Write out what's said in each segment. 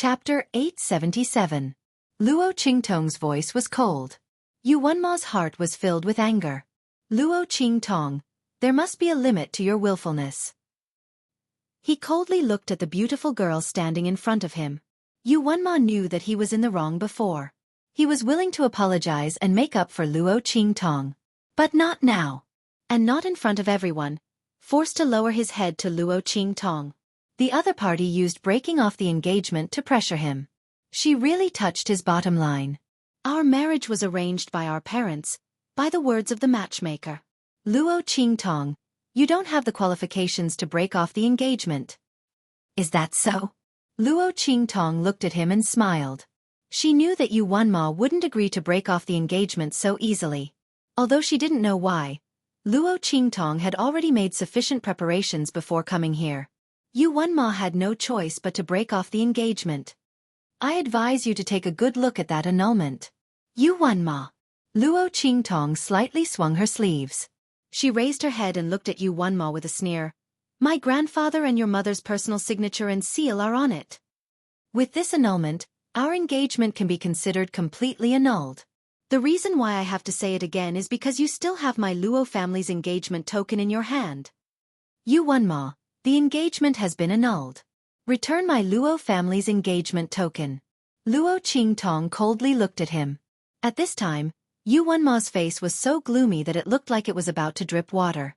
Chapter 877. Luo Qingtong's voice was cold. Yu Wenma's heart was filled with anger. Luo Qingtong, there must be a limit to your willfulness. He coldly looked at the beautiful girl standing in front of him. Yu Wenma knew that he was in the wrong before. He was willing to apologize and make up for Luo Qingtong. But not now. And not in front of everyone. Forced to lower his head to Luo Qingtong. The other party used breaking off the engagement to pressure him. She really touched his bottom line. Our marriage was arranged by our parents, by the words of the matchmaker. Luo Qingtong, you don't have the qualifications to break off the engagement. Is that so? Luo Qingtong looked at him and smiled. She knew that Yu Wenma wouldn't agree to break off the engagement so easily. Although she didn't know why, Luo Qingtong had already made sufficient preparations before coming here. Yu Wenma had no choice but to break off the engagement. I advise you to take a good look at that annulment. Yu Wenma. Luo Qingtong slightly swung her sleeves. She raised her head and looked at Yu Wenma with a sneer. My grandfather and your mother's personal signature and seal are on it. With this annulment, our engagement can be considered completely annulled. The reason why I have to say it again is because you still have my Luo family's engagement token in your hand. Yu Wenma, the engagement has been annulled. Return my Luo family's engagement token. Luo Qingtong coldly looked at him. At this time, Yu Wenma's face was so gloomy that it looked like it was about to drip water.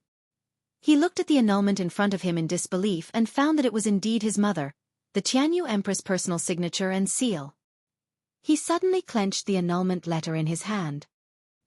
He looked at the annulment in front of him in disbelief and found that it was indeed his mother, the Tianyu Empress' personal signature and seal. He suddenly clenched the annulment letter in his hand.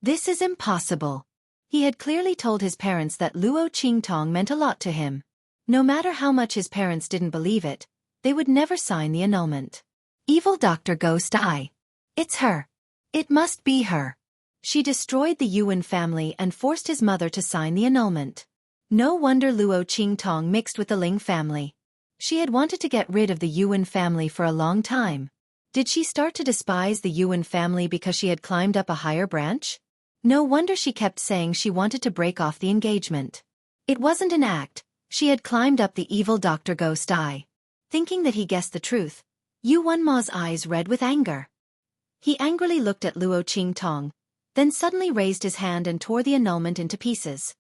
This is impossible. He had clearly told his parents that Luo Qingtong meant a lot to him. No matter how much his parents didn't believe it, they would never sign the annulment. Evil Dr. Ghost Eye. It's her. It must be her. She destroyed the Yuan family and forced his mother to sign the annulment. No wonder Luo Qingtong mixed with the Ling family. She had wanted to get rid of the Yuan family for a long time. Did she start to despise the Yuan family because she had climbed up a higher branch? No wonder she kept saying she wanted to break off the engagement. It wasn't an act. She had climbed up the evil Dr. Ghost Eye. Thinking that he guessed the truth, Yu Wenma's eyes red with anger. He angrily looked at Luo Qingtong, then suddenly raised his hand and tore the annulment into pieces.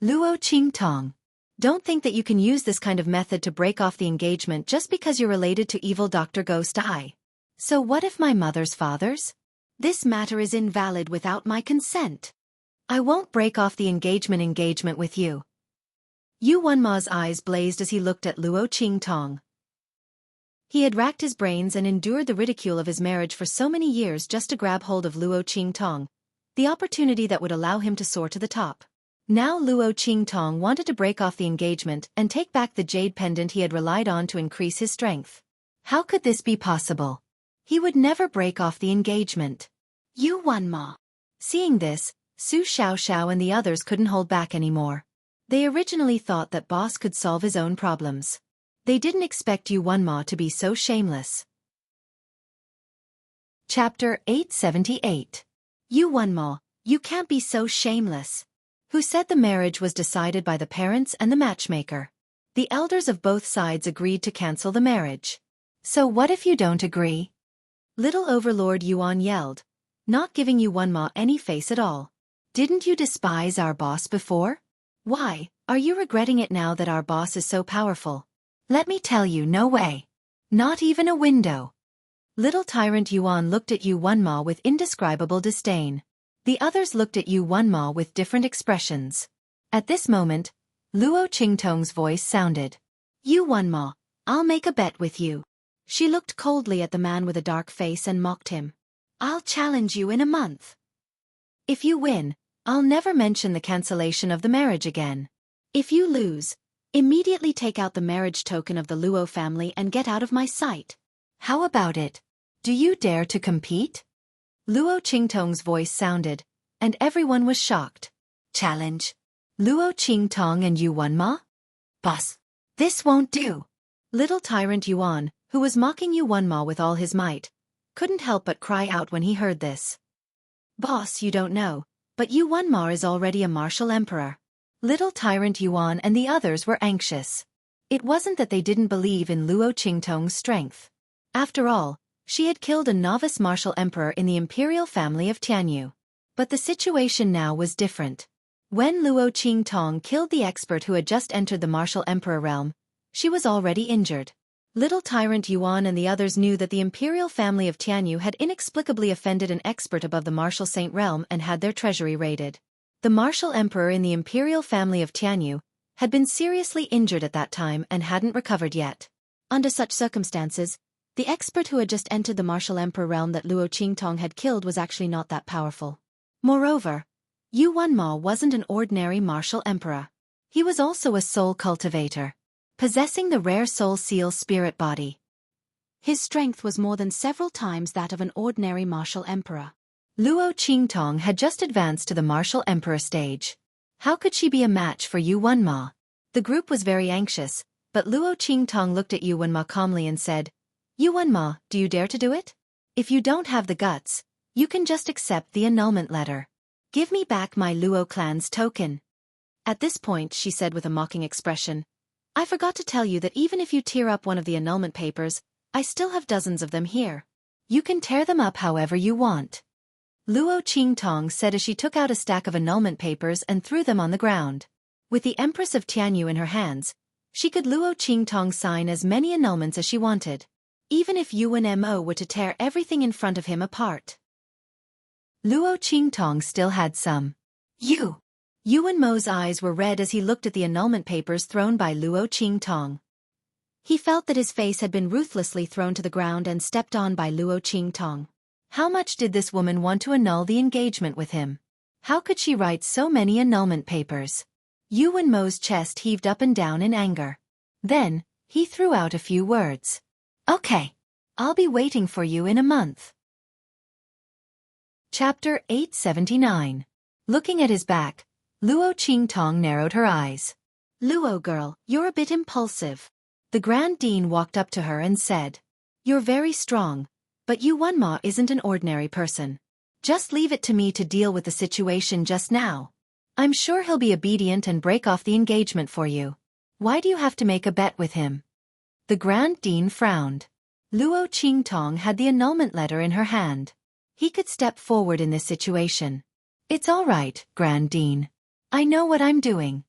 Luo Qingtong, don't think that you can use this kind of method to break off the engagement just because you're related to evil Dr. Ghost Eye. So what if my mother's father's? This matter is invalid without my consent. I won't break off the engagement with you. Yu Wenma's eyes blazed as he looked at Luo Qingtong. He had racked his brains and endured the ridicule of his marriage for so many years just to grab hold of Luo Qingtong, the opportunity that would allow him to soar to the top. Now Luo Qingtong wanted to break off the engagement and take back the jade pendant he had relied on to increase his strength. How could this be possible? He would never break off the engagement. Yu Wenma. Seeing this, Su Xiaoxiao and the others couldn't hold back anymore. They originally thought that boss could solve his own problems. They didn't expect Yu Wenma to be so shameless. Chapter 878. Yu Wenma, you can't be so shameless. Who said the marriage was decided by the parents and the matchmaker? The elders of both sides agreed to cancel the marriage. So what if you don't agree? Little Overlord Yuan yelled, not giving Yu Wenma any face at all. Didn't you despise our boss before? Why, are you regretting it now that our boss is so powerful? Let me tell you, no way. Not even a window. Little Tyrant Yuan looked at Yu Wenma with indescribable disdain. The others looked at Yu Wenma with different expressions. At this moment, Luo Qingtong's voice sounded. Yu Wenma, I'll make a bet with you. She looked coldly at the man with a dark face and mocked him. I'll challenge you in a month. If you win, I'll never mention the cancellation of the marriage again. If you lose, immediately take out the marriage token of the Luo family and get out of my sight. How about it? Do you dare to compete? Luo Qingtong's voice sounded, and everyone was shocked. Challenge? Luo Qingtong and Yu Wenma? Boss, this won't do. Little Tyrant Yuan, who was mocking Yu Wenma with all his might, couldn't help but cry out when he heard this. Boss, you don't know, but Yu Wenma is already a martial emperor. Little Tyrant Yuan and the others were anxious. It wasn't that they didn't believe in Luo Qingtong's strength. After all, she had killed a novice martial emperor in the imperial family of Tianyu. But the situation now was different. When Luo Qingtong killed the expert who had just entered the martial emperor realm, she was already injured. Little Tyrant Yuan and the others knew that the imperial family of Tianyu had inexplicably offended an expert above the martial saint realm and had their treasury raided. The martial emperor in the imperial family of Tianyu had been seriously injured at that time and hadn't recovered yet. Under such circumstances, the expert who had just entered the martial emperor realm that Luo Qingtong had killed was actually not that powerful. Moreover, Yu Wenma wasn't an ordinary martial emperor. He was also a soul cultivator, possessing the rare soul seal spirit body. His strength was more than several times that of an ordinary martial emperor. Luo Qingtong had just advanced to the martial emperor stage. How could she be a match for Yu Wenma? The group was very anxious, but Luo Qingtong looked at Yu Wenma calmly and said, "Yu Wenma, do you dare to do it? If you don't have the guts, you can just accept the annulment letter. Give me back my Luo clan's token." At this point she said with a mocking expression, "I forgot to tell you that even if you tear up one of the annulment papers, I still have dozens of them here. You can tear them up however you want." Luo Qingtong said as she took out a stack of annulment papers and threw them on the ground. With the Empress of Tianyu in her hands, she could Luo Qingtong sign as many annulments as she wanted, even if Yuan Mo were to tear everything in front of him apart. Luo Qingtong still had some. Yuan Mo's eyes were red as he looked at the annulment papers thrown by Luo Qingtong. He felt that his face had been ruthlessly thrown to the ground and stepped on by Luo Qingtong. How much did this woman want to annul the engagement with him? How could she write so many annulment papers? Yuan Mo's chest heaved up and down in anger. Then, he threw out a few words. "Okay. I'll be waiting for you in a month." Chapter 879. Looking at his back, Luo Qingtong narrowed her eyes. "Luo girl, you're a bit impulsive." The Grand Dean walked up to her and said, "You're very strong, but Yu Wenma isn't an ordinary person. Just leave it to me to deal with the situation just now. I'm sure he'll be obedient and break off the engagement for you. Why do you have to make a bet with him?" The Grand Dean frowned. Luo Qingtong had the annulment letter in her hand. He could step forward in this situation. "It's all right, Grand Dean. I know what I'm doing."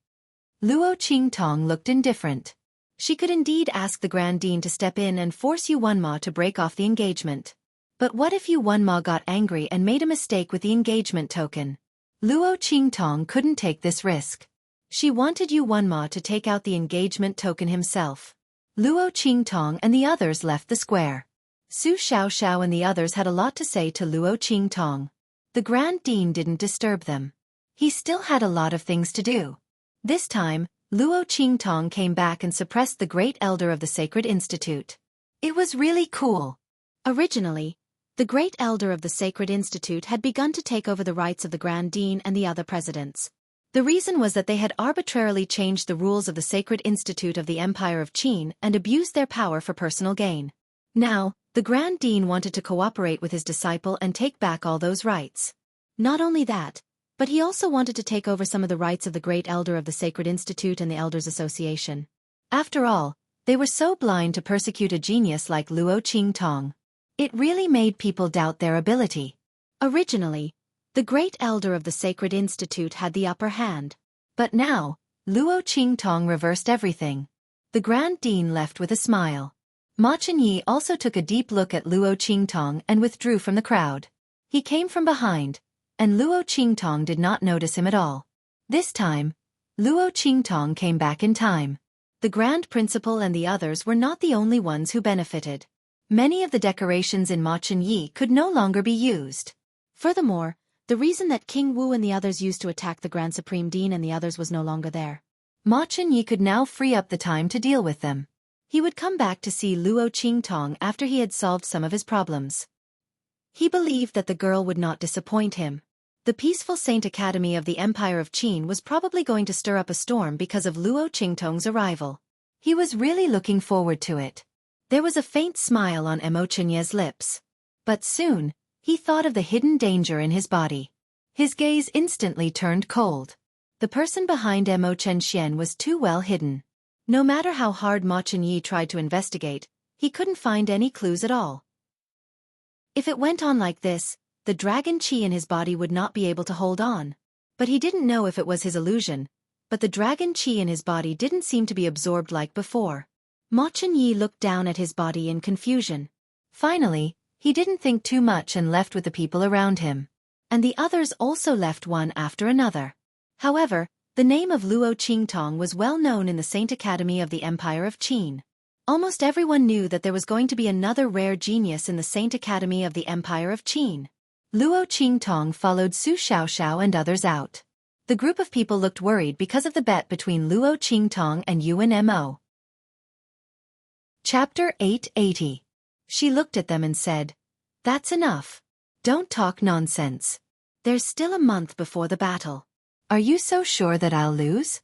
Luo Qingtong looked indifferent. She could indeed ask the Grand Dean to step in and force Yu Wenma to break off the engagement. But what if Yu Wenma got angry and made a mistake with the engagement token? Luo Qingtong couldn't take this risk. She wanted Yu Wenma to take out the engagement token himself. Luo Qingtong and the others left the square. Su Xiaoxiao and the others had a lot to say to Luo Qingtong. The Grand Dean didn't disturb them. He still had a lot of things to do. This time, Luo Qingtong came back and suppressed the Great Elder of the Sacred Institute. It was really cool. Originally, the Great Elder of the Sacred Institute had begun to take over the rights of the Grand Dean and the other presidents. The reason was that they had arbitrarily changed the rules of the Sacred Institute of the Empire of Qin and abused their power for personal gain. Now, the Grand Dean wanted to cooperate with his disciple and take back all those rights. Not only that, but he also wanted to take over some of the rights of the Great Elder of the Sacred Institute and the Elders Association. After all, they were so blind to persecute a genius like Luo Qingtong. It really made people doubt their ability. Originally, the Great Elder of the Sacred Institute had the upper hand. But now, Luo Qingtong reversed everything. The Grand Dean left with a smile. Ma Chenyi also took a deep look at Luo Qingtong and withdrew from the crowd. He came from behind, and Luo Qingtong did not notice him at all. This time, Luo Qingtong came back in time. The Grand Principal and the others were not the only ones who benefited. Many of the decorations in Ma Chenyi could no longer be used. Furthermore, the reason that King Wu and the others used to attack the Grand Supreme Dean and the others was no longer there. Ma Chenyi could now free up the time to deal with them. He would come back to see Luo Qingtong after he had solved some of his problems. He believed that the girl would not disappoint him. The peaceful Saint Academy of the Empire of Qin was probably going to stir up a storm because of Luo Qingtong's arrival. He was really looking forward to it. There was a faint smile on Mo Chenye's lips. But soon, he thought of the hidden danger in his body. His gaze instantly turned cold. The person behind Mo Chenxian was too well hidden. No matter how hard Ma Chenyi tried to investigate, he couldn't find any clues at all. If it went on like this, the dragon chi in his body would not be able to hold on. But he didn't know if it was his illusion, but the dragon chi in his body didn't seem to be absorbed like before. Ma Chunyi looked down at his body in confusion. Finally, he didn't think too much and left with the people around him. And the others also left one after another. However, the name of Luo Qingtong was well known in the Saint Academy of the Empire of Qin. Almost everyone knew that there was going to be another rare genius in the Saint Academy of the Empire of Qin. Luo Qingtong followed Su Xiaoxiao and others out. The group of people looked worried because of the bet between Luo Qingtong and Yuan Mo. Chapter 880. She looked at them and said, "That's enough. Don't talk nonsense. There's still a month before the battle. Are you so sure that I'll lose?"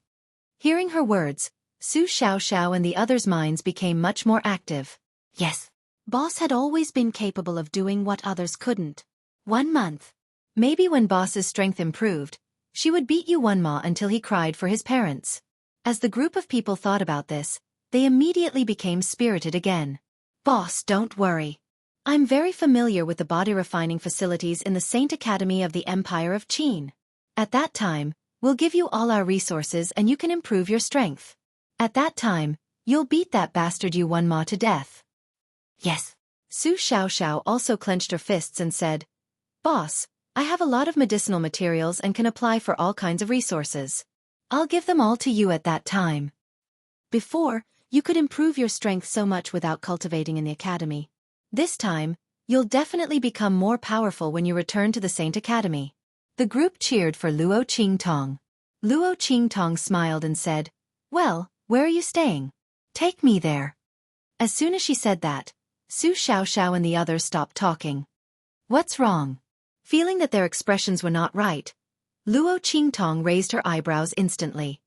Hearing her words, Su Xiaoxiao and the others' minds became much more active. Yes. Boss had always been capable of doing what others couldn't. 1 month. Maybe when Boss's strength improved, she would beat Yuan Ma until he cried for his parents. As the group of people thought about this, they immediately became spirited again. "Boss, don't worry. I'm very familiar with the body refining facilities in the Saint Academy of the Empire of Qin. At that time, we'll give you all our resources and you can improve your strength. At that time, you'll beat that bastard Yuan Ma to death." Yes. Su Xiaoxiao also clenched her fists and said, "Boss, I have a lot of medicinal materials and can apply for all kinds of resources. I'll give them all to you at that time. Before, you could improve your strength so much without cultivating in the academy. This time, you'll definitely become more powerful when you return to the Saint Academy." The group cheered for Luo Qingtong. Luo Qingtong smiled and said, "Well, where are you staying? Take me there." As soon as she said that, Su Xiaoxiao and the others stopped talking. "What's wrong?" Feeling that their expressions were not right, Luo Qingtong raised her eyebrows instantly.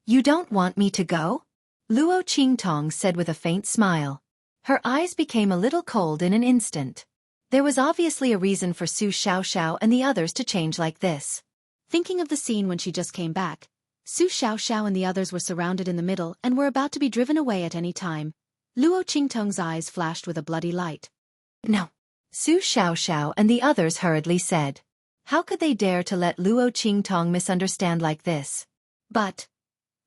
"You don't want me to go?" Luo Qingtong said with a faint smile. Her eyes became a little cold in an instant. There was obviously a reason for Su Xiaoxiao and the others to change like this. Thinking of the scene when she just came back, Su Xiaoxiao and the others were surrounded in the middle and were about to be driven away at any time. Luo Qingtong's eyes flashed with a bloody light. "No." Su Xiaoxiao and the others hurriedly said. How could they dare to let Luo Qingtong misunderstand like this? But,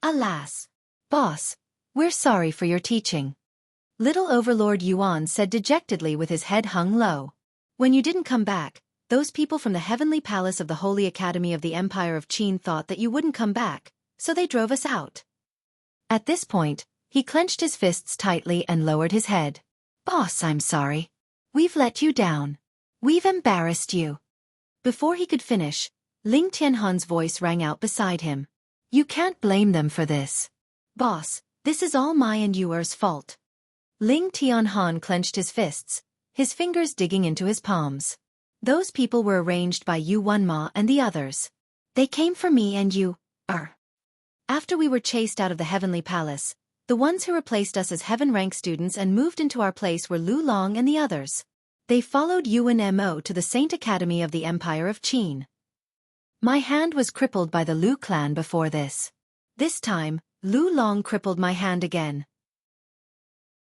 alas, boss, we're sorry for your teaching. Little Overlord Yuan said dejectedly with his head hung low. When you didn't come back, those people from the Heavenly Palace of the Holy Academy of the Empire of Qin thought that you wouldn't come back, so they drove us out. At this point, he clenched his fists tightly and lowered his head. Boss, I'm sorry. We've let you down. We've embarrassed you. Before he could finish, Ling Tianhan's voice rang out beside him. You can't blame them for this. Boss, this is all my and yours fault. Ling Tianhan clenched his fists, his fingers digging into his palms. Those people were arranged by Yuan Ma and the others. They came for me and you, After we were chased out of the Heavenly Palace, the ones who replaced us as heaven rank students and moved into our place were Lu Long and the others. They followed Yuan Mo to the Saint Academy of the Empire of Qin. My hand was crippled by the Lu clan before this. This time, Lu Long crippled my hand again.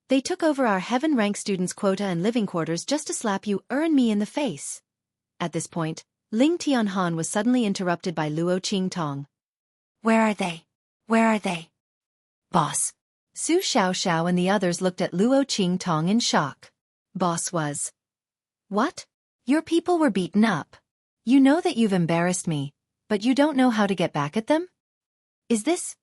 They took over our heaven rank students' quota and living quarters just to slap you and me in the face. At this point, Ling Tianhan was suddenly interrupted by Luo Qingtong. Where are they? Where are they? Boss. Su Xiaoxiao and the others looked at Luo Qingtong in shock. Boss was. What? Your people were beaten up. You know that you've embarrassed me, but you don't know how to get back at them? Is this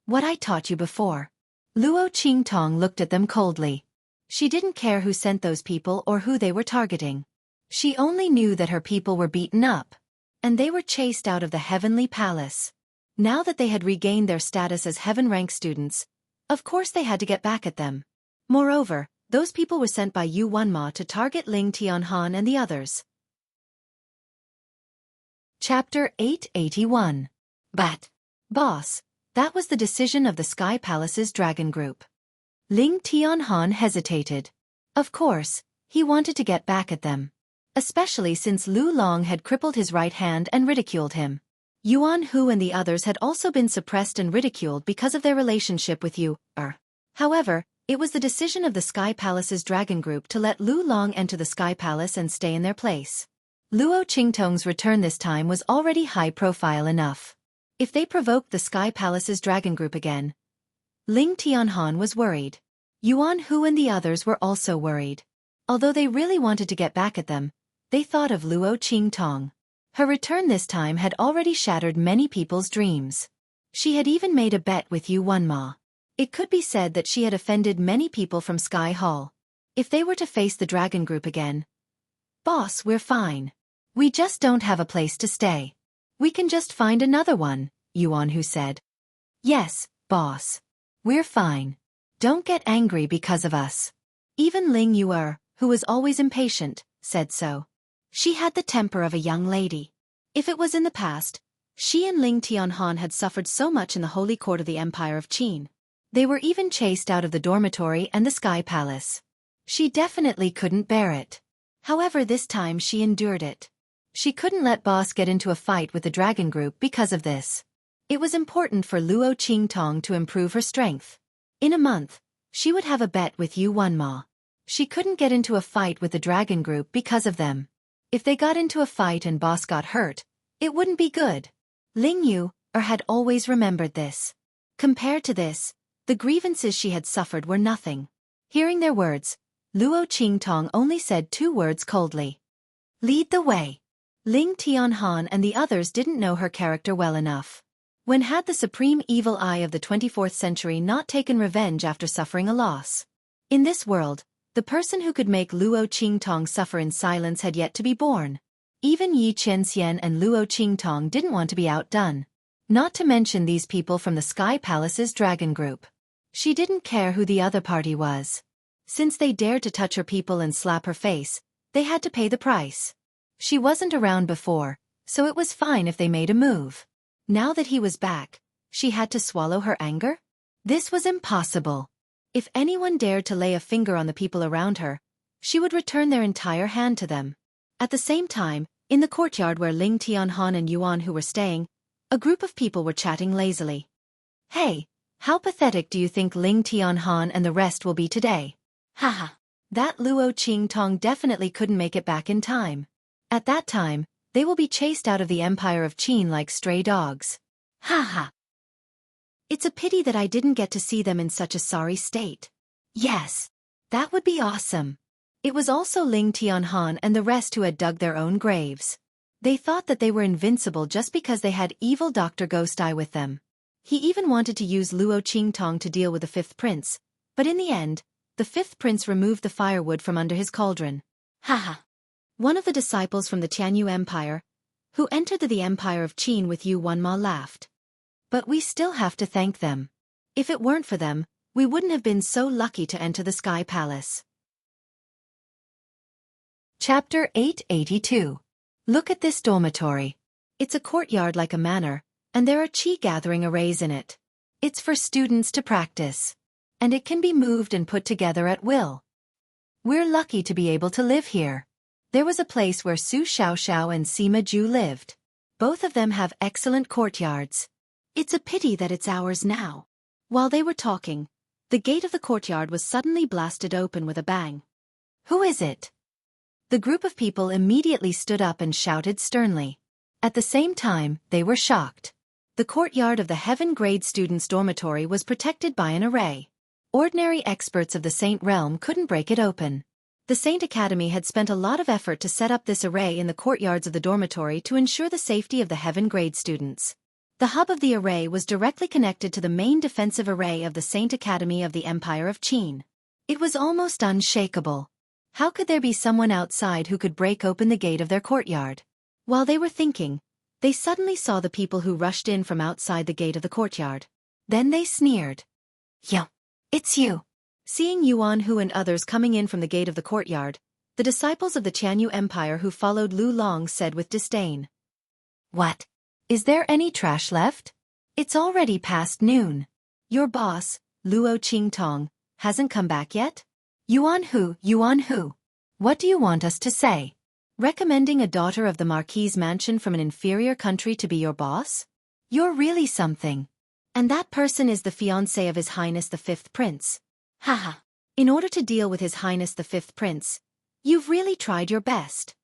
what I taught you before? Luo Qingtong looked at them coldly. She didn't care who sent those people or who they were targeting. She only knew that her people were beaten up, and they were chased out of the Heavenly Palace. Now that they had regained their status as heaven-rank students, of course they had to get back at them. Moreover, those people were sent by Yuan Ma to target Ling Tianhan and the others. Chapter 881. But, boss, that was the decision of the Sky Palace's Dragon Group. Ling Tianhan hesitated. Of course, he wanted to get back at them. Especially since Lu Long had crippled his right hand and ridiculed him. Yuan Hu and the others had also been suppressed and ridiculed because of their relationship with you. However, It was the decision of the Sky Palace's dragon group to let Lu Long enter the Sky Palace and stay in their place. Luo Qingtong's return this time was already high-profile enough. If they provoked the Sky Palace's dragon group again, Ling Tianhan was worried. Yuan Hu and the others were also worried. Although they really wanted to get back at them, they thought of Luo Qingtong. Her return this time had already shattered many people's dreams. She had even made a bet with Yuan Ma. It could be said that she had offended many people from Sky Hall. If they were to face the dragon group again, "Boss, we're fine. We just don't have a place to stay. We can just find another one," Yuan Hu said. "Yes, boss. We're fine. Don't get angry because of us." Even Ling Yuer, who was always impatient, said so. She had the temper of a young lady. If it was in the past, she and Ling Tianhan had suffered so much in the holy court of the Empire of Qin. They were even chased out of the dormitory and the Sky Palace. She definitely couldn't bear it. However, this time she endured it. She couldn't let boss get into a fight with the dragon group because of this. It was important for Luo Qingtong to improve her strength. In a month, she would have a bet with Yuan Ma. She couldn't get into a fight with the dragon group because of them. If they got into a fight and boss got hurt, it wouldn't be good. Ling Yuer had always remembered this. Compared to this, the grievances she had suffered were nothing. Hearing their words, Luo Qingtong only said 2 words coldly. "Lead the way." Ling Tianhan and the others didn't know her character well enough. When had the supreme evil eye of the 24th century not taken revenge after suffering a loss? In this world, the person who could make Luo Qingtong suffer in silence had yet to be born. Even Yi Qianxian and Luo Qingtong didn't want to be outdone. Not to mention these people from the Sky Palace's dragon group. She didn't care who the other party was. Since they dared to touch her people and slap her face, they had to pay the price. She wasn't around before, so it was fine if they made a move. Now that he was back, she had to swallow her anger? This was impossible. If anyone dared to lay a finger on the people around her, she would return their entire hand to them. At the same time, in the courtyard where Ling Tianhan and Yuan Hu were staying, a group of people were chatting lazily. "Hey, how pathetic do you think Ling Tianhan and the rest will be today?" Haha. That Luo Qingtong definitely couldn't make it back in time. At that time, they will be chased out of the Empire of Qin like stray dogs. Haha. It's a pity that I didn't get to see them in such a sorry state. Yes. That would be awesome. It was also Ling Tianhan and the rest who had dug their own graves. They thought that they were invincible just because they had evil Dr. Ghost Eye with them. He even wanted to use Luo Qingtong to deal with the 5th prince, but in the end, the 5th prince removed the firewood from under his cauldron. Haha. One of the disciples from the Tianyu Empire, who entered the Empire of Qin with Yuan Ma, laughed. But we still have to thank them. If it weren't for them, we wouldn't have been so lucky to enter the Sky Palace. Chapter 882. Look at this dormitory. It's a courtyard like a manor, and there are qi gathering arrays in it. It's for students to practice. And it can be moved and put together at will. We're lucky to be able to live here. There was a place where Su Xiaoxiao and Sima Ju lived. Both of them have excellent courtyards. It's a pity that it's ours now. While they were talking, the gate of the courtyard was suddenly blasted open with a bang. Who is it? The group of people immediately stood up and shouted sternly. At the same time, they were shocked. The courtyard of the Heaven Grade Students' Dormitory was protected by an array. Ordinary experts of the Saint Realm couldn't break it open. The Saint Academy had spent a lot of effort to set up this array in the courtyards of the dormitory to ensure the safety of the Heaven Grade students. The hub of the array was directly connected to the main defensive array of the Saint Academy of the Empire of Qin. It was almost unshakable. How could there be someone outside who could break open the gate of their courtyard? While they were thinking, they suddenly saw the people who rushed in from outside the gate of the courtyard. Then they sneered. "Yo, it's you." Seeing Yuan Hu and others coming in from the gate of the courtyard, the disciples of the Tianyu Empire who followed Lu Long said with disdain. "What? Is there any trash left? It's already past noon. Your boss, Luo Qingtong, hasn't come back yet? Yuan Hu, what do you want us to say? Recommending a daughter of the Marquis's mansion from an inferior country to be your boss? You're really something. And that person is the fiancé of His Highness the 5th Prince. Haha. In order to deal with His Highness the Fifth Prince, you've really tried your best.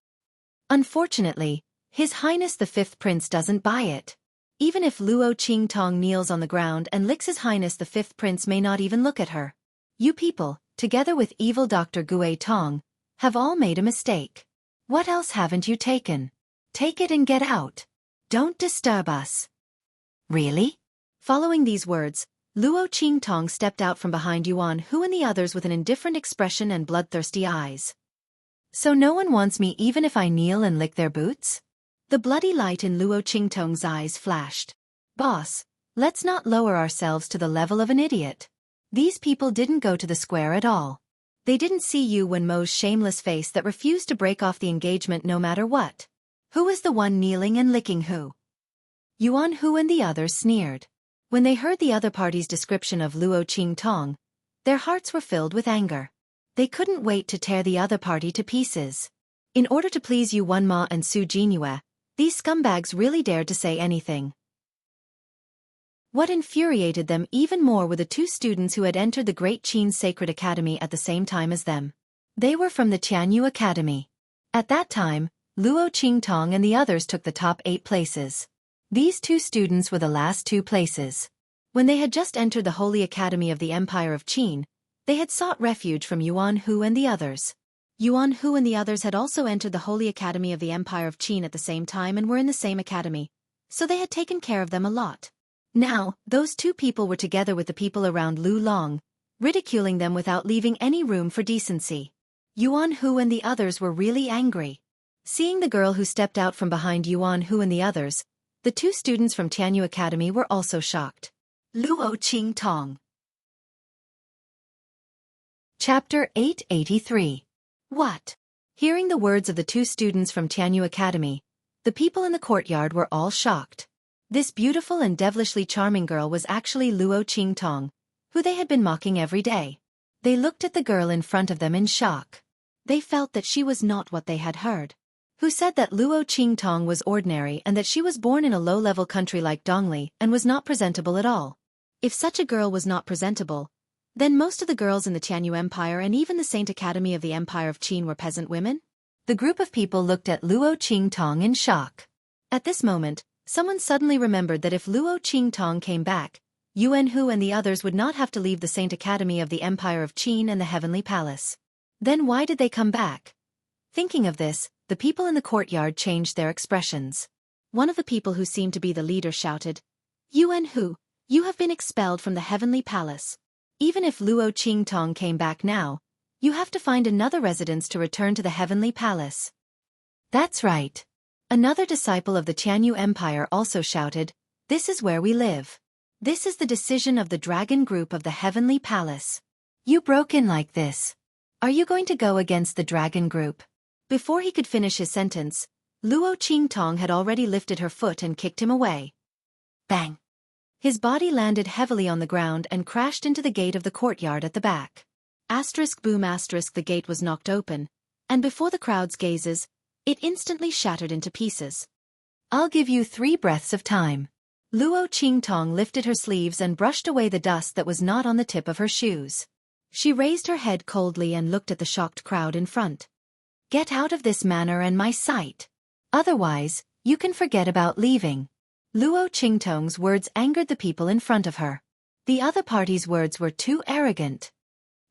Unfortunately, His Highness the Fifth Prince doesn't buy it. Even if Luo Qingtong kneels on the ground and licks His Highness the Fifth Prince may not even look at her. You people, together with evil Dr. Gui Tong, have all made a mistake. What else haven't you taken? Take it and get out. Don't disturb us. Really? Following these words, Luo Qingtong stepped out from behind Yuan Hu and the others with an indifferent expression and bloodthirsty eyes. So no one wants me even if I kneel and lick their boots? The bloody light in Luo Qingtong's eyes flashed. Boss, let's not lower ourselves to the level of an idiot. These people didn't go to the square at all. They didn't see Yu Wenmo's shameless face that refused to break off the engagement no matter what. Who is the one kneeling and licking who? Yuan Hu and the others sneered. When they heard the other party's description of Luo Qingtong, their hearts were filled with anger. They couldn't wait to tear the other party to pieces. In order to please Yu Wenmo and Su Jinhua, these scumbags really dared to say anything. What infuriated them even more were the two students who had entered the Great Qin Sacred Academy at the same time as them. They were from the Tianyu Academy. At that time, Luo Qingtong and the others took the top 8 places. These two students were the last 2 places. When they had just entered the Holy Academy of the Empire of Qin, they had sought refuge from Yuan Hu and the others. Yuan Hu and the others had also entered the Holy Academy of the Empire of Qin at the same time and were in the same academy, so they had taken care of them a lot. Now, those two people were together with the people around Lu Long, ridiculing them without leaving any room for decency. Yuan Hu and the others were really angry. Seeing the girl who stepped out from behind Yuan Hu and the others, the two students from Tianyu Academy were also shocked. Luo Qingtong. Chapter 883. What? Hearing the words of the two students from Tianyu Academy, the people in the courtyard were all shocked. This beautiful and devilishly charming girl was actually Luo Qingtong, who they had been mocking every day. They looked at the girl in front of them in shock. They felt that she was not what they had heard. Who said that Luo Qingtong was ordinary and that she was born in a low-level country like Dongli and was not presentable at all? If such a girl was not presentable, then most of the girls in the Tianyu Empire and even the Saint Academy of the Empire of Qin were peasant women? The group of people looked at Luo Qingtong in shock. At this moment, someone suddenly remembered that if Luo Qingtong came back, Yuan Hu and the others would not have to leave the Saint Academy of the Empire of Qin and the Heavenly Palace. Then why did they come back? Thinking of this, the people in the courtyard changed their expressions. One of the people who seemed to be the leader shouted, Yuan Hu, you have been expelled from the Heavenly Palace. Even if Luo Qingtong came back now, you have to find another residence to return to the Heavenly Palace. That's right. Another disciple of the Tianyu Empire also shouted, This is where we live. This is the decision of the Dragon Group of the Heavenly Palace. You broke in like this. Are you going to go against the Dragon Group? Before he could finish his sentence, Luo Qingtong had already lifted her foot and kicked him away. Bang! His body landed heavily on the ground and crashed into the gate of the courtyard at the back. Asterisk boom asterisk the gate was knocked open, and before the crowd's gazes, it instantly shattered into pieces. I'll give you 3 breaths of time. Luo Qingtong lifted her sleeves and brushed away the dust that was not on the tip of her shoes. She raised her head coldly and looked at the shocked crowd in front. Get out of this manor and my sight. Otherwise, you can forget about leaving. Luo Qingtong's words angered the people in front of her. The other party's words were too arrogant.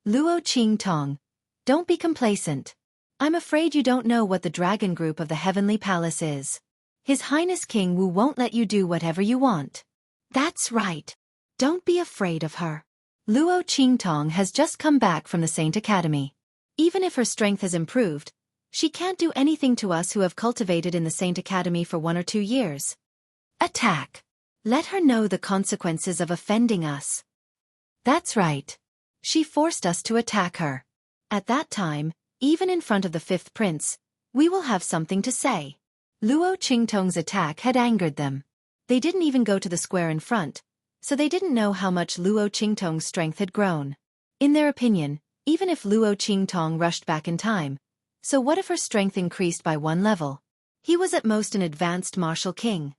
Luo Qingtong, don't be complacent. I'm afraid you don't know what the Dragon Group of the Heavenly Palace is. His Highness King Wu won't let you do whatever you want. That's right. Don't be afraid of her. Luo Qingtong has just come back from the Saint Academy. Even if her strength has improved, she can't do anything to us who have cultivated in the Saint Academy for 1 or 2 years. Attack. Let her know the consequences of offending us. That's right. She forced us to attack her. At that time, even in front of the 5th prince, we will have something to say. Luo Qingtong's attack had angered them. They didn't even go to the square in front, so they didn't know how much Luo Qingtong's strength had grown. In their opinion, even if Luo Qingtong rushed back in time, so what if her strength increased by 1 level? He was at most an advanced martial king.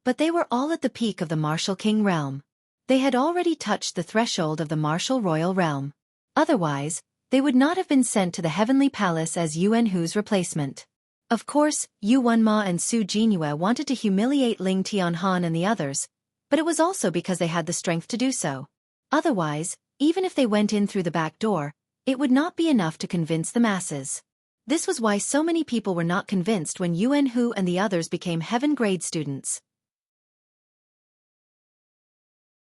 But they were all at the peak of the martial king realm. They had already touched the threshold of the martial royal realm. Otherwise, they would not have been sent to the heavenly palace as Yuan Hu's replacement. Of course, Yu Wenma and Su Jinhue wanted to humiliate Ling Tianhan and the others, but it was also because they had the strength to do so. Otherwise, even if they went in through the back door, it would not be enough to convince the masses. This was why so many people were not convinced when Yuan Hu and the others became heaven-grade students.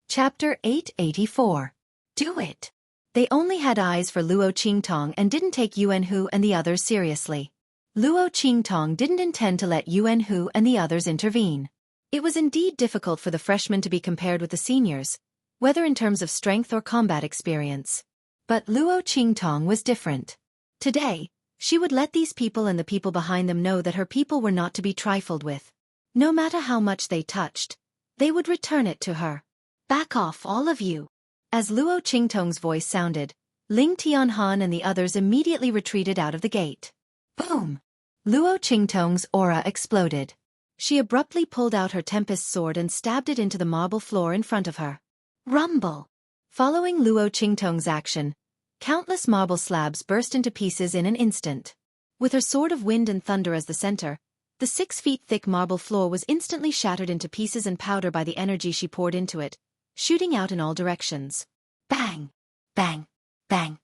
Chapter 884. Do it! They only had eyes for Luo Qingtong and didn't take Yuan Hu and the others seriously. Luo Qingtong didn't intend to let Yuan Hu and the others intervene. It was indeed difficult for the freshmen to be compared with the seniors, whether in terms of strength or combat experience. But Luo Qingtong was different. Today, she would let these people and the people behind them know that her people were not to be trifled with. No matter how much they touched, they would return it to her. Back off, all of you. As Luo Qingtong's voice sounded, Ling Tianhan and the others immediately retreated out of the gate. Boom! Luo Qingtong's aura exploded. She abruptly pulled out her Tempest sword and stabbed it into the marble floor in front of her. Rumble! Following Luo Qingtong's action, countless marble slabs burst into pieces in an instant. With her sword of wind and thunder as the center, the 6 feet thick marble floor was instantly shattered into pieces and powder by the energy she poured into it, shooting out in all directions. Bang! Bang! Bang!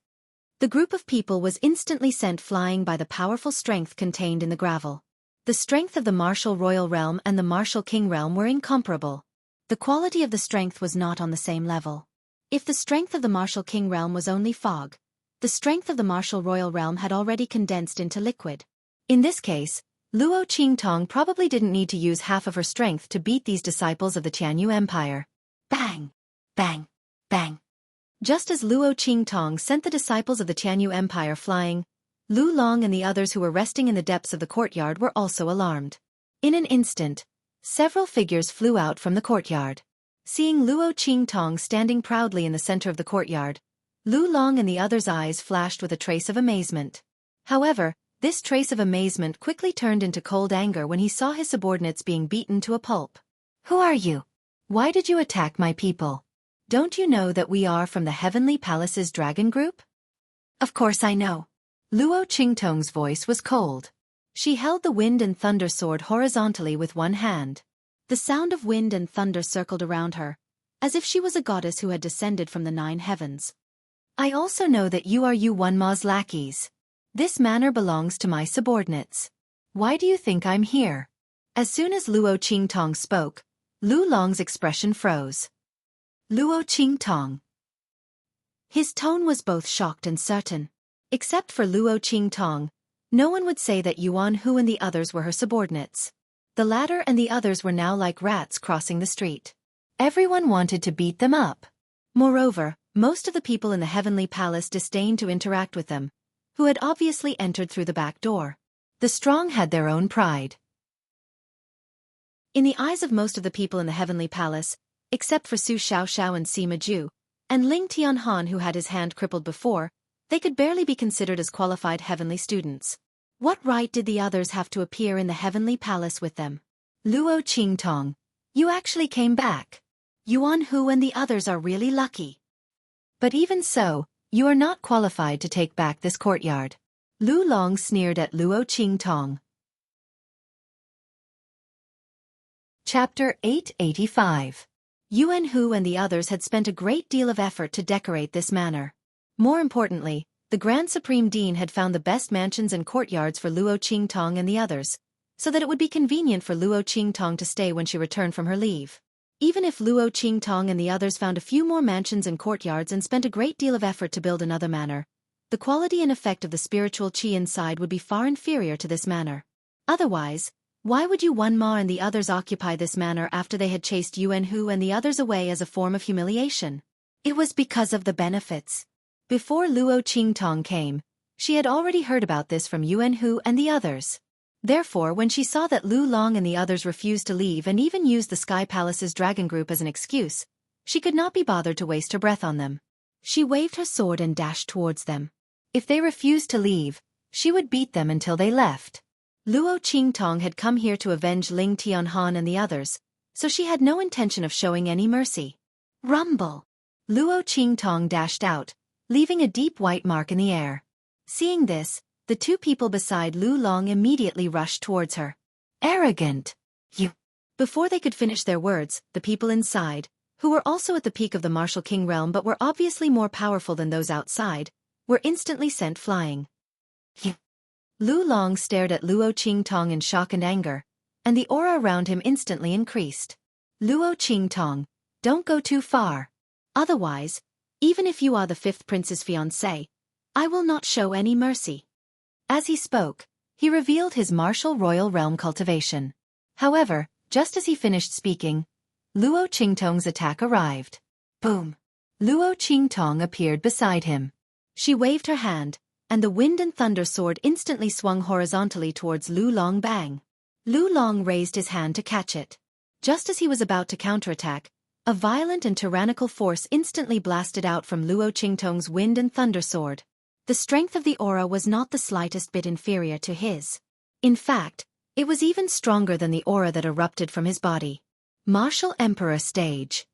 The group of people was instantly sent flying by the powerful strength contained in the gravel. The strength of the martial royal realm and the martial king realm were incomparable. The quality of the strength was not on the same level. If the strength of the martial king realm was only fog, the strength of the martial royal realm had already condensed into liquid. In this case, Luo Qingtong probably didn't need to use half of her strength to beat these disciples of the Tianyu Empire. Bang! Bang! Bang! Just as Luo Qingtong sent the disciples of the Tianyu Empire flying, Lu Long and the others who were resting in the depths of the courtyard were also alarmed. In an instant, several figures flew out from the courtyard. Seeing Luo Qingtong standing proudly in the center of the courtyard, Lu Long and the others' eyes flashed with a trace of amazement. However, this trace of amazement quickly turned into cold anger when he saw his subordinates being beaten to a pulp. Who are you? Why did you attack my people? Don't you know that we are from the Heavenly Palace's dragon group? Of course I know. Luo Qingtong's voice was cold. She held the wind and thunder sword horizontally with one hand. The sound of wind and thunder circled around her, as if she was a goddess who had descended from the 9 heavens. I also know that you are Yu Wenma's lackeys. This manor belongs to my subordinates. Why do you think I'm here? As soon as Luo Qingtong spoke, Lu Long's expression froze. Luo Qingtong. His tone was both shocked and certain. Except for Luo Qingtong, no one would say that Yuan Hu and the others were her subordinates. The latter and the others were now like rats crossing the street. Everyone wanted to beat them up. Moreover, most of the people in the Heavenly Palace disdained to interact with them, who had obviously entered through the back door. The strong had their own pride. In the eyes of most of the people in the Heavenly Palace, except for Su Xiaoxiao and Sima Ju, and Ling Tianhan who had his hand crippled before, they could barely be considered as qualified heavenly students. What right did the others have to appear in the Heavenly Palace with them? Luo Qingtong, you actually came back. Yuan Hu and the others are really lucky. But even so, you are not qualified to take back this courtyard. Lu Long sneered at Luo Qingtong. Chapter 885. Yuan Hu and the others had spent a great deal of effort to decorate this manor. More importantly, the Grand Supreme Dean had found the best mansions and courtyards for Luo Qingtong and the others, so that it would be convenient for Luo Qingtong to stay when she returned from her leave. Even if Luo Qingtong and the others found a few more mansions and courtyards and spent a great deal of effort to build another manor, the quality and effect of the spiritual qi inside would be far inferior to this manor. Otherwise, why would Yu Wenma and the others occupy this manor after they had chased Yuan Hu and the others away as a form of humiliation? It was because of the benefits. Before Luo Qingtong came, she had already heard about this from Yuan Hu and the others. Therefore, when she saw that Lu Long and the others refused to leave and even used the Sky Palace's dragon group as an excuse, she could not be bothered to waste her breath on them. She waved her sword and dashed towards them. If they refused to leave, she would beat them until they left. Luo Qingtong had come here to avenge Ling Tianhan and the others, so she had no intention of showing any mercy. Rumble! Luo Qingtong dashed out, leaving a deep white mark in the air. Seeing this, the two people beside Lu Long immediately rushed towards her. Arrogant! You! Before they could finish their words, the people inside, who were also at the peak of the martial king realm but were obviously more powerful than those outside, were instantly sent flying. You! Lu Long stared at Luo Qingtong in shock and anger, and the aura around him instantly increased. Luo Qingtong, don't go too far. Otherwise, even if you are the fifth prince's fiancé, I will not show any mercy. As he spoke, he revealed his martial royal realm cultivation. However, just as he finished speaking, Luo Qingtong's attack arrived. Boom! Luo Qingtong appeared beside him. She waved her hand, and the wind and thunder sword instantly swung horizontally towards Lu Long. Bang! Lu Long raised his hand to catch it. Just as he was about to counterattack, a violent and tyrannical force instantly blasted out from Luo Qingtong's wind and thunder sword. The strength of the aura was not the slightest bit inferior to his. In fact, it was even stronger than the aura that erupted from his body. Martial Emperor stage.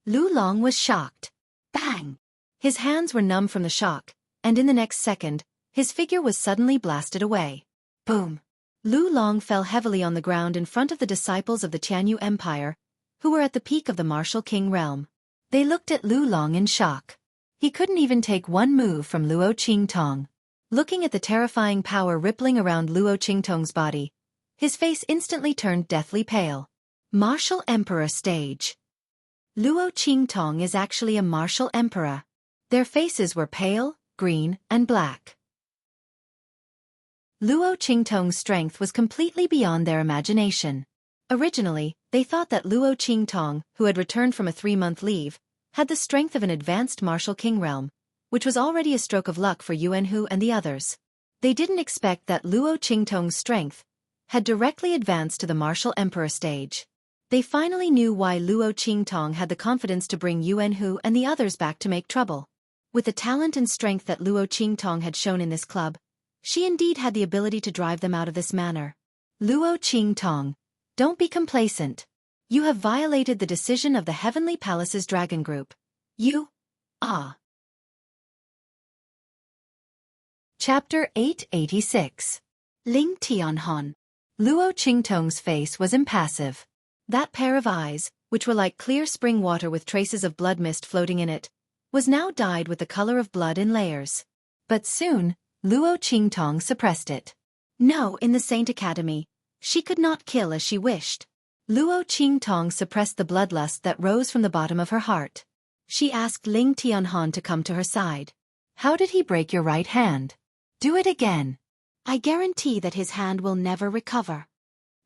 Lu Long was shocked. Bang! His hands were numb from the shock, and in the next second, his figure was suddenly blasted away. Boom! Lu Long fell heavily on the ground in front of the disciples of the Tianyu Empire, who were at the peak of the martial king realm. They looked at Lu Long in shock. He couldn't even take one move from Luo Qingtong. Looking at the terrifying power rippling around Luo Qingtong's body, his face instantly turned deathly pale. Martial Emperor stage. Luo Qingtong is actually a martial emperor. Their faces were pale, green, and black. Luo Qingtong's strength was completely beyond their imagination. Originally, they thought that Luo Qingtong, who had returned from a 3-month leave, had the strength of an advanced martial king realm, which was already a stroke of luck for Yuanhu and the others. They didn't expect that Luo Qingtong's strength had directly advanced to the martial emperor stage. They finally knew why Luo Qingtong had the confidence to bring Yuanhu and the others back to make trouble. With the talent and strength that Luo Qingtong had shown in this club, she indeed had the ability to drive them out of this manner. Luo Qingtong, don't be complacent. You have violated the decision of the Heavenly Palace's Dragon Group. Chapter 886. Ling Tianhan. Luo Qingtong's face was impassive. That pair of eyes, which were like clear spring water with traces of blood mist floating in it, was now dyed with the color of blood in layers. But soon, Luo Qingtong suppressed it. No, in the Saint Academy, she could not kill as she wished. Luo Qingtong suppressed the bloodlust that rose from the bottom of her heart. She asked Ling Tianhan to come to her side. How did he break your right hand? Do it again. I guarantee that his hand will never recover.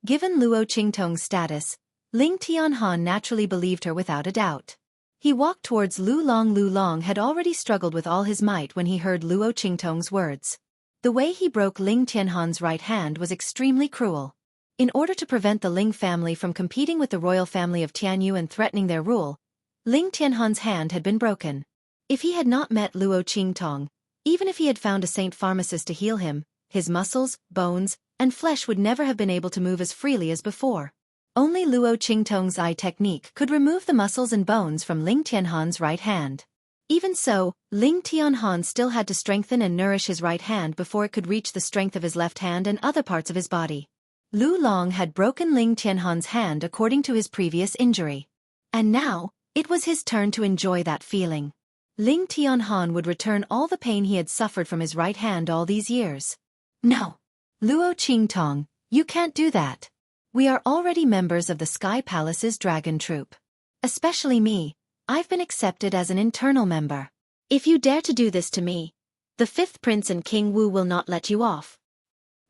Given Luo Qingtong's status, Ling Tianhan naturally believed her without a doubt. He walked towards Lu Long. Lu Long had already struggled with all his might when he heard Luo Qingtong's words. The way he broke Ling Tianhan's right hand was extremely cruel. In order to prevent the Ling family from competing with the royal family of Tianyu and threatening their rule, Ling Tianhan's hand had been broken. If he had not met Luo Qingtong, even if he had found a saint pharmacist to heal him, his muscles, bones, and flesh would never have been able to move as freely as before. Only Luo Qingtong's eye technique could remove the muscles and bones from Ling Tianhan's right hand. Even so, Ling Tianhan still had to strengthen and nourish his right hand before it could reach the strength of his left hand and other parts of his body. Lu Long had broken Ling Tianhan's hand according to his previous injury. And now, it was his turn to enjoy that feeling. Ling Tianhan would return all the pain he had suffered from his right hand all these years. No. Luo Qingtong, you can't do that. We are already members of the Sky Palace's Dragon Troop. Especially me, I've been accepted as an internal member. If you dare to do this to me, the 5th Prince and King Wu will not let you off.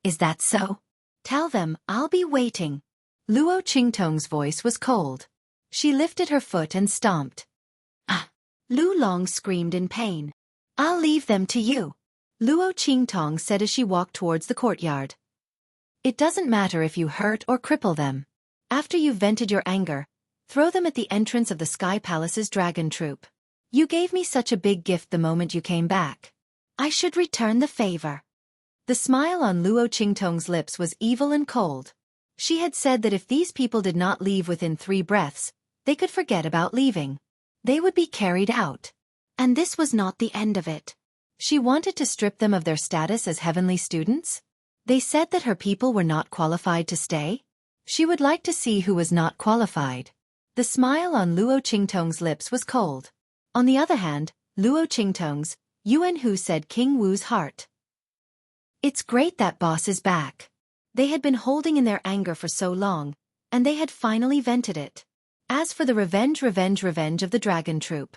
Is that so? Tell them I'll be waiting. Luo Qingtong's voice was cold. She lifted her foot and stomped. Ah! Lu Long screamed in pain. I'll leave them to you, Luo Qingtong said as she walked towards the courtyard. It doesn't matter if you hurt or cripple them. After you've vented your anger, throw them at the entrance of the Sky Palace's Dragon Troop. You gave me such a big gift the moment you came back. I should return the favor. The smile on Luo Qingtong's lips was evil and cold. She had said that if these people did not leave within 3 breaths, they could forget about leaving. They would be carried out. And this was not the end of it. She wanted to strip them of their status as heavenly students. They said that her people were not qualified to stay. She would like to see who was not qualified. The smile on Luo Qingtong's lips was cold. On the other hand, Luo Qingtong's, Yuan Hu said King Wu's heart. It's great that boss is back. They had been holding in their anger for so long, and they had finally vented it. As for the revenge of the dragon troop.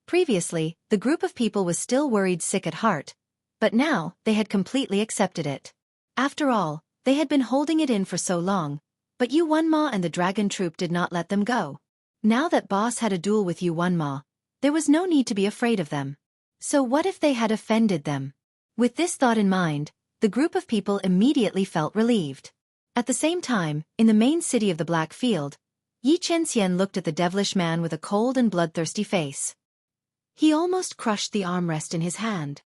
Previously, the group of people was still worried sick at heart, but now they had completely accepted it. After all, they had been holding it in for so long, but Yuan Ma and the dragon troop did not let them go. Now that boss had a duel with Yuan Ma, there was no need to be afraid of them. So what if they had offended them? With this thought in mind, the group of people immediately felt relieved. At the same time, in the main city of the Black Field, Yi Chenxian looked at the devilish man with a cold and bloodthirsty face. He almost crushed the armrest in his hand.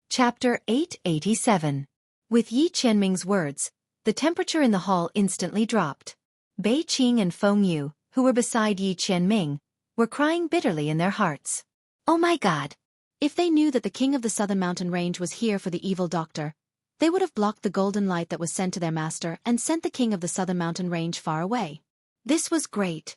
Chapter 887. With Yi Qianming's words, the temperature in the hall instantly dropped. Bei Qing and Feng Yu, who were beside Yi Qianming, were crying bitterly in their hearts. Oh my God! If they knew that the king of the southern mountain range was here for the evil doctor, they would have blocked the golden light that was sent to their master and sent the king of the southern mountain range far away. This was great.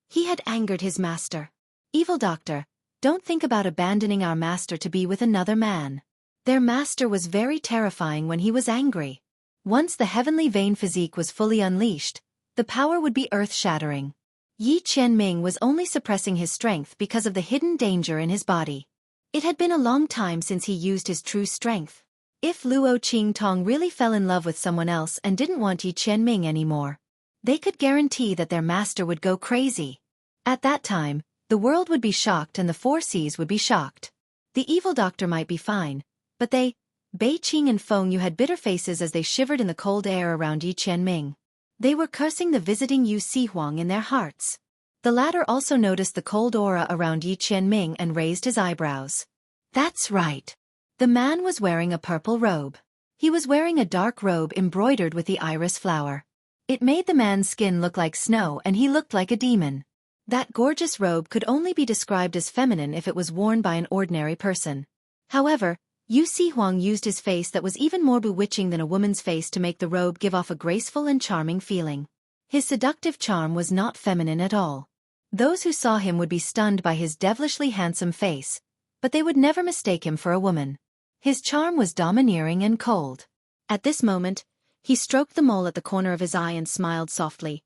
He had angered his master. Evil doctor, don't think about abandoning our master to be with another man. Their master was very terrifying when he was angry. Once the heavenly vein physique was fully unleashed, the power would be earth-shattering. Yi Qianming was only suppressing his strength because of the hidden danger in his body. It had been a long time since he used his true strength. If Luo Qingtong really fell in love with someone else and didn't want Yi Qianming anymore, they could guarantee that their master would go crazy. At that time, the world would be shocked and the four seas would be shocked. The evil doctor might be fine, but they, Bei Qing and Feng Yu, had bitter faces as they shivered in the cold air around Yi Qianming. They were cursing the visiting Yu Sihuang in their hearts. The latter also noticed the cold aura around Yi Qianming and raised his eyebrows. That's right. The man was wearing a purple robe. He was wearing a dark robe embroidered with the iris flower. It made the man's skin look like snow and he looked like a demon. That gorgeous robe could only be described as feminine if it was worn by an ordinary person. However, Yu Sihuang used his face that was even more bewitching than a woman's face to make the robe give off a graceful and charming feeling. His seductive charm was not feminine at all. Those who saw him would be stunned by his devilishly handsome face, but they would never mistake him for a woman. His charm was domineering and cold. At this moment, he stroked the mole at the corner of his eye and smiled softly.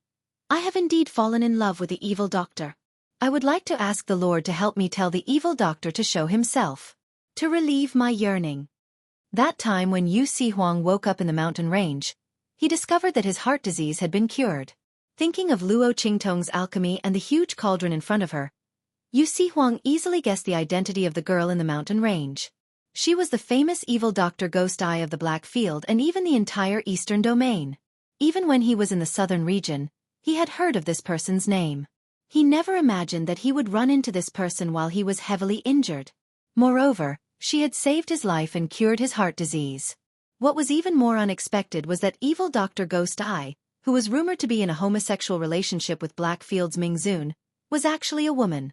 I have indeed fallen in love with the evil doctor. I would like to ask the Lord to help me tell the evil doctor to show himself, to relieve my yearning. That time when Yu Sihuang woke up in the mountain range, he discovered that his heart disease had been cured. Thinking of Luo Qingtong's alchemy and the huge cauldron in front of her, Yu Sihuang easily guessed the identity of the girl in the mountain range. She was the famous evil Dr. Ghost Eye of the Black Field and even the entire eastern domain. Even when he was in the southern region, he had heard of this person's name. He never imagined that he would run into this person while he was heavily injured. Moreover, she had saved his life and cured his heart disease. What was even more unexpected was that evil Dr. Ghost Eye, who was rumored to be in a homosexual relationship with Blackfield's Mingzun, was actually a woman.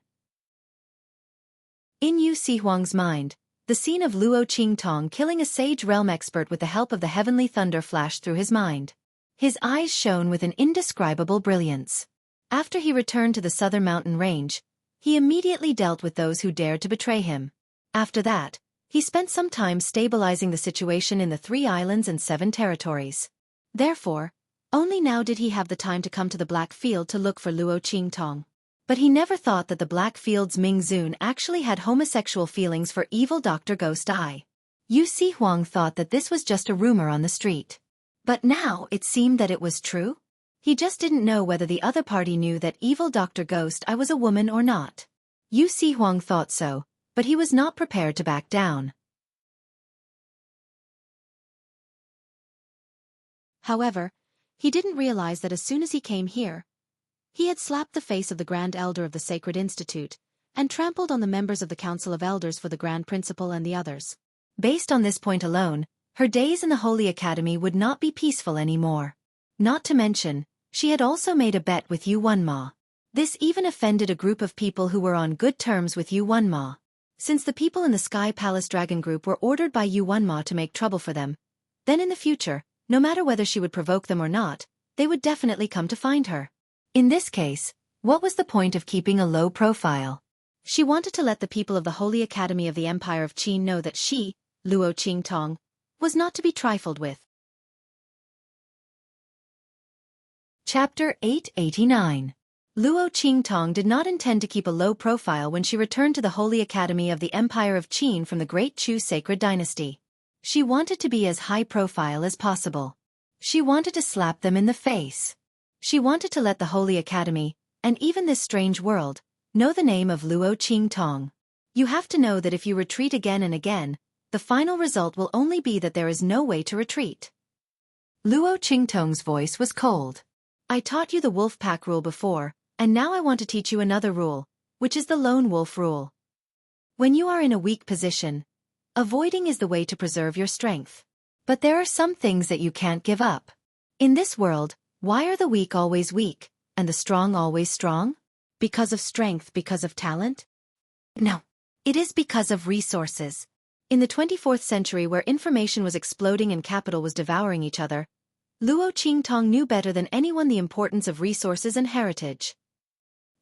In Yu Sihuang's mind, the scene of Luo Qingtong killing a sage realm expert with the help of the heavenly thunder flashed through his mind. His eyes shone with an indescribable brilliance. After he returned to the southern mountain range, he immediately dealt with those who dared to betray him. After that, he spent some time stabilizing the situation in the 3 islands and 7 territories. Therefore, only now did he have the time to come to the Black Field to look for Luo Qingtong. But he never thought that the Blackfield's Mingzun actually had homosexual feelings for evil Dr. Ghost Eye. Yu Sihuang thought that this was just a rumor on the street. But now it seemed that it was true. He just didn't know whether the other party knew that evil Dr. Ghost Eye was a woman or not. Yu Sihuang thought so, but he was not prepared to back down. However, he didn't realize that as soon as he came here, he had slapped the face of the Grand Elder of the Sacred Institute, and trampled on the members of the Council of Elders for the Grand Principal and the others. Based on this point alone, her days in the Holy Academy would not be peaceful anymore. Not to mention, She had also made a bet with Yuanma. This even offended a group of people who were on good terms with Yuanma. Since the people in the Sky Palace Dragon Group were ordered by Yuanma to make trouble for them, then in the future, no matter whether she would provoke them or not, they would definitely come to find her. In this case, what was the point of keeping a low profile? She wanted to let the people of the Holy Academy of the Empire of Qin know that she, Luo Qingtong, was not to be trifled with. Chapter 889. Luo Qingtong did not intend to keep a low profile when she returned to the Holy Academy of the Empire of Qin from the Great Chu Sacred Dynasty. She wanted to be as high profile as possible. She wanted to slap them in the face. She wanted to let the Holy Academy, and even this strange world, know the name of Luo Qingtong. You have to know that if you retreat again and again, the final result will only be that there is no way to retreat. Luo Qingtong's voice was cold. I taught you the wolf pack rule before, and now I want to teach you another rule, which is the lone wolf rule. When you are in a weak position, avoiding is the way to preserve your strength. But there are some things that you can't give up. In this world, why are the weak always weak, and the strong always strong? Because of strength, because of talent? No. It is because of resources. In the 24th century, where information was exploding and capital was devouring each other, Luo Qingtong knew better than anyone the importance of resources and heritage.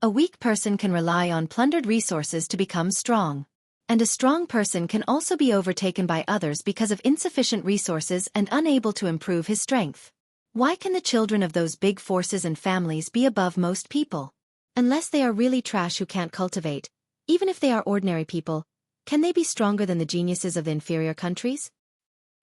A weak person can rely on plundered resources to become strong. And a strong person can also be overtaken by others because of insufficient resources and unable to improve his strength. Why can the children of those big forces and families be above most people? Unless they are really trash who can't cultivate, even if they are ordinary people, can they be stronger than the geniuses of the inferior countries?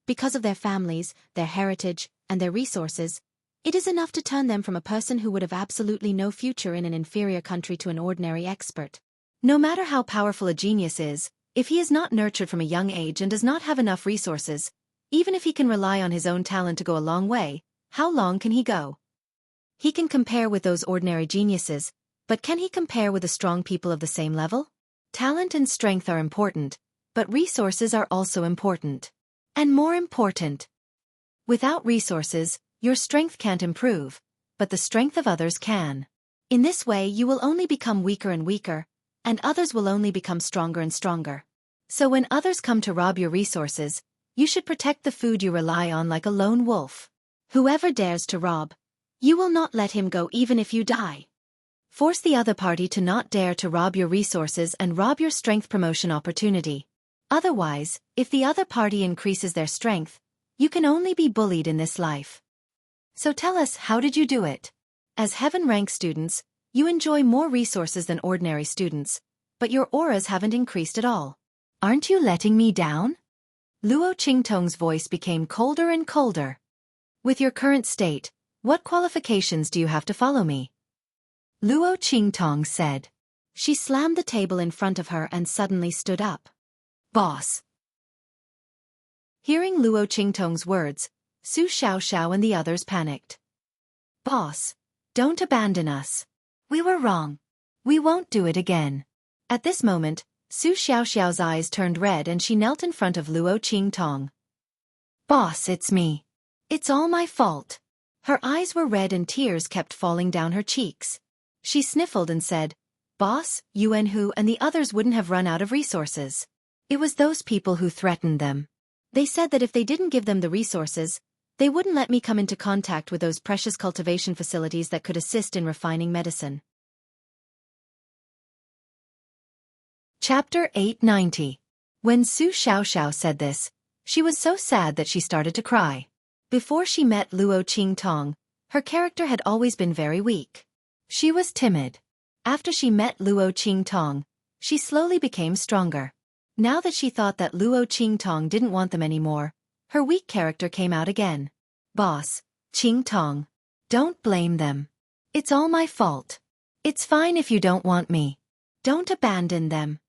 Because of their families, their heritage, and their resources, it is enough to turn them from a person who would have absolutely no future in an inferior country to an ordinary expert. No matter how powerful a genius is, if he is not nurtured from a young age and does not have enough resources, even if he can rely on his own talent to go a long way, how long can he go? He can compare with those ordinary geniuses, but can he compare with the strong people of the same level? Talent and strength are important, but resources are also important. And more important. Without resources, your strength can't improve, but the strength of others can. In this way you will only become weaker and weaker, and others will only become stronger and stronger. So when others come to rob your resources, you should protect the food you rely on like a lone wolf. Whoever dares to rob, you will not let him go even if you die. Force the other party to not dare to rob your resources and rob your strength promotion opportunity. Otherwise, if the other party increases their strength, you can only be bullied in this life. So tell us, how did you do it? As heaven rank students, you enjoy more resources than ordinary students, but your auras haven't increased at all. Aren't you letting me down? Luo Qingtong's voice became colder and colder. With your current state, what qualifications do you have to follow me? Luo Qingtong said. She slammed the table in front of her and suddenly stood up. Boss. Hearing Luo Qingtong's words, Su Xiaoxiao and the others panicked. Boss, don't abandon us. We were wrong. We won't do it again. At this moment, Su Xiaoxiao's eyes turned red and she knelt in front of Luo Qingtong. Boss, it's me. It's all my fault. Her eyes were red and tears kept falling down her cheeks. She sniffled and said, Boss, Yuan Hu and the others wouldn't have run out of resources. It was those people who threatened them. They said that if they didn't give them the resources, they wouldn't let me come into contact with those precious cultivation facilities that could assist in refining medicine. Chapter 890. When Su Xiaoxiao said this, she was so sad that she started to cry. Before she met Luo Qingtong, her character had always been very weak. She was timid. After she met Luo Qingtong, she slowly became stronger. Now that she thought that Luo Qingtong didn't want them anymore, her weak character came out again. Boss, Qingtong, don't blame them. It's all my fault. It's fine if you don't want me. Don't abandon them.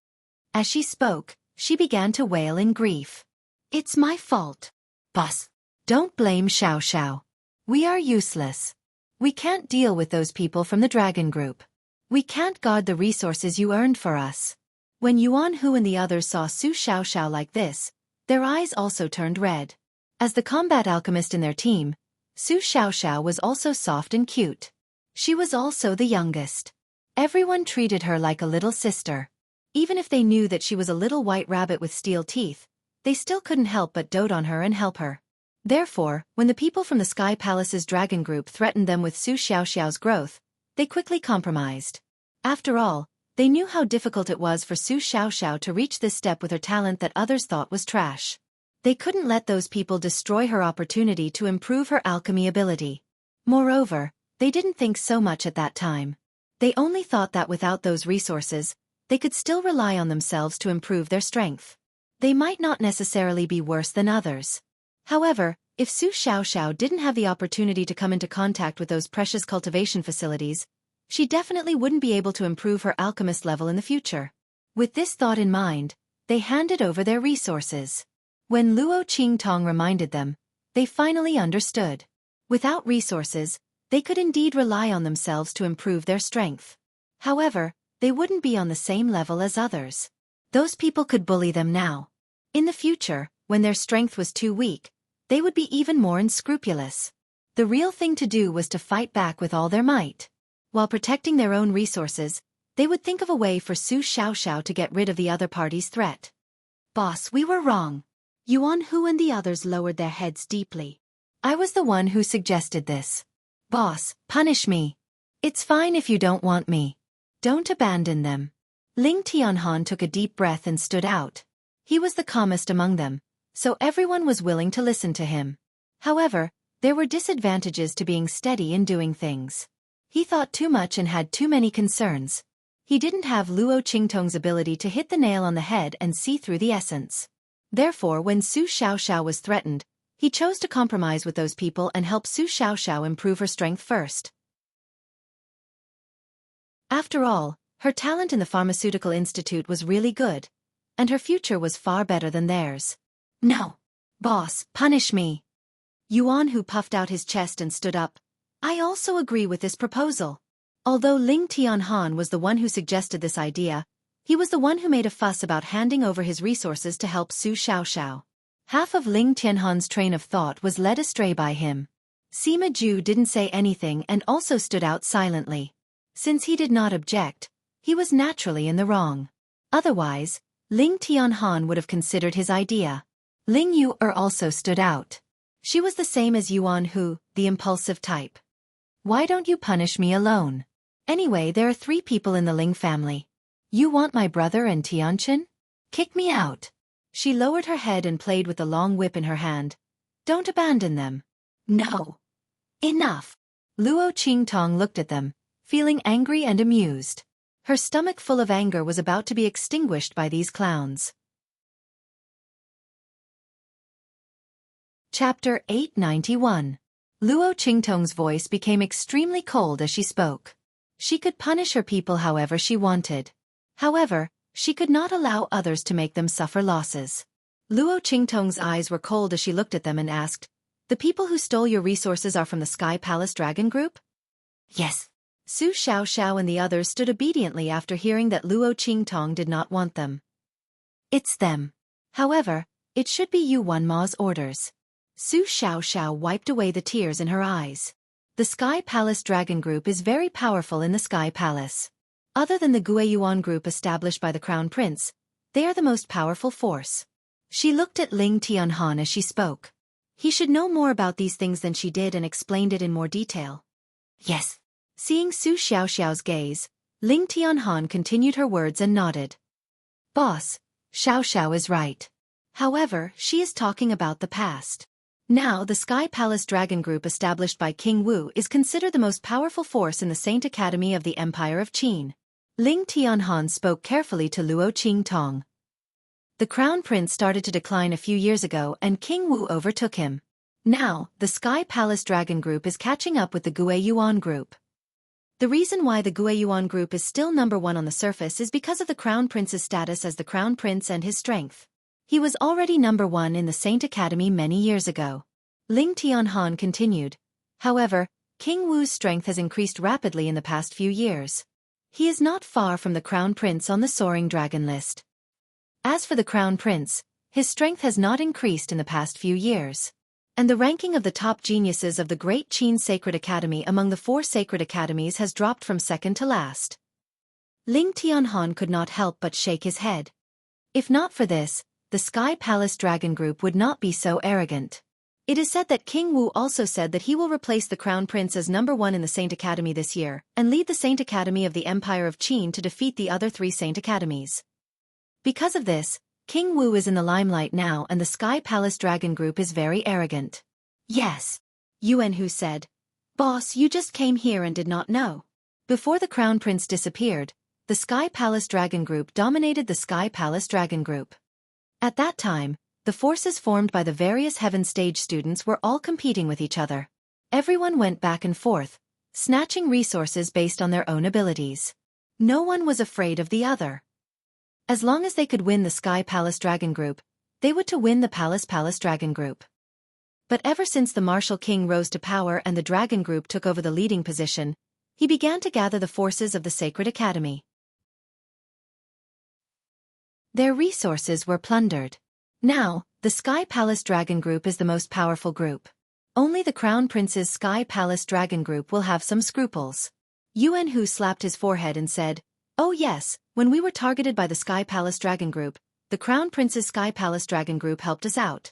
As she spoke, she began to wail in grief. It's my fault. Boss, don't blame Xiaoxiao. We are useless. We can't deal with those people from the Dragon Group. We can't guard the resources you earned for us. When Yuan Hu and the others saw Su Xiaoxiao like this, their eyes also turned red. As the combat alchemist in their team, Su Xiaoxiao was also soft and cute. She was also the youngest. Everyone treated her like a little sister. Even if they knew that she was a little white rabbit with steel teeth, they still couldn't help but dote on her and help her. Therefore, when the people from the Sky Palace's dragon group threatened them with Su Xiaoxiao's growth, they quickly compromised. After all, they knew how difficult it was for Su Xiaoxiao to reach this step with her talent that others thought was trash. They couldn't let those people destroy her opportunity to improve her alchemy ability. Moreover, they didn't think so much at that time. They only thought that without those resources, they could still rely on themselves to improve their strength. They might not necessarily be worse than others. However, if Su Xiaoxiao didn't have the opportunity to come into contact with those precious cultivation facilities, she definitely wouldn't be able to improve her alchemist level in the future. With this thought in mind, they handed over their resources. When Luo Qingtong reminded them, they finally understood. Without resources, they could indeed rely on themselves to improve their strength. However, they wouldn't be on the same level as others. Those people could bully them now. In the future, when their strength was too weak, they would be even more unscrupulous. The real thing to do was to fight back with all their might. While protecting their own resources, they would think of a way for Su Xiaoxiao to get rid of the other party's threat. Boss, we were wrong. Yuan Hu and the others lowered their heads deeply. I was the one who suggested this. Boss, punish me. It's fine if you don't want me. Don't abandon them. Ling Tianhan took a deep breath and stood out. He was the calmest among them, so everyone was willing to listen to him. However, there were disadvantages to being steady in doing things. He thought too much and had too many concerns. He didn't have Luo Qingtong's ability to hit the nail on the head and see through the essence. Therefore, when Su Xiaoxiao was threatened, he chose to compromise with those people and help Su Xiaoxiao improve her strength first. After all, her talent in the Pharmaceutical Institute was really good, and her future was far better than theirs. No. Boss, punish me. Yuan Hu puffed out his chest and stood up. I also agree with this proposal. Although Ling Tianhan was the one who suggested this idea, he was the one who made a fuss about handing over his resources to help Su Xiaoxiao. Half of Ling Tianhan's train of thought was led astray by him. Sima Ju didn't say anything and also stood out silently. Since he did not object, he was naturally in the wrong. Otherwise, Ling Tianhan would have considered his idea. Ling Yu also stood out. She was the same as Yuan Hu, the impulsive type. Why don't you punish me alone? Anyway, there are 3 people in the Ling family. You want my brother and Tianqin? Kick me out. She lowered her head and played with the long whip in her hand. Don't abandon them. No. Enough. Luo Qingtong looked at them, feeling angry and amused. Her stomach full of anger was about to be extinguished by these clowns. Chapter 891. Luo Qingtong's voice became extremely cold as she spoke. She could punish her people however she wanted. However, she could not allow others to make them suffer losses. Luo Qingtong's eyes were cold as she looked at them and asked, The people who stole your resources are from the Sky Palace Dragon Group? Yes. Su Xiaoxiao and the others stood obediently after hearing that Luo Qingtong did not want them. It's them. However, it should be Yuan Ma's orders. Su Xiaoxiao wiped away the tears in her eyes. The Sky Palace Dragon Group is very powerful in the Sky Palace. Other than the Guiyuan group established by the Crown Prince, they are the most powerful force. She looked at Ling Tianhan as she spoke. He should know more about these things than she did and explained it in more detail. Yes. Seeing Su Xiaoxiao's gaze, Ling Tianhan continued her words and nodded. Boss, Xiaoxiao is right. However, she is talking about the past. Now the Sky Palace Dragon Group established by King Wu is considered the most powerful force in the Saint Academy of the Empire of Qin. Ling Tianhan spoke carefully to Luo Qingtong. The Crown Prince started to decline a few years ago and King Wu overtook him. Now, the Sky Palace Dragon Group is catching up with the Guiyuan Group. The reason why the Guiyuan Group is still number 1 on the surface is because of the Crown Prince's status as the Crown Prince and his strength. He was already number 1 in the Saint Academy many years ago. Ling Tianhan continued. However, King Wu's strength has increased rapidly in the past few years. He is not far from the Crown Prince on the Soaring Dragon list. As for the Crown Prince, his strength has not increased in the past few years. And the ranking of the top geniuses of the Great Qin Sacred Academy among the 4 sacred academies has dropped from second to last. Ling Tianhan could not help but shake his head. If not for this, the Sky Palace Dragon Group would not be so arrogant. It is said that King Wu also said that he will replace the Crown Prince as number 1 in the Saint Academy this year, and lead the Saint Academy of the Empire of Qin to defeat the other 3 Saint Academies. Because of this, King Wu is in the limelight now and the Sky Palace Dragon Group is very arrogant. Yes. Yuan Hu said. Boss, you just came here and did not know. Before the Crown Prince disappeared, the Sky Palace Dragon Group dominated the Sky Palace Dragon Group. At that time, the forces formed by the various Heaven Stage students were all competing with each other. Everyone went back and forth, snatching resources based on their own abilities. No one was afraid of the other. As long as they could win the Sky Palace Dragon Group, they would to win the Palace Dragon Group. But ever since the Martial King rose to power and the Dragon Group took over the leading position, he began to gather the forces of the Sacred Academy. Their resources were plundered. Now, the Sky Palace Dragon Group is the most powerful group. Only the Crown Prince's Sky Palace Dragon Group will have some scruples. Yuan Hu slapped his forehead and said, "Oh yes, when we were targeted by the Sky Palace Dragon Group, the Crown Prince's Sky Palace Dragon Group helped us out."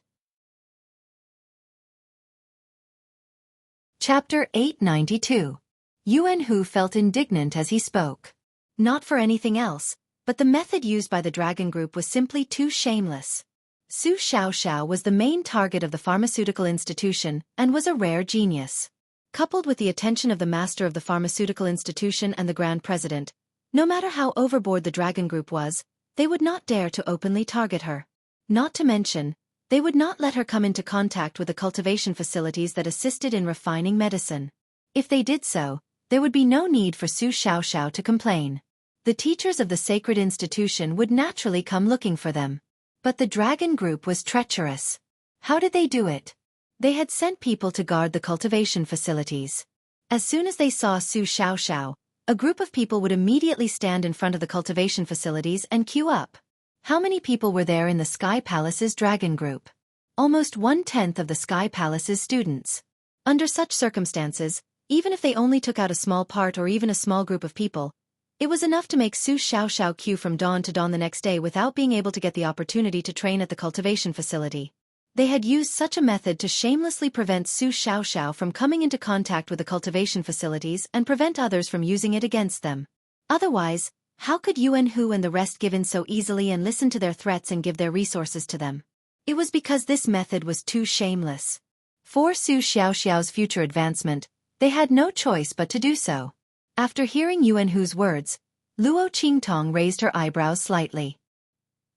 Chapter 892. Yuan Hu felt indignant as he spoke. Not for anything else, but the method used by the Dragon Group was simply too shameless. Su Xiaoxiao was the main target of the pharmaceutical institution and was a rare genius. Coupled with the attention of the master of the pharmaceutical institution and the Grand President, no matter how overboard the Dragon Group was, they would not dare to openly target her. Not to mention, they would not let her come into contact with the cultivation facilities that assisted in refining medicine. If they did so, there would be no need for Su Xiaoxiao to complain. The teachers of the sacred institution would naturally come looking for them. But the Dragon Group was treacherous. How did they do it? They had sent people to guard the cultivation facilities. As soon as they saw Su Xiaoxiao, a group of people would immediately stand in front of the cultivation facilities and queue up. How many people were there in the Sky Palace's Dragon Group? Almost 1/10 of the Sky Palace's students. Under such circumstances, even if they only took out a small part or even a small group of people, it was enough to make Su Xiaoxiao queue from dawn to dawn the next day without being able to get the opportunity to train at the cultivation facility. They had used such a method to shamelessly prevent Su Xiaoxiao from coming into contact with the cultivation facilities and prevent others from using it against them. Otherwise, how could Yuan Hu and the rest give in so easily and listen to their threats and give their resources to them? It was because this method was too shameless. For Su Xiaoxiao's future advancement, they had no choice but to do so. After hearing Yuan Hu's words, Luo Qingtong raised her eyebrows slightly.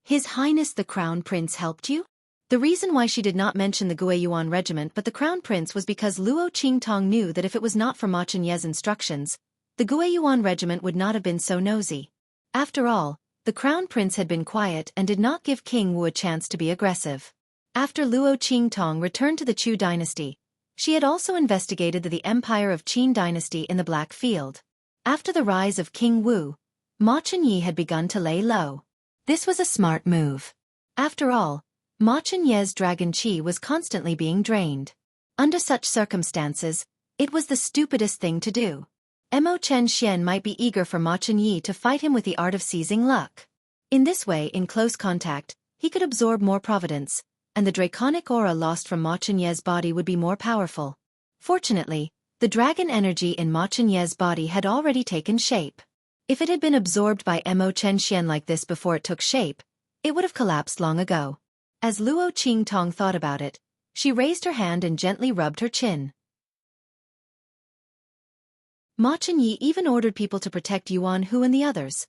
His Highness the Crown Prince helped you? The reason why she did not mention the Guiyuan regiment but the Crown Prince was because Luo Qingtong knew that if it was not for Ma Chenye's instructions, the Guiyuan regiment would not have been so nosy. After all, the Crown Prince had been quiet and did not give King Wu a chance to be aggressive. After Luo Qingtong returned to the Chu dynasty, she had also investigated the Empire of Qin dynasty in the Black Field. After the rise of King Wu, Ma Chenye had begun to lay low. This was a smart move. After all, Ma Chenye's dragon qi was constantly being drained. Under such circumstances, it was the stupidest thing to do. Mo Chen Xian might be eager for Ma Chenye to fight him with the art of seizing luck. In this way, in close contact, he could absorb more providence, and the draconic aura lost from Ma Chenye's body would be more powerful. Fortunately, the dragon energy in Ma Chenye's body had already taken shape. If it had been absorbed by Mo Chen Xian like this before it took shape, it would have collapsed long ago. As Luo Qingtong thought about it, she raised her hand and gently rubbed her chin. Ma Chenye even ordered people to protect Yuan Hu and the others.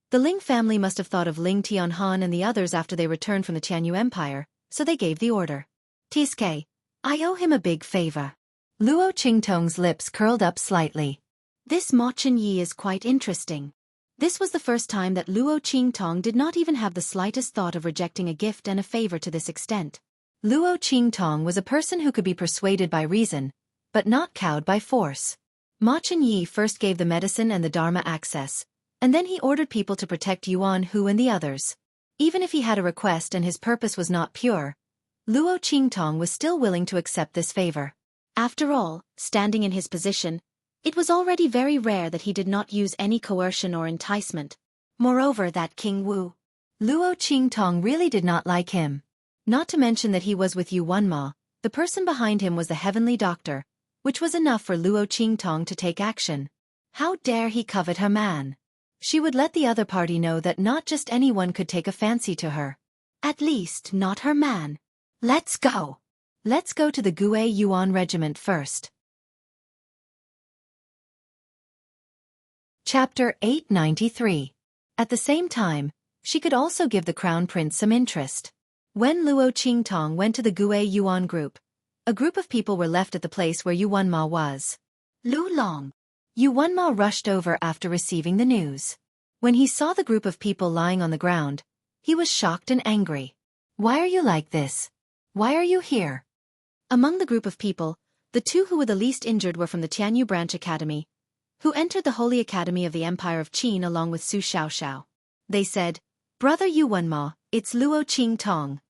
The Ling family must have thought of Ling Tianhan and the others after they returned from the Tianyu Empire, so they gave the order. Tiske, I owe him a big favor. Luo Qingtong's lips curled up slightly. This Ma Chenye is quite interesting. This was the first time that Luo Qingtong did not even have the slightest thought of rejecting a gift and a favor to this extent. Luo Qingtong was a person who could be persuaded by reason, but not cowed by force. Ma Chenye first gave the medicine and the Dharma access, and then he ordered people to protect Yuan Hu and the others. Even if he had a request and his purpose was not pure, Luo Qingtong was still willing to accept this favor. After all, standing in his position, it was already very rare that he did not use any coercion or enticement. Moreover, that King Wu, Luo Qingtong really did not like him. Not to mention that he was with Yu Wenma, the person behind him was the heavenly doctor, which was enough for Luo Qingtong to take action. How dare he covet her man? She would let the other party know that not just anyone could take a fancy to her. At least, not her man. Let's go. Let's go to the Gue Yuan regiment first. Chapter 893. At the same time, she could also give the crown prince some interest. When Luo Qingtong went to the Gue Yuan group, a group of people were left at the place where Yu Wenma was. Lu Long. Yu Wenma rushed over after receiving the news. When he saw the group of people lying on the ground, he was shocked and angry. Why are you like this? Why are you here? Among the group of people, the two who were the least injured were from the Tianyu Branch Academy, who entered the Holy Academy of the Empire of Qin along with Su Xiaoxiao. They said, "Brother Yu Wenma, it's Luo Qingtong."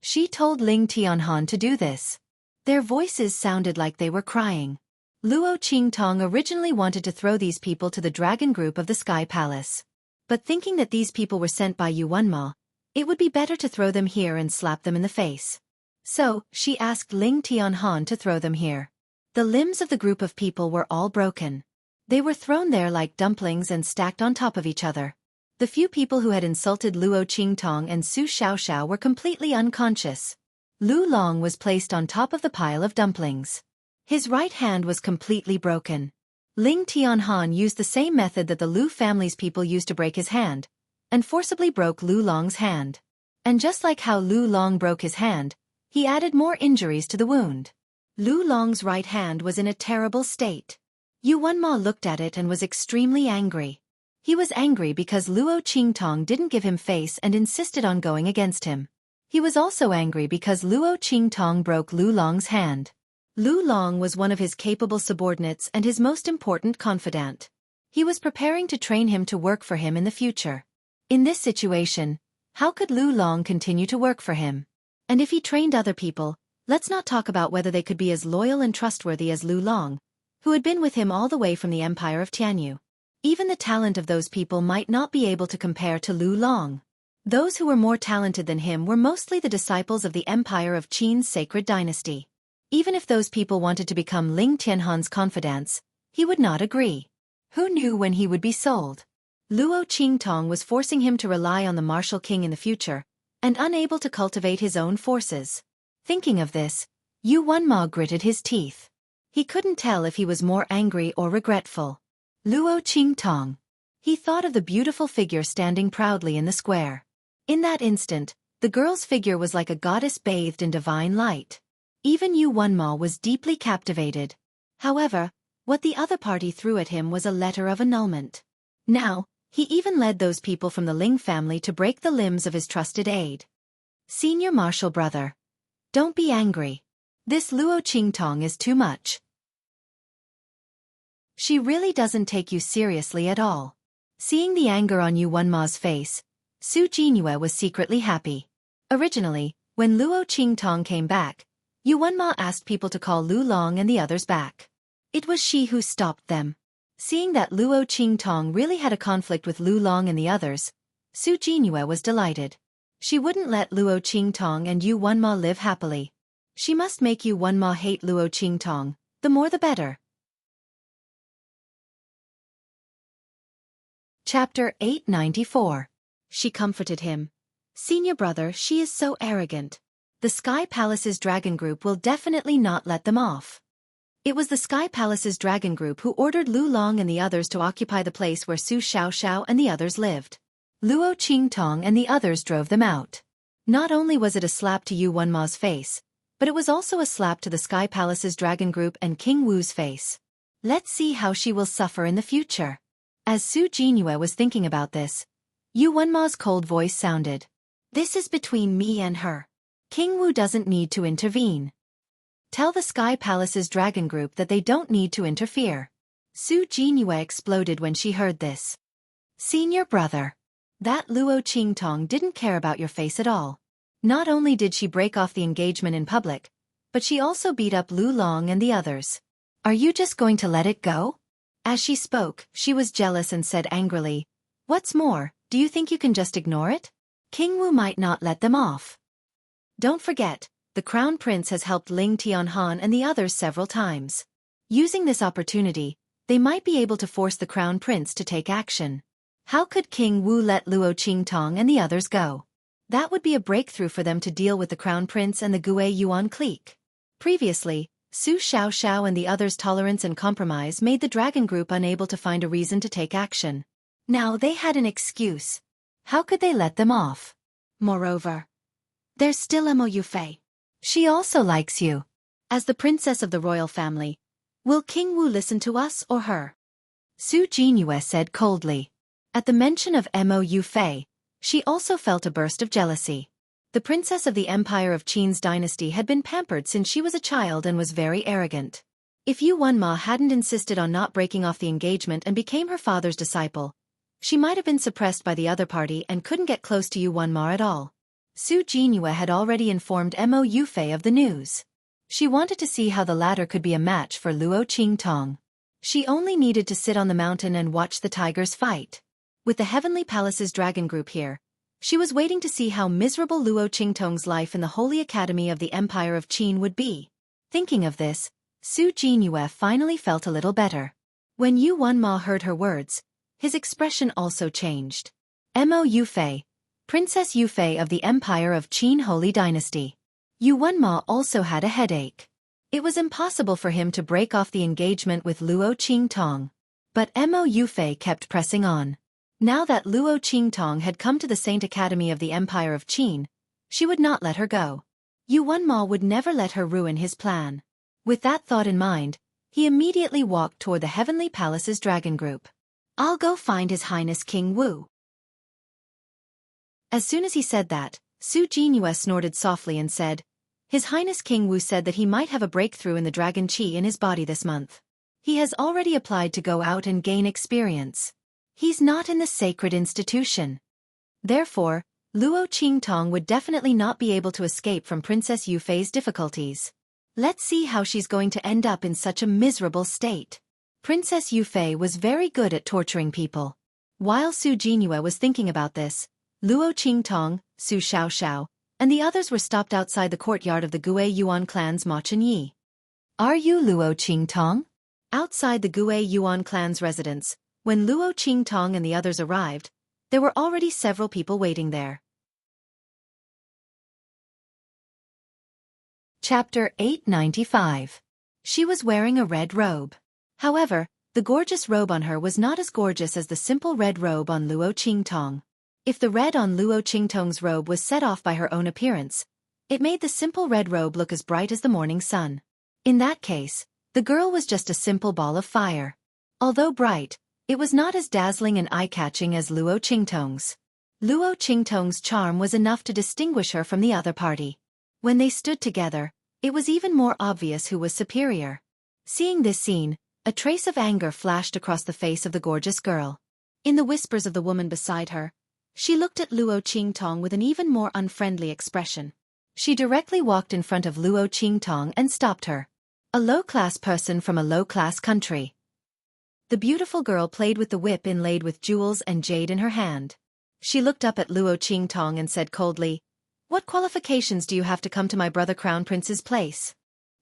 She told Ling Tianhan to do this. Their voices sounded like they were crying. Luo Qingtong originally wanted to throw these people to the dragon group of the Sky Palace. But thinking that these people were sent by Yu Wenma, it would be better to throw them here and slap them in the face. So, she asked Ling Tianhan to throw them here. The limbs of the group of people were all broken. They were thrown there like dumplings and stacked on top of each other. The few people who had insulted Luo Qingtong and Su Xiaoxiao were completely unconscious. Lu Long was placed on top of the pile of dumplings. His right hand was completely broken. Ling Tianhan used the same method that the Lu family's people used to break his hand, and forcibly broke Lu Long's hand. And just like how Lu Long broke his hand, he added more injuries to the wound. Lu Long's right hand was in a terrible state. Yu Wenma looked at it and was extremely angry. He was angry because Luo Qingtong didn't give him face and insisted on going against him. He was also angry because Luo Qingtong broke Lu Long's hand. Lu Long was one of his capable subordinates and his most important confidant. He was preparing to train him to work for him in the future. In this situation, how could Lu Long continue to work for him? And if he trained other people, let's not talk about whether they could be as loyal and trustworthy as Lu Long, who had been with him all the way from the Empire of Tianyu. Even the talent of those people might not be able to compare to Lu Long. Those who were more talented than him were mostly the disciples of the Empire of Qin's sacred dynasty. Even if those people wanted to become Ling Tianhan's confidants, he would not agree. Who knew when he would be sold? Luo Qingtong was forcing him to rely on the martial king in the future, and unable to cultivate his own forces. Thinking of this, Yu Wenma gritted his teeth. He couldn't tell if he was more angry or regretful. Luo Qingtong. He thought of the beautiful figure standing proudly in the square. In that instant, the girl's figure was like a goddess bathed in divine light. Even Yu Wenma was deeply captivated. However, what the other party threw at him was a letter of annulment. Now, he even led those people from the Ling family to break the limbs of his trusted aide. Senior Marshal Brother. Don't be angry. This Luo Qingtong is too much. She really doesn't take you seriously at all. Seeing the anger on Yu Wenma's face, Su Jinyue was secretly happy. Originally, when Luo Qingtong came back, Yu Wenma asked people to call Lu Long and the others back. It was she who stopped them. Seeing that Luo Qingtong really had a conflict with Lu Long and the others, Su Jinyue was delighted. She wouldn't let Luo Qingtong and Yu Wenma live happily. She must make Yu Wenma hate Luo Qingtong, the more the better. Chapter 894. She comforted him. Senior brother, she is so arrogant. The Sky Palace's dragon group will definitely not let them off. It was the Sky Palace's dragon group who ordered Lu Long and the others to occupy the place where Su Xiaoxiao and the others lived. Luo Qingtong and the others drove them out. Not only was it a slap to Yu Wenma's face, but it was also a slap to the Sky Palace's dragon group and King Wu's face. Let's see how she will suffer in the future. As Su Jinyue was thinking about this, Yu Wenma's cold voice sounded. This is between me and her. King Wu doesn't need to intervene. Tell the Sky Palace's dragon group that they don't need to interfere. Su Jinyue exploded when she heard this. Senior brother. That Luo Qingtong didn't care about your face at all. Not only did she break off the engagement in public, but she also beat up Lu Long and the others. Are you just going to let it go? As she spoke, she was jealous and said angrily, "What's more, do you think you can just ignore it? King Wu might not let them off. Don't forget, the Crown Prince has helped Ling Tianhan and the others several times. Using this opportunity, they might be able to force the Crown Prince to take action. How could King Wu let Luo Qingtong and the others go? That would be a breakthrough for them to deal with the Crown Prince and the Gue Yuan clique." Previously, Su Xiaoxiao and the others' tolerance and compromise made the Dragon Group unable to find a reason to take action. Now they had an excuse. How could they let them off? Moreover, there's still Mo Yufei. She also likes you. As the princess of the royal family, will King Wu listen to us or her? Su Jinyue said coldly. At the mention of Mo Yufei, she also felt a burst of jealousy. The princess of the Empire of Qin's dynasty had been pampered since she was a child and was very arrogant. If Yu Wenma hadn't insisted on not breaking off the engagement and became her father's disciple, she might have been suppressed by the other party and couldn't get close to Yu Wenma at all. Su Jinyue had already informed Mo Yufei of the news. She wanted to see how the latter could be a match for Luo Qingtong. She only needed to sit on the mountain and watch the tigers fight. With the Heavenly Palace's Dragon Group here, she was waiting to see how miserable Luo Qingtong's life in the Holy Academy of the Empire of Qin would be. Thinking of this, Su Jinyue finally felt a little better. When Yu Wenma heard her words, his expression also changed. Mo Yufei, Princess Yufei of the Empire of Qin Holy Dynasty. Yu Wenma also had a headache. It was impossible for him to break off the engagement with Luo Qingtong. But Mo Yufei kept pressing on. Now that Luo Qingtong had come to the Saint Academy of the Empire of Qin, she would not let her go. Yu Wenma would never let her ruin his plan. With that thought in mind, he immediately walked toward the Heavenly Palace's Dragon Group. "I'll go find His Highness King Wu." As soon as he said that, Su Jinyue snorted softly and said, "His Highness King Wu said that he might have a breakthrough in the dragon qi in his body this month. He has already applied to go out and gain experience. He's not in the sacred institution. Therefore, Luo Qingtong would definitely not be able to escape from Princess Yufei's difficulties. Let's see how she's going to end up in such a miserable state." Princess Yufei was very good at torturing people. While Su Jinyue was thinking about this, Luo Qingtong, Su Xiaoxiao, and the others were stopped outside the courtyard of the Gue Yuan clan's Ma Chenyi. "Are you Luo Qingtong?" Outside the Gue Yuan clan's residence, when Luo Qingtong and the others arrived, there were already several people waiting there. Chapter 895. She was wearing a red robe. However, the gorgeous robe on her was not as gorgeous as the simple red robe on Luo Qingtong. If the red on Luo Qingtong's robe was set off by her own appearance, it made the simple red robe look as bright as the morning sun. In that case, the girl was just a simple ball of fire. Although bright, it was not as dazzling and eye-catching as Luo Qingtong's. Luo Qingtong's charm was enough to distinguish her from the other party. When they stood together, it was even more obvious who was superior. Seeing this scene, a trace of anger flashed across the face of the gorgeous girl. In the whispers of the woman beside her, she looked at Luo Qingtong with an even more unfriendly expression. She directly walked in front of Luo Qingtong and stopped her. A low-class person from a low-class country. The beautiful girl played with the whip inlaid with jewels and jade in her hand. She looked up at Luo Qingtong and said coldly, "What qualifications do you have to come to my brother Crown Prince's place?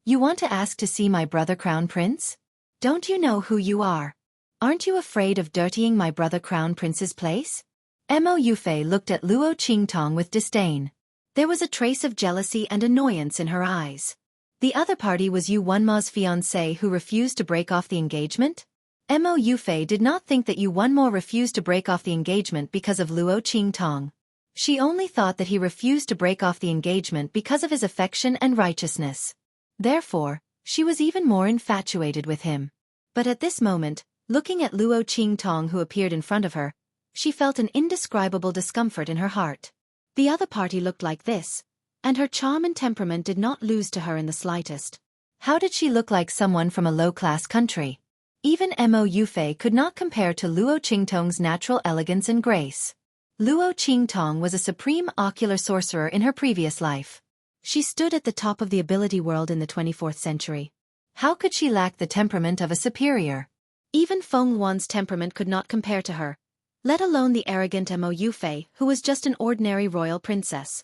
You want to ask to see my brother Crown Prince? Don't you know who you are? Aren't you afraid of dirtying my brother Crown Prince's place?" Mo Yufei looked at Luo Qingtong with disdain. There was a trace of jealousy and annoyance in her eyes. The other party was Yu Wenma's fiancé who refused to break off the engagement? Mo Yufei did not think that Yu Wenma refused to break off the engagement because of Luo Qingtong. She only thought that he refused to break off the engagement because of his affection and righteousness. Therefore, she was even more infatuated with him. But at this moment, looking at Luo Qingtong who appeared in front of her, she felt an indescribable discomfort in her heart. The other party looked like this, and her charm and temperament did not lose to her in the slightest. How did she look like someone from a low-class country? Even Mo Yufei could not compare to Luo Qingtong's natural elegance and grace. Luo Qingtong was a supreme ocular sorcerer in her previous life. She stood at the top of the ability world in the 24th century. How could she lack the temperament of a superior? Even Feng Wan's temperament could not compare to her, let alone the arrogant Mo Yufei, who was just an ordinary royal princess.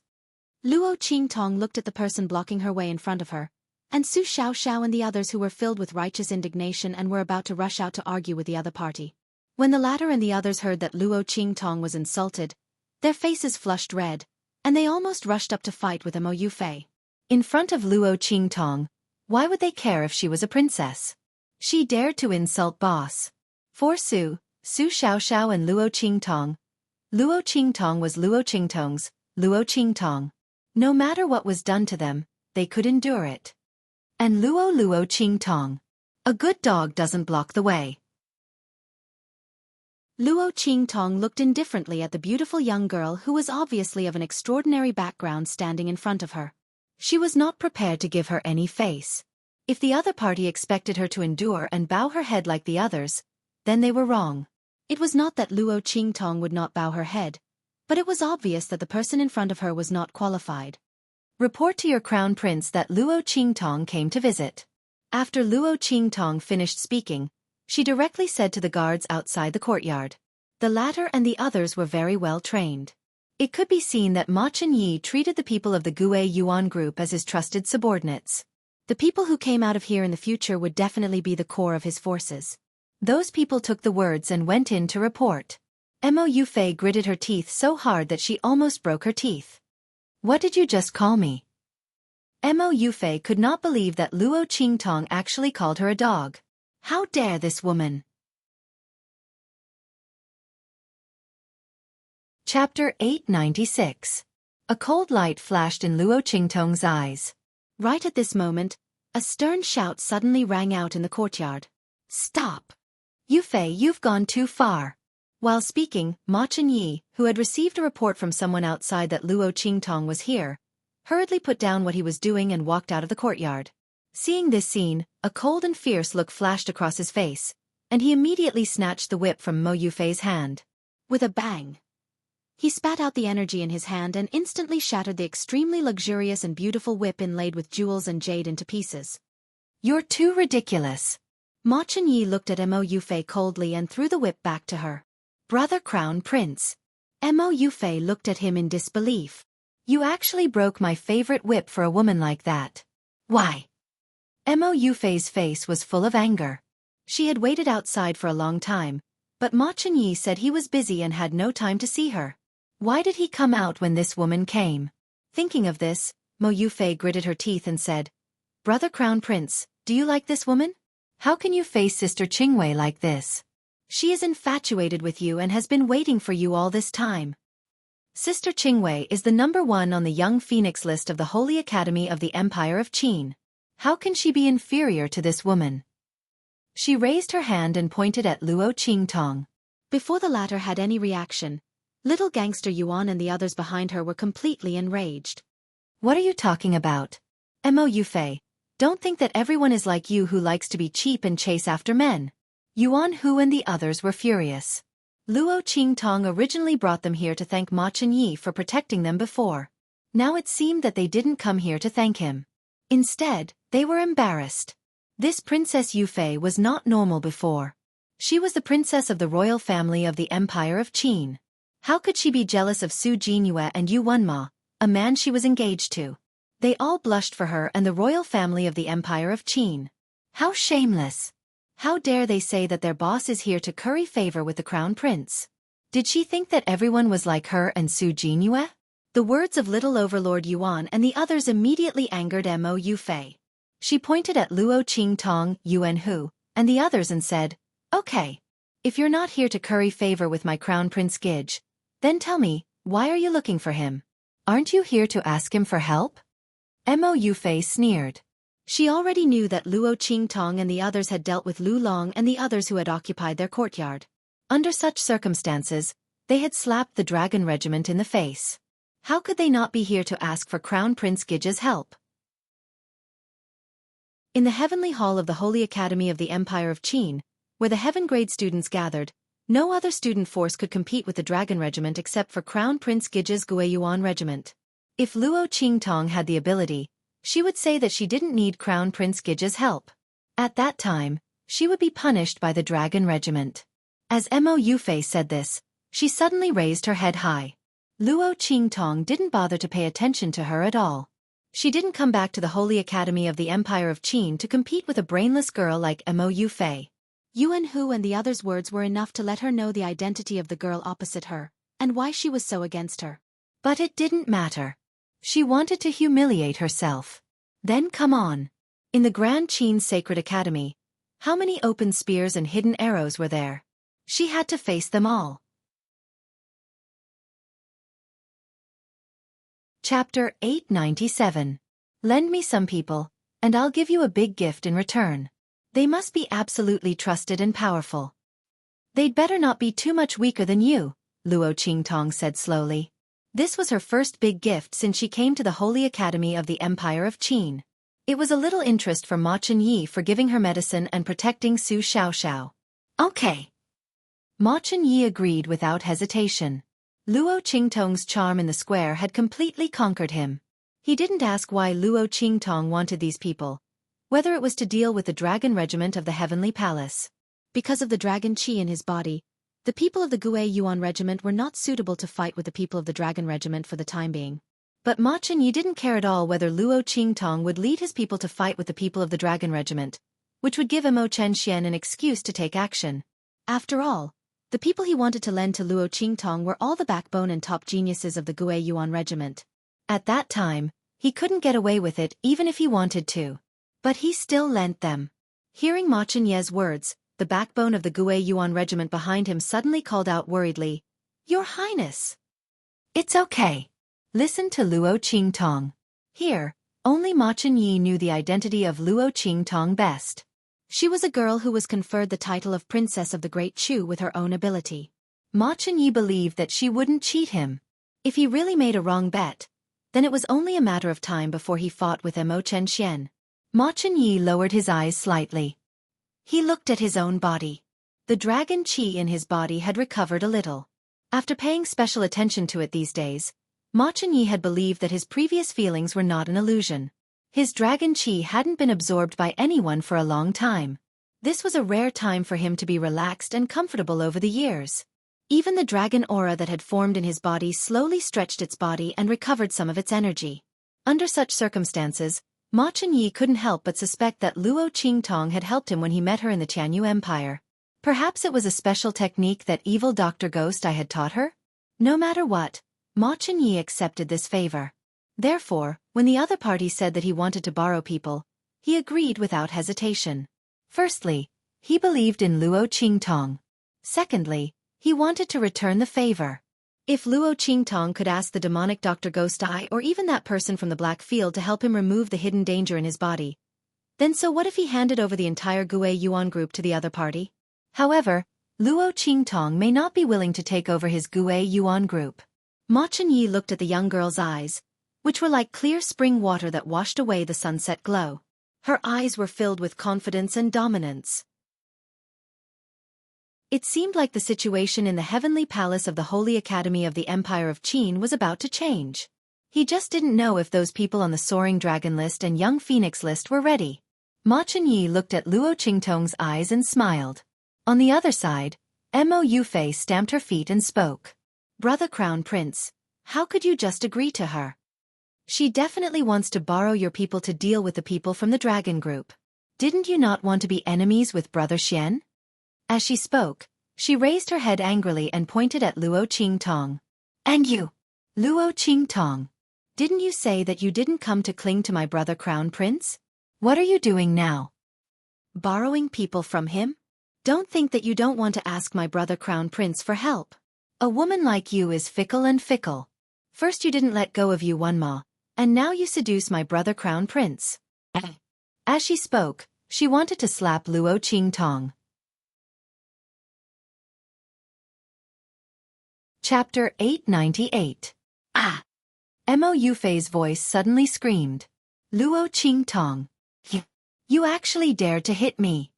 Luo Qingtong looked at the person blocking her way in front of her, and Su Xiaoxiao and the others who were filled with righteous indignation and were about to rush out to argue with the other party. When the latter and the others heard that Luo Qingtong was insulted, their faces flushed red, and they almost rushed up to fight with Mo Yufei. In front of Luo Qingtong, why would they care if she was a princess? She dared to insult boss. For Su Xiaoxiao and Luo Qingtong was Luo Qingtong's, Luo Qingtong. No matter what was done to them, they could endure it. And Luo Qingtong. A good dog doesn't block the way. Luo Qingtong looked indifferently at the beautiful young girl who was obviously of an extraordinary background standing in front of her. She was not prepared to give her any face. If the other party expected her to endure and bow her head like the others, then they were wrong. It was not that Luo Qingtong would not bow her head, but it was obvious that the person in front of her was not qualified. Report to your crown prince that Luo Qingtong came to visit. After Luo Qingtong finished speaking, she directly said to the guards outside the courtyard. The latter and the others were very well trained. It could be seen that Ma Chunyi treated the people of the Gue Yuan group as his trusted subordinates. The people who came out of here in the future would definitely be the core of his forces. Those people took the words and went in to report. Mo Yufei gritted her teeth so hard that she almost broke her teeth. What did you just call me? Mo Yufei could not believe that Luo Qingtong actually called her a dog. How dare this woman? Chapter 896. A cold light flashed in Luo Qingtong's eyes. Right at this moment, a stern shout suddenly rang out in the courtyard. Stop! Yufei, you've gone too far. While speaking, Ma Chunyi, who had received a report from someone outside that Luo Qingtong was here, hurriedly put down what he was doing and walked out of the courtyard. Seeing this scene, a cold and fierce look flashed across his face, and he immediately snatched the whip from Mo Yufei's hand. With a bang, he spat out the energy in his hand and instantly shattered the extremely luxurious and beautiful whip inlaid with jewels and jade into pieces. You're too ridiculous. Ma Chunyi looked at Mo Yufei coldly and threw the whip back to her. Brother Crown Prince. Mo Yufei looked at him in disbelief. You actually broke my favorite whip for a woman like that. Why? Mo Yufei's face was full of anger. She had waited outside for a long time, but Ma Chunyi said he was busy and had no time to see her. Why did he come out when this woman came? Thinking of this, Mo Yufei gritted her teeth and said, Brother Crown Prince, do you like this woman? How can you face Sister Qingwei like this? She is infatuated with you and has been waiting for you all this time. Sister Qingwei is the #1 on the Young Phoenix list of the Holy Academy of the Empire of Qin. How can she be inferior to this woman? She raised her hand and pointed at Luo Qingtong. Before the latter had any reaction, little gangster Yuan and the others behind her were completely enraged. What are you talking about? Mo Yufei, don't think that everyone is like you who likes to be cheap and chase after men. Yuan Hu and the others were furious. Luo Qingtong originally brought them here to thank Ma Chunyi for protecting them before. Now it seemed that they didn't come here to thank him. Instead, they were embarrassed. This Princess Yufei was not normal before. She was the princess of the royal family of the Empire of Qin. How could she be jealous of Su Jinyue and Yu Wenma, a man she was engaged to? They all blushed for her and the royal family of the Empire of Qin. How shameless! How dare they say that their boss is here to curry favor with the crown prince? Did she think that everyone was like her and Su Jinyue? The words of little overlord Yuan and the others immediately angered Mo Yufei. She pointed at Luo Qingtong, Yuan Hu, and the others and said, Okay. If you're not here to curry favor with my crown prince Gige, then tell me, why are you looking for him? Aren't you here to ask him for help? Mo Yufei sneered. She already knew that Luo Qingtong and the others had dealt with Lu Long and the others who had occupied their courtyard. Under such circumstances, they had slapped the dragon regiment in the face. How could they not be here to ask for Crown Prince Gige's help? In the heavenly hall of the Holy Academy of the Empire of Qin, where the heaven grade students gathered, No other student force could compete with the Dragon Regiment except for Crown Prince Gige's Guiyuan Regiment. If Luo Qingtong had the ability, she would say that she didn't need Crown Prince Gige's help. At that time, she would be punished by the Dragon Regiment. As Mo Yufei said this, she suddenly raised her head high. Luo Qingtong didn't bother to pay attention to her at all. She didn't come back to the Holy Academy of the Empire of Qin to compete with a brainless girl like Mo Yufei. Yuan Hu and the others' words were enough to let her know the identity of the girl opposite her, and why she was so against her. But it didn't matter. She wanted to humiliate herself. Then come on. In the Grand Qin Sacred Academy, how many open spears and hidden arrows were there? She had to face them all. Chapter 897. Lend me some people, and I'll give you a big gift in return. They must be absolutely trusted and powerful. They'd better not be too much weaker than you, Luo Qingtong said slowly. This was her first big gift since she came to the Holy Academy of the Empire of Qin. It was a little interest for Ma Chunyi for giving her medicine and protecting Su Xiaoxiao. Okay. Ma Chunyi agreed without hesitation. Luo Qingtong's charm in the square had completely conquered him. He didn't ask why Luo Qingtong wanted these people, whether it was to deal with the Dragon Regiment of the Heavenly Palace. Because of the dragon qi in his body, the people of the Guiyuan Regiment were not suitable to fight with the people of the Dragon Regiment for the time being. But Ma Chunyi didn't care at all whether Luo Qingtong would lead his people to fight with the people of the Dragon Regiment, which would give Mo Chenxian an excuse to take action. After all, the people he wanted to lend to Luo Qingtong were all the backbone and top geniuses of the Guiyuan Regiment. At that time, he couldn't get away with it even if he wanted to. But he still lent them. Hearing Ma Chunyi's words, the backbone of the Guiyuan Regiment behind him suddenly called out worriedly, "Your Highness!" "It's okay. Listen to Luo Qingtong." Here, only Ma Chunyi knew the identity of Luo Qingtong best. She was a girl who was conferred the title of Princess of the Great Chu with her own ability. Ma Chunyi believed that she wouldn't cheat him. If he really made a wrong bet, then it was only a matter of time before he fought with Mo Chenxian. Ma Chunyi lowered his eyes slightly. He looked at his own body. The dragon qi in his body had recovered a little. After paying special attention to it these days, Ma Chunyi had believed that his previous feelings were not an illusion. His dragon qi hadn't been absorbed by anyone for a long time. This was a rare time for him to be relaxed and comfortable over the years. Even the dragon aura that had formed in his body slowly stretched its body and recovered some of its energy. Under such circumstances, Ma Chunyi couldn't help but suspect that Luo Qingtong had helped him when he met her in the Tianyu Empire. Perhaps it was a special technique that evil Dr. Ghost Eye had taught her? No matter what, Ma Chunyi accepted this favor. Therefore, when the other party said that he wanted to borrow people, he agreed without hesitation. Firstly, he believed in Luo Qingtong. Secondly, he wanted to return the favor. If Luo Qingtong could ask the demonic Dr. Ghost Eye or even that person from the Black Field to help him remove the hidden danger in his body, then so what if he handed over the entire Guiyuan group to the other party? However, Luo Qingtong may not be willing to take over his Guiyuan group. Ma Chunyi looked at the young girl's eyes, which were like clear spring water that washed away the sunset glow. Her eyes were filled with confidence and dominance. It seemed like the situation in the heavenly palace of the Holy Academy of the Empire of Qin was about to change. He just didn't know if those people on the Soaring Dragon list and Young Phoenix list were ready. Ma Chunyi looked at Luo Qingtong's eyes and smiled. On the other side, Mo Yufei stamped her feet and spoke. "Brother Crown Prince, how could you just agree to her? She definitely wants to borrow your people to deal with the people from the Dragon Group. Didn't you not want to be enemies with Brother Xian?" As she spoke, she raised her head angrily and pointed at Luo Qingtong. "And you, Luo Qingtong, didn't you say that you didn't come to cling to my brother Crown Prince? What are you doing now? Borrowing people from him? Don't think that you don't want to ask my brother Crown Prince for help. A woman like you is fickle and fickle. First you didn't let go of Yuan Ma, and now you seduce my brother Crown Prince." As she spoke, she wanted to slap Luo Qingtong. Chapter 898. Ah! Mo Yufei's voice suddenly screamed. "Luo Qingtong! You actually dared to hit me!"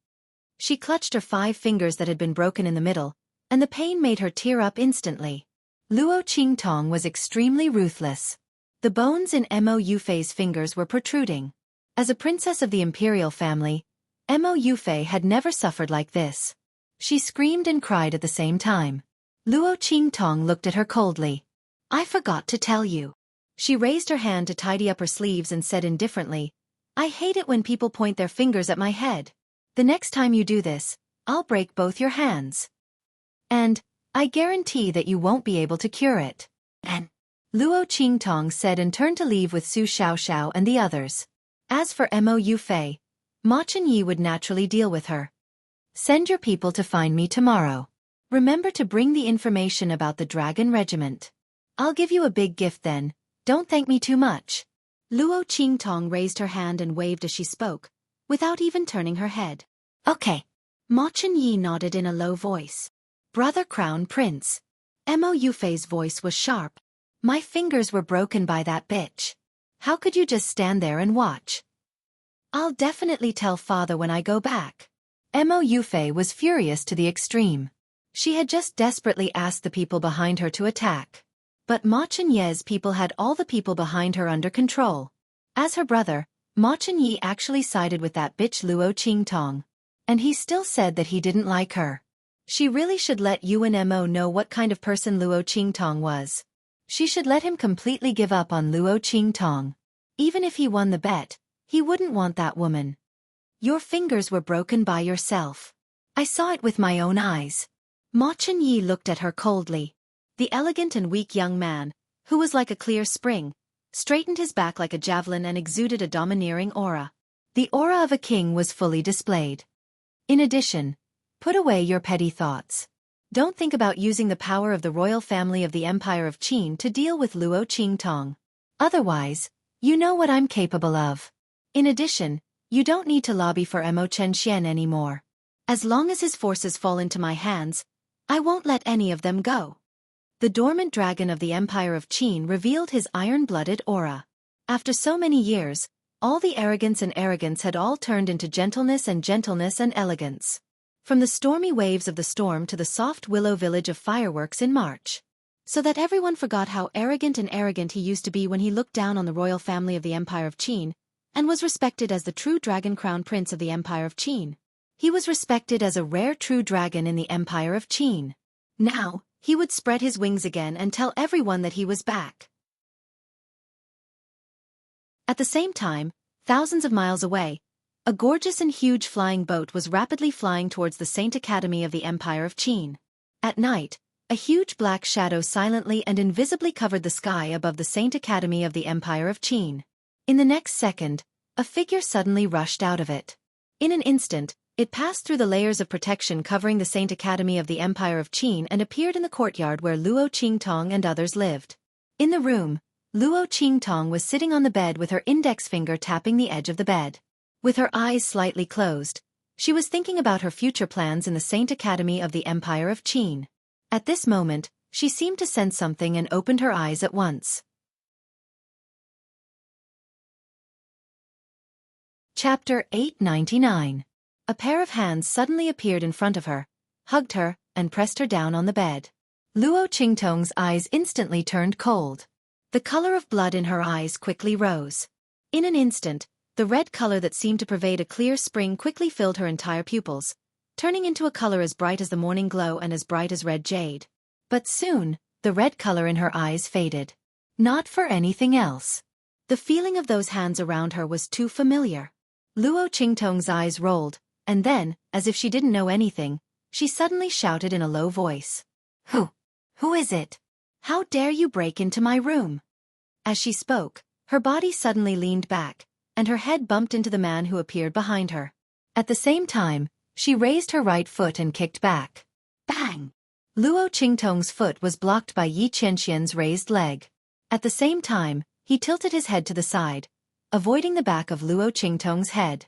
She clutched her 5 fingers that had been broken in the middle, and the pain made her tear up instantly. Luo Qingtong was extremely ruthless. The bones in Mo Yufei's fingers were protruding. As a princess of the imperial family, Mo Yufei had never suffered like this. She screamed and cried at the same time. Luo Qingtong looked at her coldly. "I forgot to tell you." She raised her hand to tidy up her sleeves and said indifferently, "I hate it when people point their fingers at my head. The next time you do this, I'll break both your hands. And I guarantee that you won't be able to cure it." And Luo Qingtong said and turned to leave with Su Xiaoxiao and the others. As for Mo Yufei, Ma Chenyi would naturally deal with her. "Send your people to find me tomorrow. Remember to bring the information about the dragon regiment. I'll give you a big gift then, don't thank me too much." Luo Qingtong raised her hand and waved as she spoke, without even turning her head. "Okay." Ma Chenyi nodded in a low voice. "Brother Crown Prince." Mo Yufei's voice was sharp. "My fingers were broken by that bitch. How could you just stand there and watch? I'll definitely tell father when I go back." Mo Yufei was furious to the extreme. She had just desperately asked the people behind her to attack. But Ma Chenyi's people had all the people behind her under control. As her brother, Ma Chenyi actually sided with that bitch Luo Qingtong. And he still said that he didn't like her. She really should let Yuan Mo know what kind of person Luo Qingtong was. She should let him completely give up on Luo Qingtong. Even if he won the bet, he wouldn't want that woman. "Your fingers were broken by yourself. I saw it with my own eyes." Ma Chenyi looked at her coldly. The elegant and weak young man, who was like a clear spring, straightened his back like a javelin and exuded a domineering aura. The aura of a king was fully displayed. In addition, put away your petty thoughts. Don't think about using the power of the royal family of the Empire of Qin to deal with Luo Qingtong. Otherwise, you know what I'm capable of. In addition, you don't need to lobby for Mo Chenxian anymore. As long as his forces fall into my hands, I won't let any of them go." The dormant dragon of the Empire of Qin revealed his iron-blooded aura. After so many years, all the arrogance had all turned into gentleness and elegance. From the stormy waves of the storm to the soft willow village of fireworks in March. So that everyone forgot how arrogant he used to be when he looked down on the royal family of the Empire of Qin, and was respected as the true dragon crown prince of the Empire of Qin. He was respected as a rare true dragon in the Empire of Qin. Now, he would spread his wings again and tell everyone that he was back. At the same time, thousands of miles away, a gorgeous and huge flying boat was rapidly flying towards the Saint Academy of the Empire of Qin. At night, a huge black shadow silently and invisibly covered the sky above the Saint Academy of the Empire of Qin. In the next second, a figure suddenly rushed out of it. In an instant, it passed through the layers of protection covering the Saint Academy of the Empire of Qin and appeared in the courtyard where Luo Qingtong and others lived. In the room, Luo Qingtong was sitting on the bed with her index finger tapping the edge of the bed. With her eyes slightly closed, she was thinking about her future plans in the Saint Academy of the Empire of Qin. At this moment, she seemed to sense something and opened her eyes at once. Chapter 899. A pair of hands suddenly appeared in front of her, hugged her, and pressed her down on the bed. Luo Qingtong's eyes instantly turned cold. The color of blood in her eyes quickly rose. In an instant, the red color that seemed to pervade a clear spring quickly filled her entire pupils, turning into a color as bright as the morning glow and as bright as red jade. But soon, the red color in her eyes faded. Not for anything else. The feeling of those hands around her was too familiar. Luo Qingtong's eyes rolled, and then, as if she didn't know anything, she suddenly shouted in a low voice. Who is it? How dare you break into my room?" As she spoke, her body suddenly leaned back, and her head bumped into the man who appeared behind her. At the same time, she raised her right foot and kicked back. Bang! Luo Qingtong's foot was blocked by Yi Qianxian's raised leg. At the same time, he tilted his head to the side, avoiding the back of Luo Qingtong's head.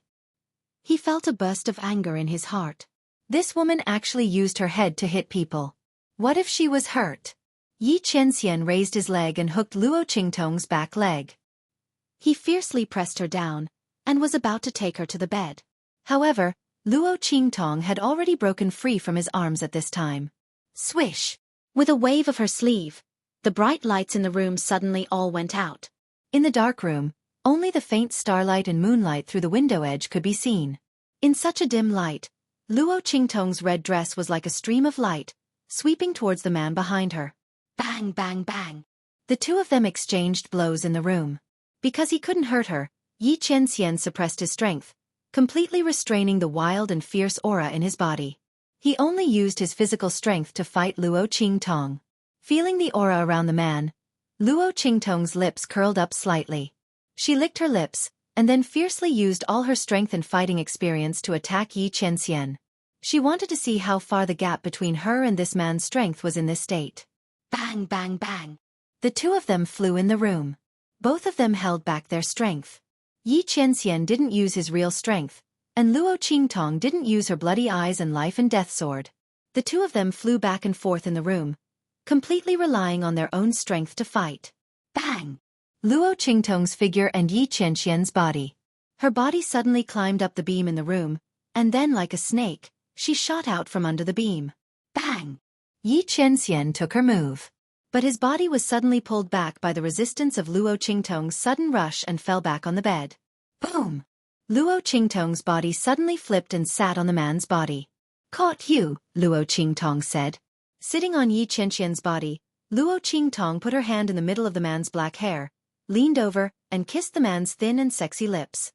He felt a burst of anger in his heart. This woman actually used her head to hit people. What if she was hurt? Yi Qianxian raised his leg and hooked Luo Qingtong's back leg. He fiercely pressed her down, and was about to take her to the bed. However, Luo Qingtong had already broken free from his arms at this time. Swish! With a wave of her sleeve, the bright lights in the room suddenly all went out. In the dark room, only the faint starlight and moonlight through the window edge could be seen. In such a dim light, Luo Qingtong's red dress was like a stream of light, sweeping towards the man behind her. Bang, bang, bang. The two of them exchanged blows in the room. Because he couldn't hurt her, Yi Qianxian suppressed his strength, completely restraining the wild and fierce aura in his body. He only used his physical strength to fight Luo Qingtong. Feeling the aura around the man, Luo Qingtong's lips curled up slightly. She licked her lips, and then fiercely used all her strength and fighting experience to attack Yi Qianxian. She wanted to see how far the gap between her and this man's strength was in this state. Bang, bang, bang. The two of them flew in the room. Both of them held back their strength. Yi Qianxian didn't use his real strength, and Luo Qingtong didn't use her bloody eyes and life and death sword. The two of them flew back and forth in the room, completely relying on their own strength to fight. Bang! Luo Qingtong's figure and Yi Qianxian's body. Her body suddenly climbed up the beam in the room, and then like a snake, she shot out from under the beam. Bang! Yi Qianxian took her move. But his body was suddenly pulled back by the resistance of Luo Qingtong's sudden rush and fell back on the bed. Boom! Luo Qingtong's body suddenly flipped and sat on the man's body. Caught you, Luo Qingtong said. Sitting on Yi Qianxian's body, Luo Qingtong put her hand in the middle of the man's black hair, leaned over, and kissed the man's thin and sexy lips.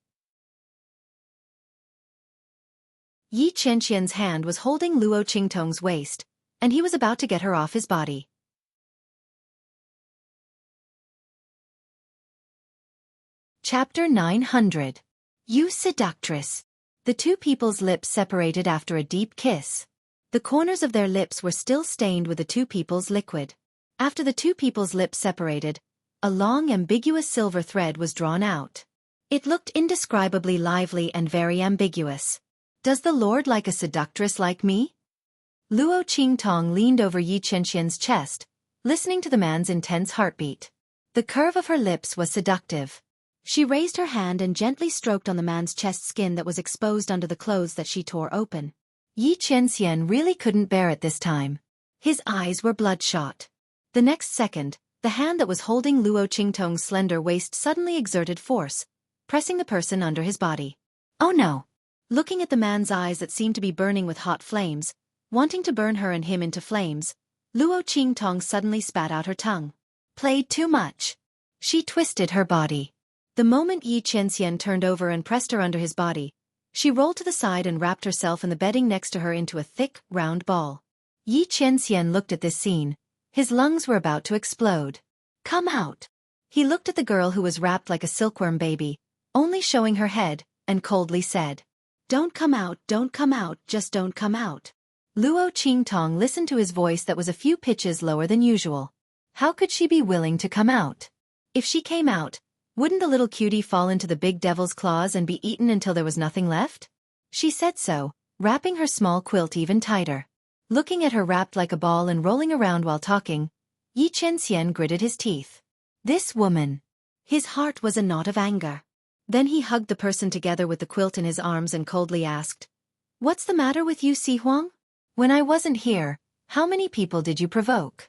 Yi Qianxian's hand was holding Luo Qingtong's waist, and he was about to get her off his body. Chapter 900. You Seductress. The two people's lips separated after a deep kiss. The corners of their lips were still stained with the two people's liquid. After the two people's lips separated, a long ambiguous silver thread was drawn out. It looked indescribably lively and very ambiguous. Does the Lord like a seductress like me? Luo Qingtong leaned over Yi Qianxian's chest, listening to the man's intense heartbeat. The curve of her lips was seductive. She raised her hand and gently stroked on the man's chest skin that was exposed under the clothes that she tore open. Yi Qianxian really couldn't bear it this time. His eyes were bloodshot. The next second, the hand that was holding Luo Qingtong's slender waist suddenly exerted force, pressing the person under his body. Oh no! Looking at the man's eyes that seemed to be burning with hot flames, wanting to burn her and him into flames, Luo Qingtong suddenly spat out her tongue. Played too much. She twisted her body. The moment Yi Qianxian turned over and pressed her under his body, she rolled to the side and wrapped herself and the bedding next to her into a thick, round ball. Yi Qianxian looked at this scene. His lungs were about to explode. Come out! He looked at the girl who was wrapped like a silkworm baby, only showing her head, and coldly said, Don't come out, just don't come out. Luo Qingtong listened to his voice that was a few pitches lower than usual. How could she be willing to come out? If she came out, wouldn't the little cutie fall into the big devil's claws and be eaten until there was nothing left? She said so, wrapping her small quilt even tighter. Looking at her wrapped like a ball and rolling around while talking, Yi Qianxian gritted his teeth. This woman. His heart was a knot of anger. Then he hugged the person together with the quilt in his arms and coldly asked, What's the matter with you, Si Huang? When I wasn't here, how many people did you provoke?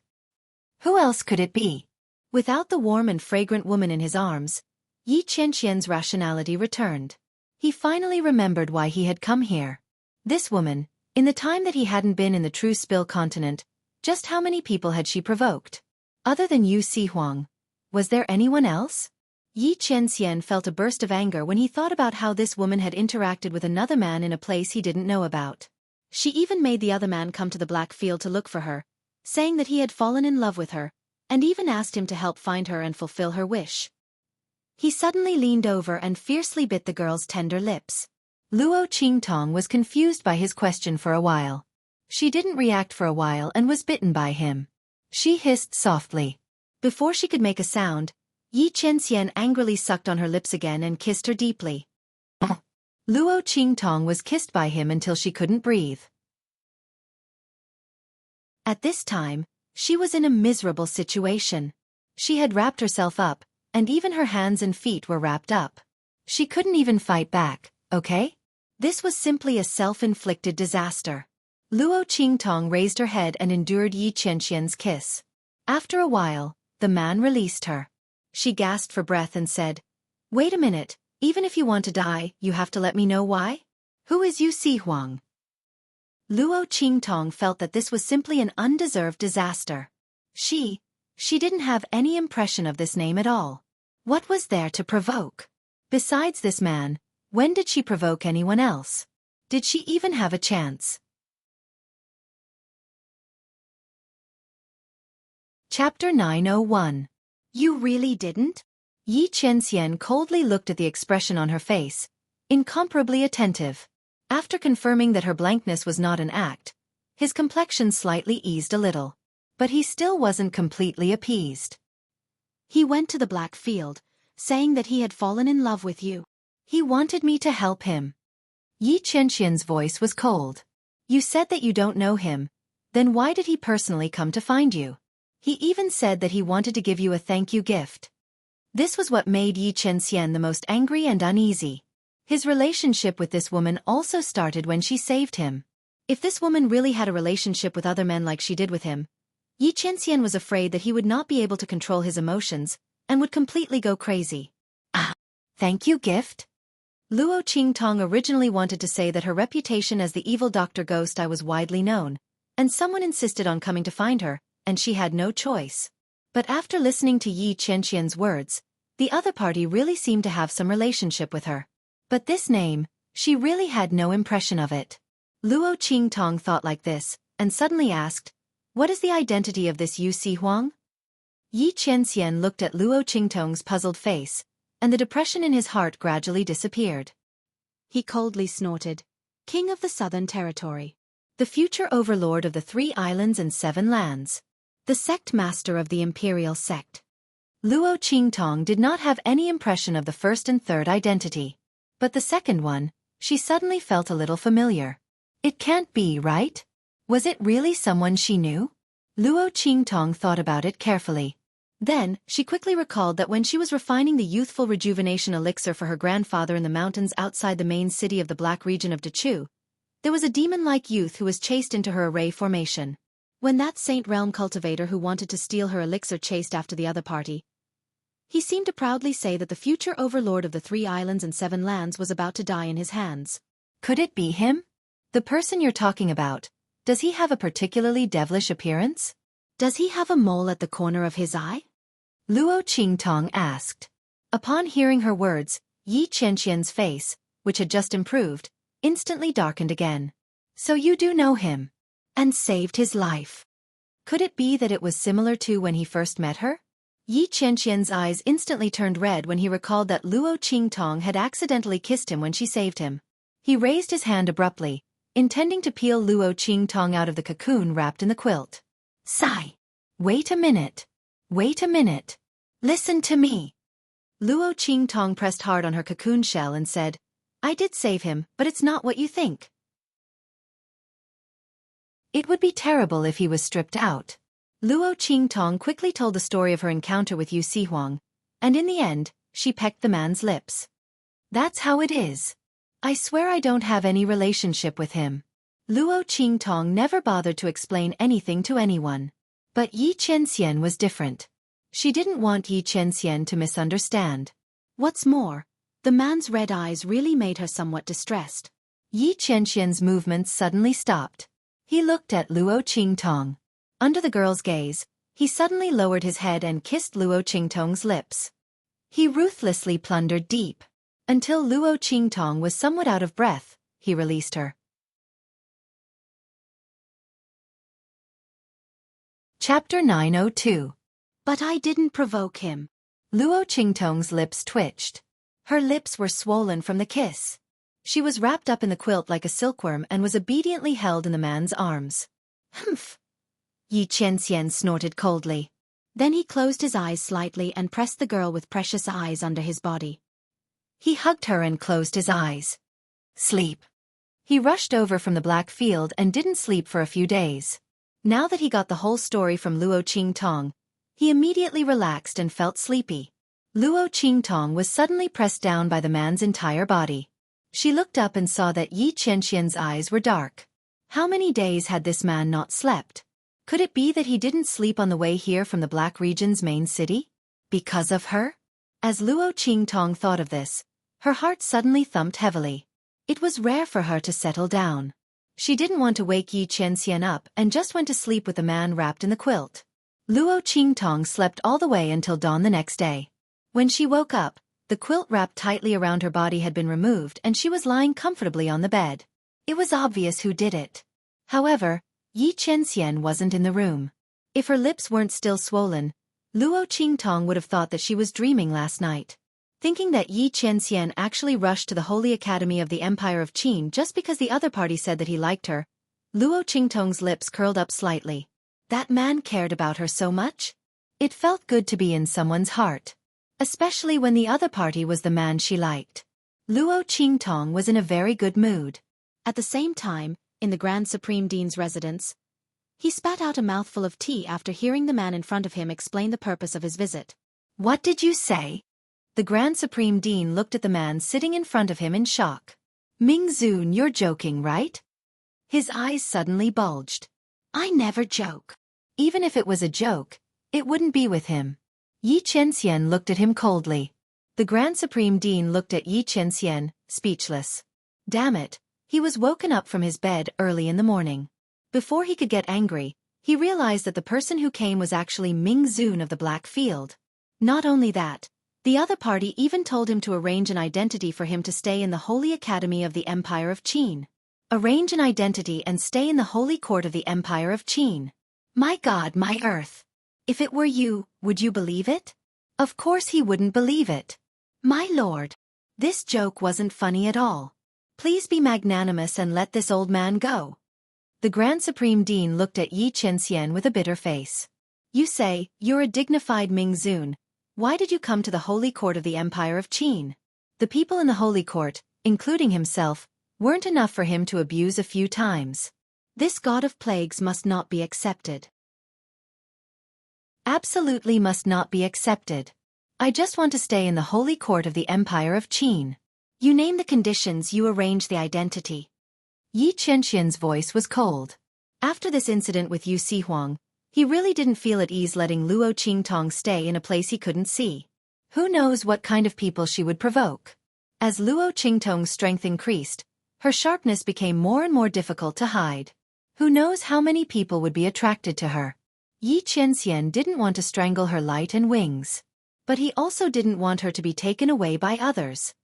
Who else could it be? Without the warm and fragrant woman in his arms, Yi Qianxian's rationality returned. He finally remembered why he had come here. This woman, in the time that he hadn't been in the true Spill continent, just how many people had she provoked? Other than Yu Si Huang, was there anyone else? Yi Qianxian felt a burst of anger when he thought about how this woman had interacted with another man in a place he didn't know about. She even made the other man come to the Black Field to look for her, saying that he had fallen in love with her, and even asked him to help find her and fulfill her wish. He suddenly leaned over and fiercely bit the girl's tender lips. Luo Qingtong was confused by his question for a while. She didn't react for a while and was bitten by him. She hissed softly. Before she could make a sound, Yi Qianxian angrily sucked on her lips again and kissed her deeply. Luo Qingtong was kissed by him until she couldn't breathe. At this time, she was in a miserable situation. She had wrapped herself up, and even her hands and feet were wrapped up. She couldn't even fight back, okay? This was simply a self-inflicted disaster. Luo Qingtong raised her head and endured Yi Qianxian's kiss. After a while, the man released her. She gasped for breath and said, "Wait a minute, even if you want to die, you have to let me know why? Who is Yu Huang?" Luo Qingtong felt that this was simply an undeserved disaster. She didn't have any impression of this name at all. What was there to provoke? Besides this man, when did she provoke anyone else? Did she even have a chance? Chapter 901. You really didn't? Yi Qianxian coldly looked at the expression on her face, incomparably attentive. After confirming that her blankness was not an act, his complexion slightly eased a little. But he still wasn't completely appeased. He went to the Black Field, saying that he had fallen in love with you. He wanted me to help him. Yi Qianxian's voice was cold. You said that you don't know him, then why did he personally come to find you? He even said that he wanted to give you a thank you gift. This was what made Yi Qianxian the most angry and uneasy. His relationship with this woman also started when she saved him. If this woman really had a relationship with other men like she did with him, Yi Qianxian was afraid that he would not be able to control his emotions and would completely go crazy. Ah, thank you gift? Luo Qingtong originally wanted to say that her reputation as the evil Dr. Ghost was widely known, and someone insisted on coming to find her, and she had no choice. But after listening to Yi Qianxian's words, the other party really seemed to have some relationship with her. But this name, she really had no impression of it. Luo Qingtong thought like this, and suddenly asked, "What is the identity of this Yu Huang?" Yi Qianxian looked at Luo Qingtong's puzzled face, and the depression in his heart gradually disappeared. He coldly snorted, "King of the Southern Territory. The future overlord of the 3 islands and 7 lands. The sect master of the imperial sect." Luo Qingtong did not have any impression of the first and third identity. But the second one, she suddenly felt a little familiar. It can't be, right? Was it really someone she knew? Luo Qingtong thought about it carefully. Then, she quickly recalled that when she was refining the youthful rejuvenation elixir for her grandfather in the mountains outside the main city of the Black region of Dechu, there was a demon-like youth who was chased into her array formation. When that Saint Realm cultivator who wanted to steal her elixir chased after the other party, he seemed to proudly say that the future overlord of the 3 islands and 7 lands was about to die in his hands. Could it be him? The person you're talking about, does he have a particularly devilish appearance? Does he have a mole at the corner of his eye? Luo Qingtong asked. Upon hearing her words, Yi Qianxian's face, which had just improved, instantly darkened again. So you do know him? And saved his life. Could it be that it was similar to when he first met her? Yi Qianxian's eyes instantly turned red when he recalled that Luo Qingtong had accidentally kissed him when she saved him. He raised his hand abruptly, intending to peel Luo Qingtong out of the cocoon wrapped in the quilt. Sigh. Wait a minute. Wait a minute. Listen to me. Luo Qingtong pressed hard on her cocoon shell and said, "I did save him, but it's not what you think. It would be terrible if he was stripped out." Luo Qingtong quickly told the story of her encounter with Yu Huang, and in the end, she pecked the man's lips. "That's how it is. I swear I don't have any relationship with him." Luo Qingtong never bothered to explain anything to anyone. But Yi Qianxian was different. She didn't want Yi Qianxian to misunderstand. What's more, the man's red eyes really made her somewhat distressed. Yi Qianxian's movements suddenly stopped. He looked at Luo Qingtong. Under the girl's gaze, he suddenly lowered his head and kissed Luo Qingtong's lips. He ruthlessly plundered deep. Until Luo Qingtong was somewhat out of breath, he released her. Chapter 902. But I didn't provoke him. Luo Qingtong's lips twitched. Her lips were swollen from the kiss. She was wrapped up in the quilt like a silkworm and was obediently held in the man's arms. Humph. Yi Qianxian snorted coldly. Then he closed his eyes slightly and pressed the girl with precious eyes under his body. He hugged her and closed his eyes. Sleep. He rushed over from the Black Field and didn't sleep for a few days. Now that he got the whole story from Luo Qingtong, he immediately relaxed and felt sleepy. Luo Qingtong was suddenly pressed down by the man's entire body. She looked up and saw that Yi Qianxian's eyes were dark. How many days had this man not slept? Could it be that he didn't sleep on the way here from the Black Region's main city? Because of her? As Luo Qingtong thought of this, her heart suddenly thumped heavily. It was rare for her to settle down. She didn't want to wake Yi Qianxian up and just went to sleep with the man wrapped in the quilt. Luo Qingtong slept all the way until dawn the next day. When she woke up, the quilt wrapped tightly around her body had been removed and she was lying comfortably on the bed. It was obvious who did it. However, Yi Qianxian wasn't in the room. If her lips weren't still swollen, Luo Qingtong would have thought that she was dreaming last night. Thinking that Yi Qianxian actually rushed to the Holy Academy of the Empire of Qin just because the other party said that he liked her, Luo Qingtong's lips curled up slightly. That man cared about her so much? It felt good to be in someone's heart. Especially when the other party was the man she liked. Luo Qingtong was in a very good mood. At the same time, in the Grand Supreme Dean's residence, he spat out a mouthful of tea after hearing the man in front of him explain the purpose of his visit. What did you say? The Grand Supreme Dean looked at the man sitting in front of him in shock. Ming Zun, you're joking, right? His eyes suddenly bulged. I never joke. Even if it was a joke, it wouldn't be with him. Yi Qianxian looked at him coldly. The Grand Supreme Dean looked at Yi Qianxian, speechless. Damn it, he was woken up from his bed early in the morning. Before he could get angry, he realized that the person who came was actually Ming Zun of the Black Field. Not only that, the other party even told him to arrange an identity for him to stay in the Holy Academy of the Empire of Qin. Arrange an identity and stay in the Holy Court of the Empire of Qin. My God, my earth. If it were you, would you believe it? Of course he wouldn't believe it. My lord. This joke wasn't funny at all. Please be magnanimous and let this old man go. The Grand Supreme Dean looked at Yi Qianxian with a bitter face. You say, you're a dignified Ming Zun. Why did you come to the Holy Court of the Empire of Qin? The people in the Holy Court, including himself, weren't enough for him to abuse a few times. This god of plagues must not be accepted. Absolutely must not be accepted. I just want to stay in the Holy Court of the Empire of Qin. You name the conditions, you arrange the identity. Yi Qianxian's voice was cold. After this incident with Yu Sihuang, he really didn't feel at ease letting Luo Qingtong stay in a place he couldn't see. Who knows what kind of people she would provoke. As Luo Qingtong's strength increased, her sharpness became more and more difficult to hide. Who knows how many people would be attracted to her. Yi Qianxian didn't want to strangle her light and wings. But he also didn't want her to be taken away by others.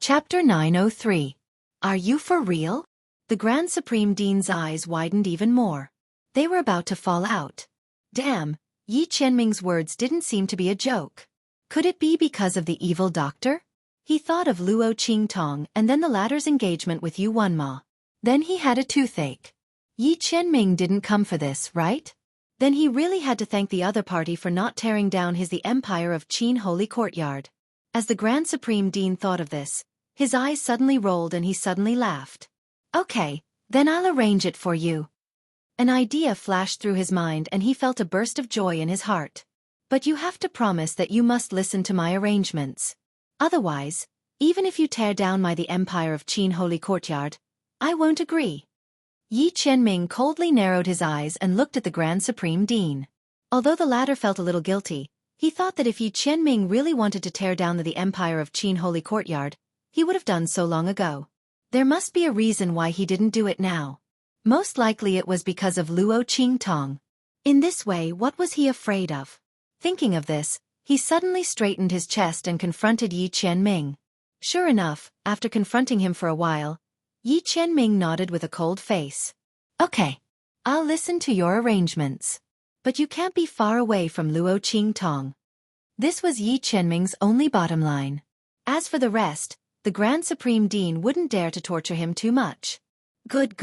Chapter 903. Are you for real? The Grand Supreme Dean's eyes widened even more. They were about to fall out. Damn, Yi Qianming's words didn't seem to be a joke. Could it be because of the evil doctor? He thought of Luo Qingtong and then the latter's engagement with Yu Wanma. Then he had a toothache. Yi Qianming didn't come for this, right? Then he really had to thank the other party for not tearing down the Empire of Qin Holy Courtyard. As the Grand Supreme Dean thought of this, his eyes suddenly rolled and he suddenly laughed. Okay, then I'll arrange it for you. An idea flashed through his mind and he felt a burst of joy in his heart. But you have to promise that you must listen to my arrangements. Otherwise, even if you tear down the Empire of Qin Holy Courtyard, I won't agree. Yi Qianming coldly narrowed his eyes and looked at the Grand Supreme Dean. Although the latter felt a little guilty, he thought that if Yi Qianming really wanted to tear down the Empire of Qin Holy Courtyard, he would have done so long ago. There must be a reason why he didn't do it now. Most likely it was because of Luo Qingtong. In this way, what was he afraid of? Thinking of this, he suddenly straightened his chest and confronted Yi Qianming. Sure enough, after confronting him for a while, Yi Qianming nodded with a cold face. Okay. I'll listen to your arrangements. But you can't be far away from Luo Qingtong. This was Yi Qianming's only bottom line. As for the rest, the Grand Supreme Dean wouldn't dare to torture him too much. Good.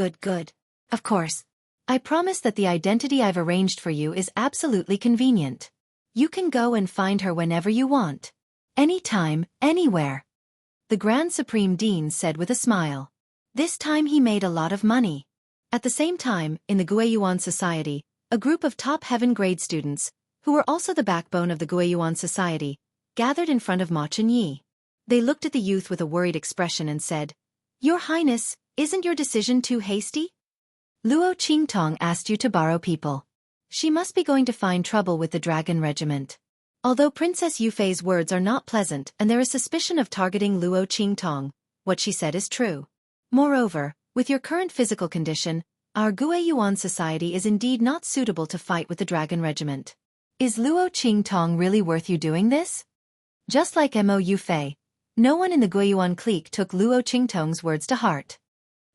Of course. I promise that the identity I've arranged for you is absolutely convenient. You can go and find her whenever you want. Anytime, anywhere. The Grand Supreme Dean said with a smile. This time he made a lot of money. At the same time, in the Guiyuan Society, a group of top heaven grade students, who were also the backbone of the Guiyuan Society, gathered in front of Ma Chunyi. They looked at the youth with a worried expression and said, "Your Highness, isn't your decision too hasty?" Luo Qingtong asked you to borrow people. She must be going to find trouble with the dragon regiment. Although Princess Yufei's words are not pleasant and there is suspicion of targeting Luo Qingtong, what she said is true. Moreover, with your current physical condition, our Guiyuan society is indeed not suitable to fight with the dragon regiment. Is Luo Qingtong really worth you doing this? Just like Mo Yufei, no one in the Guiyuan clique took Luo Qingtong's words to heart.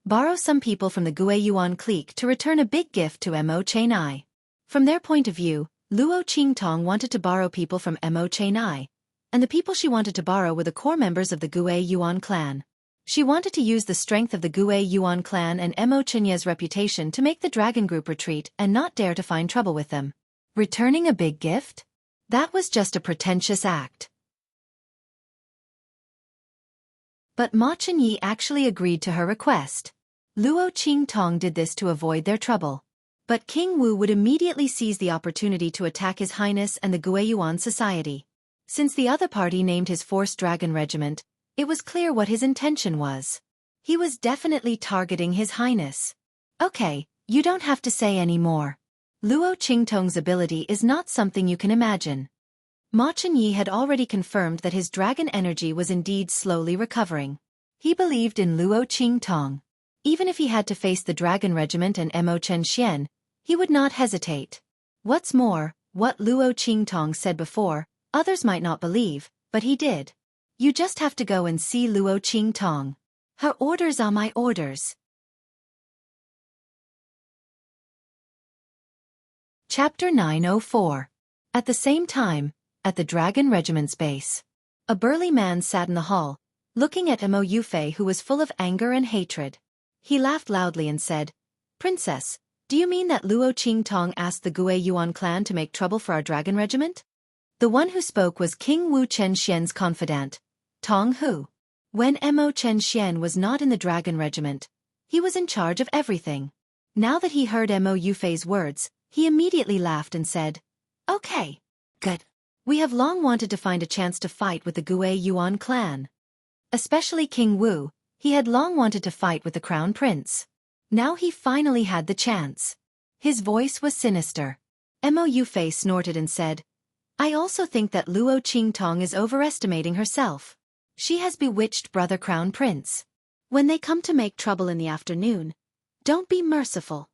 Borrow some people from the Guiyuan clique to return a big gift to Mo Chenai. From their point of view, Luo Qingtong wanted to borrow people from Mo Chenai, and the people she wanted to borrow were the core members of the Guiyuan clan. She wanted to use the strength of the Guiyuan clan and Mo Chenye's reputation to make the dragon group retreat and not dare to find trouble with them. Returning a big gift? That was just a pretentious act. But Ma Chenyi actually agreed to her request. Luo Qingtong did this to avoid their trouble. But King Wu would immediately seize the opportunity to attack His Highness and the Guiyuan society. Since the other party named his force Dragon Regiment, it was clear what his intention was. He was definitely targeting His Highness. Okay, you don't have to say any more. Luo Qingtong's ability is not something you can imagine. Ma Chenyi had already confirmed that his dragon energy was indeed slowly recovering. He believed in Luo Qingtong. Even if he had to face the Dragon Regiment and Mo Chenxian, he would not hesitate. What's more, what Luo Qingtong said before, others might not believe, but he did. You just have to go and see Luo Qingtong. Her orders are my orders. Chapter 904. At the same time, at the Dragon Regiment's base, a burly man sat in the hall, looking at Mo Yufei, who was full of anger and hatred. He laughed loudly and said, "Princess, do you mean that Luo Qingtong asked the Guiyuan clan to make trouble for our Dragon Regiment?" The one who spoke was King Wu Chenxian's confidant, Tong Hu. When Mo Chenxian was not in the Dragon Regiment, he was in charge of everything. Now that he heard Mo Yufei's words, he immediately laughed and said, "Okay. Good. We have long wanted to find a chance to fight with the Guiyuan clan. Especially King Wu, he had long wanted to fight with the Crown Prince. Now he finally had the chance." His voice was sinister. Mo Yufei snorted and said, "I also think that Luo Qingtong is overestimating herself. She has bewitched Brother Crown Prince. When they come to make trouble in the afternoon, don't be merciful.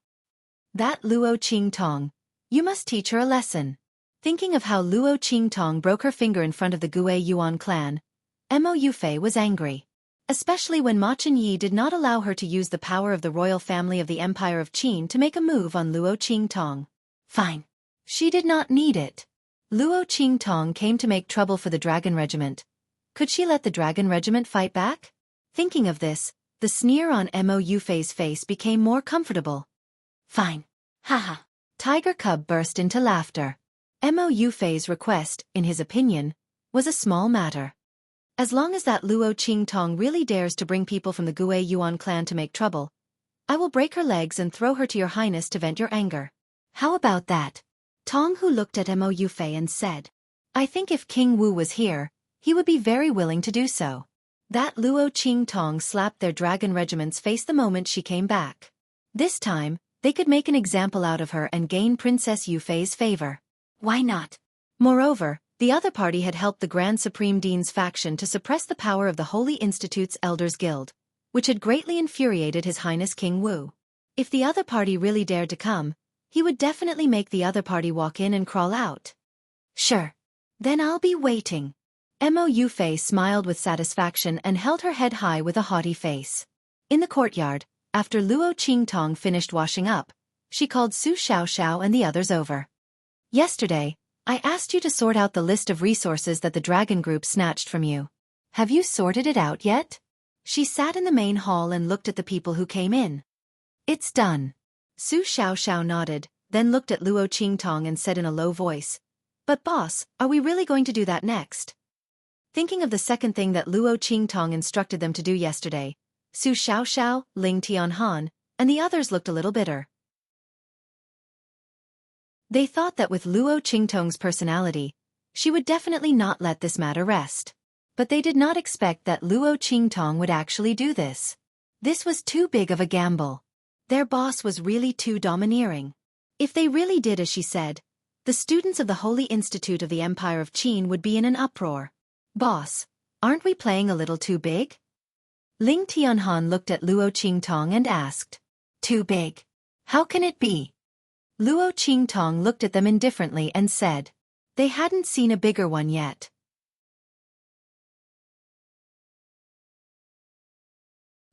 That Luo Qingtong, you must teach her a lesson." Thinking of how Luo Qingtong broke her finger in front of the Guiyuan clan, Mo Yufei was angry. Especially when Ma Chenyi did not allow her to use the power of the royal family of the Empire of Qin to make a move on Luo Qingtong. Fine. She did not need it. Luo Qingtong came to make trouble for the Dragon Regiment. Could she let the Dragon Regiment fight back? Thinking of this, the sneer on Mo Yufei's face became more comfortable. Fine. Haha. Tiger Cub burst into laughter. Mo Yufei's request, in his opinion, was a small matter. As long as that Luo Qingtong really dares to bring people from the Guiyuan clan to make trouble, I will break her legs and throw her to your highness to vent your anger. How about that? Tong Hu looked at Mo Yufei and said, "I think if King Wu was here, he would be very willing to do so." That Luo Qingtong slapped their dragon regiment's face the moment she came back. This time, they could make an example out of her and gain Princess Yufei's favor. Why not? Moreover, the other party had helped the Grand Supreme Dean's faction to suppress the power of the Holy Institute's Elders Guild, which had greatly infuriated His Highness King Wu. If the other party really dared to come, he would definitely make the other party walk in and crawl out. Sure. Then I'll be waiting. Mo Yufei smiled with satisfaction and held her head high with a haughty face. In the courtyard, after Luo Qingtong finished washing up, she called Su Xiaoxiao and the others over. "Yesterday, I asked you to sort out the list of resources that the Dragon Group snatched from you. Have you sorted it out yet?" She sat in the main hall and looked at the people who came in. "It's done." Su Xiaoxiao nodded, then looked at Luo Qingtong and said in a low voice, "But boss, are we really going to do that next?" Thinking of the second thing that Luo Qingtong instructed them to do yesterday, Su Xiaoxiao, Ling Tianhan, and the others looked a little bitter. They thought that with Luo Qingtong's personality, she would definitely not let this matter rest. But they did not expect that Luo Qingtong would actually do this. This was too big of a gamble. Their boss was really too domineering. If they really did as she said, the students of the Holy Institute of the Empire of Qin would be in an uproar. Boss, aren't we playing a little too big? Ling Tianhan looked at Luo Qingtong and asked. Too big? How can it be? Luo Qingtong looked at them indifferently and said. They hadn't seen a bigger one yet.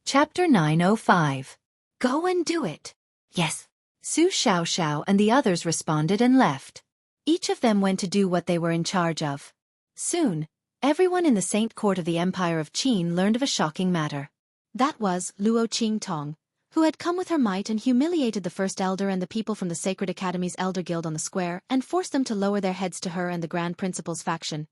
Chapter 905. Go and do it. Yes. Su Xiaoxiao and the others responded and left. Each of them went to do what they were in charge of. Soon, everyone in the Saint Court of the Empire of Qin learned of a shocking matter. That was Luo Qingtong, who had come with her might and humiliated the First Elder and the people from the Sacred Academy's Elder Guild on the square and forced them to lower their heads to her and the Grand Principal's faction.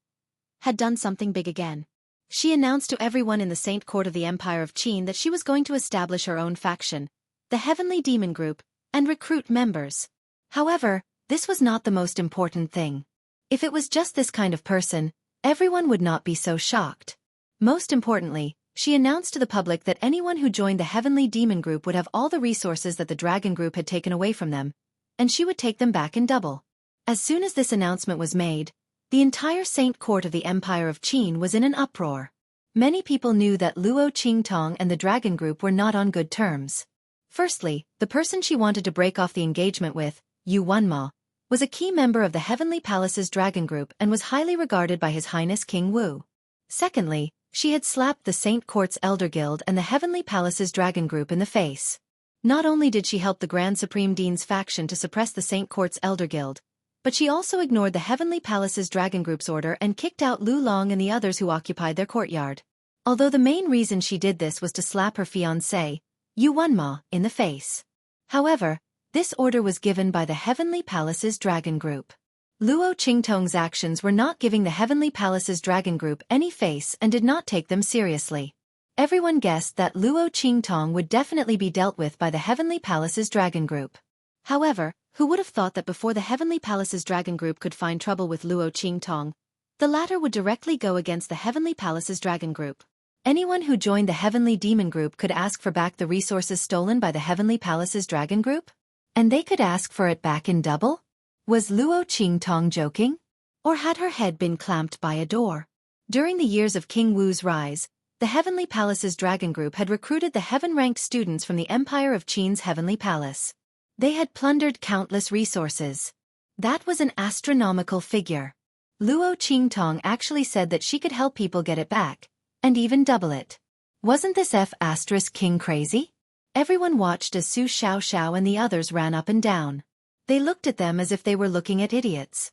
Had done something big again. She announced to everyone in the Saint Court of the Empire of Qin that she was going to establish her own faction, the Heavenly Demon Group, and recruit members. However, this was not the most important thing. If it was just this kind of person, everyone would not be so shocked. Most importantly, she announced to the public that anyone who joined the Heavenly Demon Group would have all the resources that the Dragon Group had taken away from them, and she would take them back in double. As soon as this announcement was made, the entire Saint Court of the Empire of Qin was in an uproar. Many people knew that Luo Qingtong and the Dragon Group were not on good terms. Firstly, the person she wanted to break off the engagement with, Yu Wenma, was a key member of the Heavenly Palace's Dragon Group and was highly regarded by His Highness King Wu. Secondly, she had slapped the Saint Court's Elder Guild and the Heavenly Palace's Dragon Group in the face. Not only did she help the Grand Supreme Dean's faction to suppress the Saint Court's Elder Guild, but she also ignored the Heavenly Palace's Dragon Group's order and kicked out Lu Long and the others who occupied their courtyard. Although the main reason she did this was to slap her fiancé, Yu Wenma, in the face. However, this order was given by the Heavenly Palace's Dragon Group. Luo Qingtong's actions were not giving the Heavenly Palace's Dragon Group any face and did not take them seriously. Everyone guessed that Luo Qingtong would definitely be dealt with by the Heavenly Palace's Dragon Group. However, who would have thought that before the Heavenly Palace's Dragon Group could find trouble with Luo Qingtong, the latter would directly go against the Heavenly Palace's Dragon Group. Anyone who joined the Heavenly Demon Group could ask for back the resources stolen by the Heavenly Palace's Dragon Group? And they could ask for it back in double? Was Luo Qingtong joking? Or had her head been clamped by a door? During the years of King Wu's rise, the Heavenly Palace's Dragon Group had recruited the heaven-ranked students from the Empire of Qin's Heavenly Palace. They had plundered countless resources. That was an astronomical figure. Luo Qingtong actually said that she could help people get it back, and even double it. Wasn't this King crazy? Everyone watched as Su Xiaoxiao and the others ran up and down. They looked at them as if they were looking at idiots.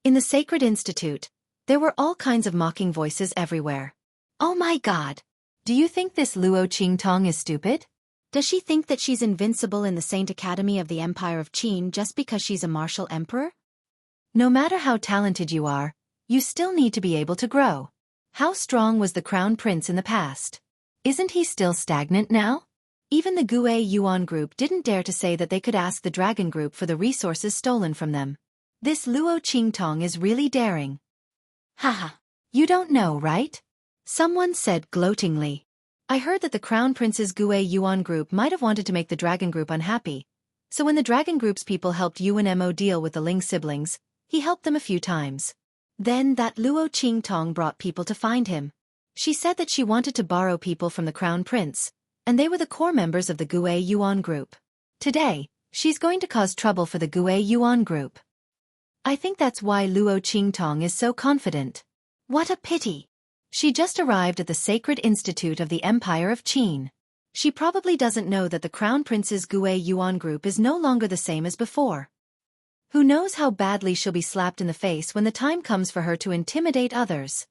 In the Sacred Institute, there were all kinds of mocking voices everywhere. Oh my God! Do you think this Luo Qingtong is stupid? Does she think that she's invincible in the Saint Academy of the Empire of Qin just because she's a martial emperor? No matter how talented you are, you still need to be able to grow. How strong was the Crown Prince in the past? Isn't he still stagnant now? Even the Gue Yuan Group didn't dare to say that they could ask the Dragon Group for the resources stolen from them. This Luo Qingtong is really daring. Haha. You don't know, right? Someone said gloatingly. I heard that the Crown Prince's Gue Yuan Group might have wanted to make the Dragon Group unhappy. So when the Dragon Group's people helped Yuan Mo deal with the Ling siblings, he helped them a few times. Then that Luo Qingtong brought people to find him. She said that she wanted to borrow people from the Crown Prince, and they were the core members of the Gue Yuan Group. Today, she's going to cause trouble for the Gue Yuan Group. I think that's why Luo Qingtong is so confident. What a pity! She just arrived at the Sacred Institute of the Empire of Qin. She probably doesn't know that the Crown Prince's Gue Yuan Group is no longer the same as before. Who knows how badly she'll be slapped in the face when the time comes for her to intimidate others.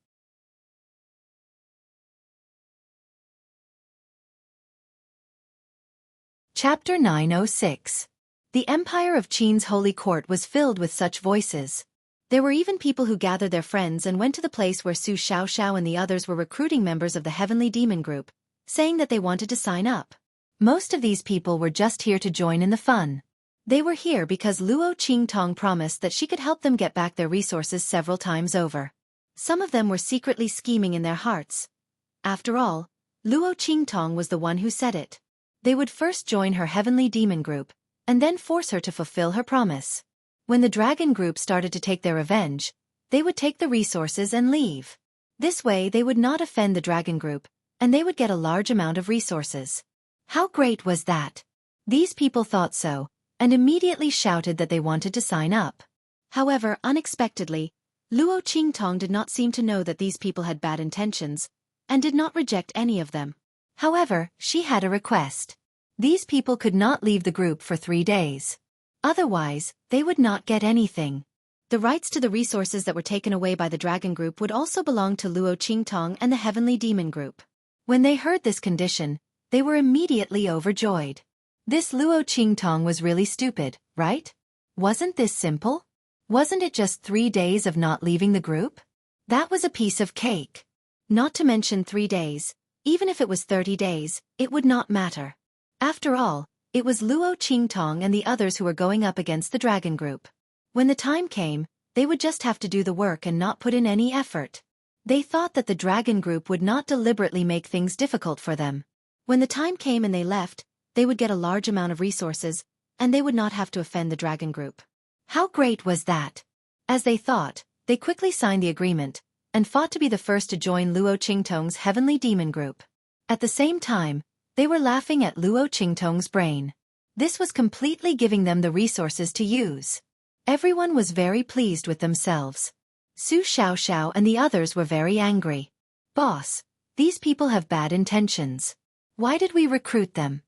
Chapter 906. The Empire of Qin's Holy Court was filled with such voices. There were even people who gathered their friends and went to the place where Su Xiaoxiao and the others were recruiting members of the Heavenly Demon Group, saying that they wanted to sign up. Most of these people were just here to join in the fun. They were here because Luo Qingtong promised that she could help them get back their resources several times over. Some of them were secretly scheming in their hearts. After all, Luo Qingtong was the one who said it. They would first join her heavenly demon group, and then force her to fulfill her promise. When the dragon group started to take their revenge, they would take the resources and leave. This way they would not offend the dragon group, and they would get a large amount of resources. How great was that? These people thought so, and immediately shouted that they wanted to sign up. However, unexpectedly, Luo Qingtong did not seem to know that these people had bad intentions, and did not reject any of them. However, she had a request. These people could not leave the group for 3 days. Otherwise, they would not get anything. The rights to the resources that were taken away by the dragon group would also belong to Luo Qingtong and the heavenly demon group. When they heard this condition, they were immediately overjoyed. This Luo Qingtong was really stupid, right? Wasn't this simple? Wasn't it just 3 days of not leaving the group? That was a piece of cake. Not to mention 3 days, even if it was 30 days, it would not matter. After all, it was Luo Qingtong and the others who were going up against the dragon group. When the time came, they would just have to do the work and not put in any effort. They thought that the dragon group would not deliberately make things difficult for them. When the time came and they left, they would get a large amount of resources, and they would not have to offend the dragon group. How great was that? As they thought, they quickly signed the agreement, and fought to be the first to join Luo Qingtong's heavenly demon group. At the same time, they were laughing at Luo Qingtong's brain. This was completely giving them the resources to use. Everyone was very pleased with themselves. Su Xiaoxiao and the others were very angry. Boss, these people have bad intentions. Why did we recruit them?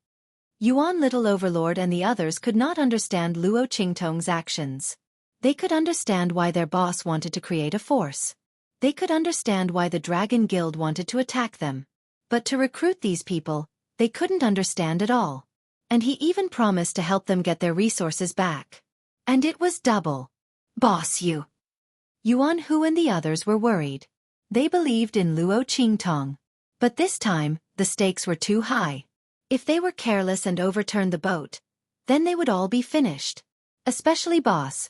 Yuan Little Overlord and the others could not understand Luo Qingtong's actions. They could understand why their boss wanted to create a force. They could understand why the Dragon Guild wanted to attack them. But to recruit these people, they couldn't understand at all. And he even promised to help them get their resources back. And it was double. Boss you. Yuan Hu and the others were worried. They believed in Luo Qingtong. But this time, the stakes were too high. If they were careless and overturned the boat, then they would all be finished. Especially boss.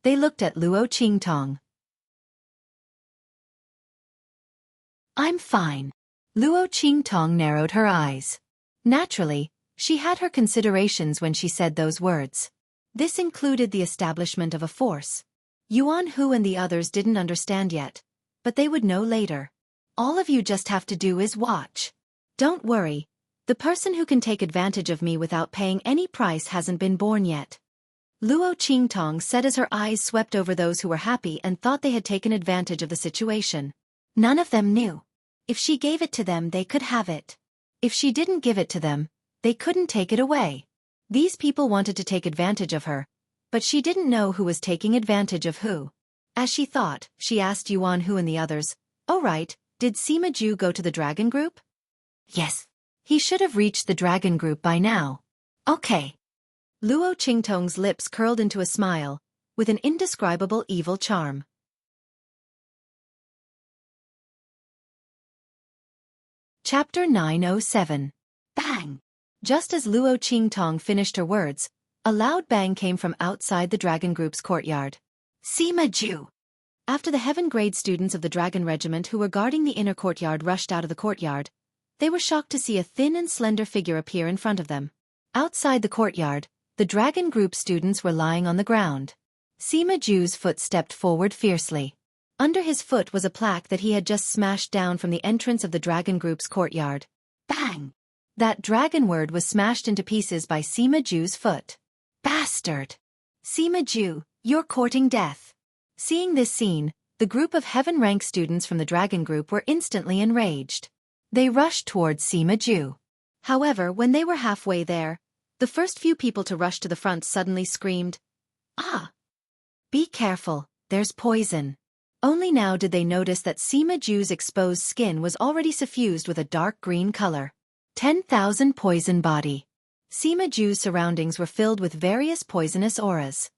They looked at Luo Qingtong. I'm fine. Luo Qingtong narrowed her eyes. Naturally, she had her considerations when she said those words. This included the establishment of a force. Yuan Hu and the others didn't understand yet, but they would know later. All of you just have to do is watch. Don't worry. The person who can take advantage of me without paying any price hasn't been born yet. Luo Qingtong said as her eyes swept over those who were happy and thought they had taken advantage of the situation. None of them knew. If she gave it to them, they could have it. If she didn't give it to them, they couldn't take it away. These people wanted to take advantage of her, but she didn't know who was taking advantage of who. As she thought, she asked Yuan Hu and the others, "Oh right, did Sima Ju go to the dragon group?" "Yes. He should have reached the dragon group by now." "Okay." Luo Qingtong's lips curled into a smile, with an indescribable evil charm. Chapter 907. Bang! Just as Luo Qingtong finished her words, a loud bang came from outside the dragon group's courtyard. Sima Ju! After the heaven grade students of the dragon regiment who were guarding the inner courtyard rushed out of the courtyard, they were shocked to see a thin and slender figure appear in front of them. Outside the courtyard, the dragon group students were lying on the ground. Sima Ju's foot stepped forward fiercely. Under his foot was a plaque that he had just smashed down from the entrance of the dragon group's courtyard. Bang! That dragon word was smashed into pieces by Sima Ju's foot. Bastard! Sima Ju, you're courting death. Seeing this scene, the group of heaven-rank students from the dragon group were instantly enraged. They rushed towards Sima Ju. However, when they were halfway there, the first few people to rush to the front suddenly screamed, "Ah! Be careful, there's poison." Only now did they notice that Sima Ju's exposed skin was already suffused with a dark green color. 10,000 poison body. Sima Ju's surroundings were filled with various poisonous auras.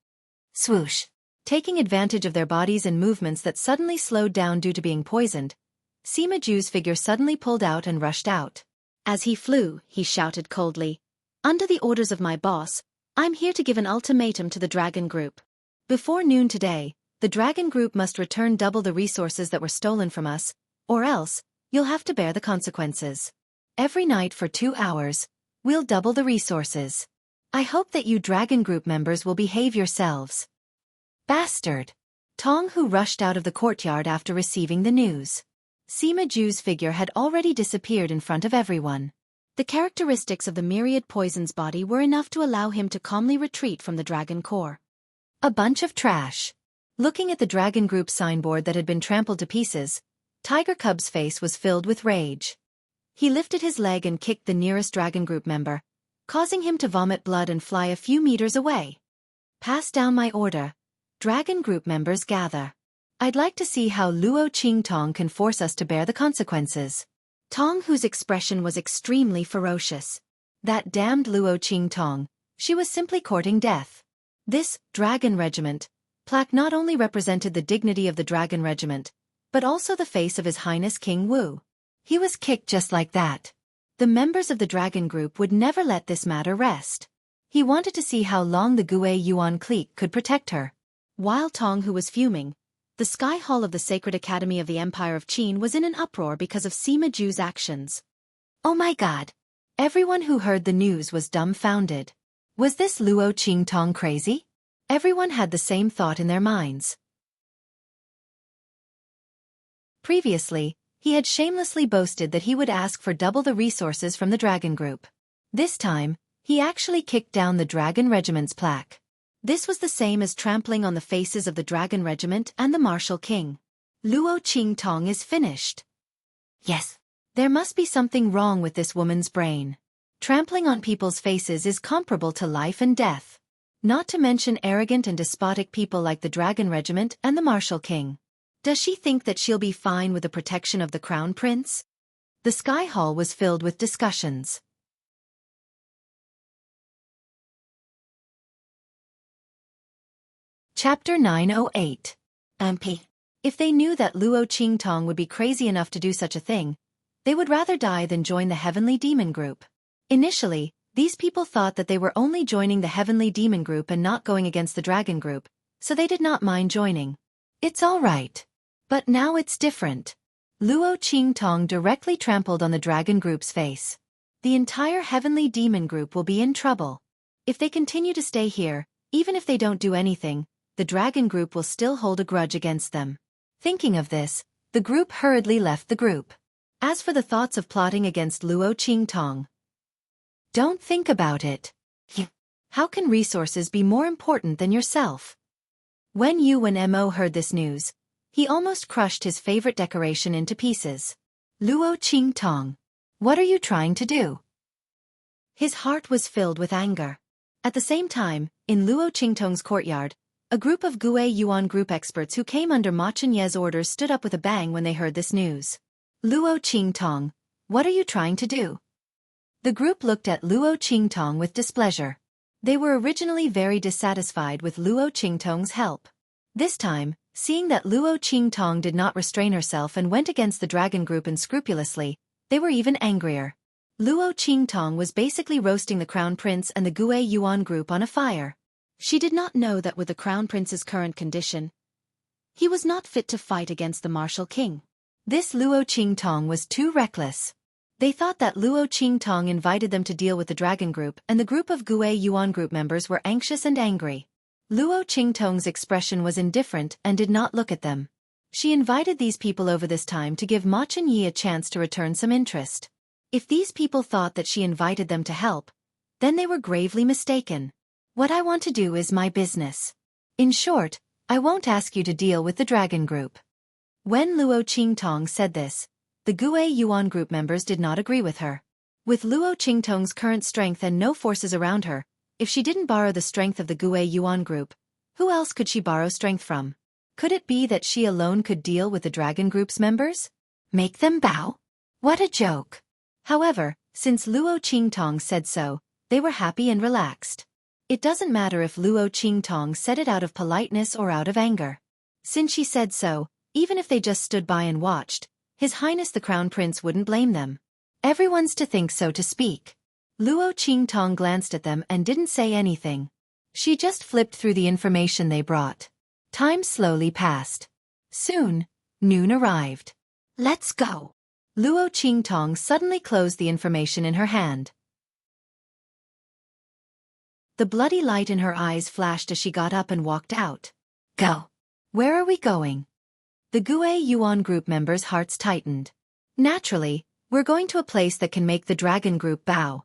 Swoosh! Taking advantage of their bodies and movements that suddenly slowed down due to being poisoned, Sima Ju's figure suddenly pulled out and rushed out. As he flew, he shouted coldly, "Under the orders of my boss, I'm here to give an ultimatum to the dragon group. Before noon today, The dragon group must return double the resources that were stolen from us, or else, you'll have to bear the consequences. Every night for 2 hours, we'll double the resources. I hope that you dragon group members will behave yourselves. Bastard! Tong Hu rushed out of the courtyard after receiving the news. Sima Ju's figure had already disappeared in front of everyone. The characteristics of the myriad poison's body were enough to allow him to calmly retreat from the dragon core. A bunch of trash. Looking at the dragon group signboard that had been trampled to pieces, Tiger Cub's face was filled with rage. He lifted his leg and kicked the nearest dragon group member, causing him to vomit blood and fly a few meters away. Pass down my order. Dragon group members gather. I'd like to see how Luo Qingtong can force us to bear the consequences. Tong Hu's expression was extremely ferocious. That damned Luo Qingtong, she was simply courting death. This dragon regiment plaque not only represented the dignity of the dragon regiment, but also the face of His Highness King Wu. He was kicked just like that. The members of the dragon group would never let this matter rest. He wanted to see how long the Gue Yuan clique could protect her. While Tong Hu was fuming, the Sky Hall of the Sacred Academy of the Empire of Qin was in an uproar because of Sima Ju's actions. Oh my god! Everyone who heard the news was dumbfounded. Was this Luo Qingtong crazy? Everyone had the same thought in their minds. Previously, he had shamelessly boasted that he would ask for double the resources from the dragon group. This time, he actually kicked down the dragon regiment's plaque. This was the same as trampling on the faces of the dragon regiment and the martial king. Luo Qingtong is finished. Yes. There must be something wrong with this woman's brain. Trampling on people's faces is comparable to life and death. Not to mention arrogant and despotic people like the dragon regiment and the martial king. Does she think that she'll be fine with the protection of the crown prince? The Sky Hall was filled with discussions. Chapter 908. MP. If they knew that Luo Qingtong would be crazy enough to do such a thing, they would rather die than join the Heavenly Demon Group. Initially, these people thought that they were only joining the Heavenly Demon Group and not going against the Dragon Group, so they did not mind joining. It's all right. But now it's different. Luo Qingtong directly trampled on the Dragon Group's face. The entire Heavenly Demon Group will be in trouble. If they continue to stay here, even if they don't do anything, the Dragon Group will still hold a grudge against them. Thinking of this, the group hurriedly left the group. As for the thoughts of plotting against Luo Qingtong, don't think about it. How can resources be more important than yourself? When Yuan Mo heard this news, he almost crushed his favorite decoration into pieces. Luo Qingtong, what are you trying to do? His heart was filled with anger. At the same time, in Luo Qingtong's courtyard, a group of Gue Yuan group experts who came under Ma Chenye's orders stood up with a bang when they heard this news. Luo Qingtong, what are you trying to do? The group looked at Luo Qingtong with displeasure. They were originally very dissatisfied with Luo Qingtong's help. This time, seeing that Luo Qingtong did not restrain herself and went against the Dragon Group unscrupulously, they were even angrier. Luo Qingtong was basically roasting the Crown Prince and the Gue Yuan group on a fire. She did not know that with the Crown Prince's current condition, he was not fit to fight against the martial king. This Luo Qingtong was too reckless. They thought that Luo Qingtong invited them to deal with the Dragon Group, and the group of Gue Yuan group members were anxious and angry. Luo Qingtong's expression was indifferent and did not look at them. She invited these people over this time to give Ma Chenye a chance to return some interest. If these people thought that she invited them to help, then they were gravely mistaken. What I want to do is my business. In short, I won't ask you to deal with the Dragon Group. When Luo Qingtong said this, the Gue Yuan group members did not agree with her. With Luo Qingtong's current strength and no forces around her, if she didn't borrow the strength of the Gue Yuan group, who else could she borrow strength from? Could it be that she alone could deal with the Dragon Group's members? Make them bow? What a joke! However, since Luo Qingtong said so, they were happy and relaxed. It doesn't matter if Luo Qingtong said it out of politeness or out of anger. Since she said so, even if they just stood by and watched, His Highness the Crown Prince wouldn't blame them. Everyone's to think so to speak. Luo Qingtong glanced at them and didn't say anything. She just flipped through the information they brought. Time slowly passed. Soon, noon arrived. Let's go. Luo Qingtong suddenly closed the information in her hand. The bloody light in her eyes flashed as she got up and walked out. Go. Where are we going? The Gue Yuan group members' hearts tightened. Naturally, we're going to a place that can make the dragon group bow.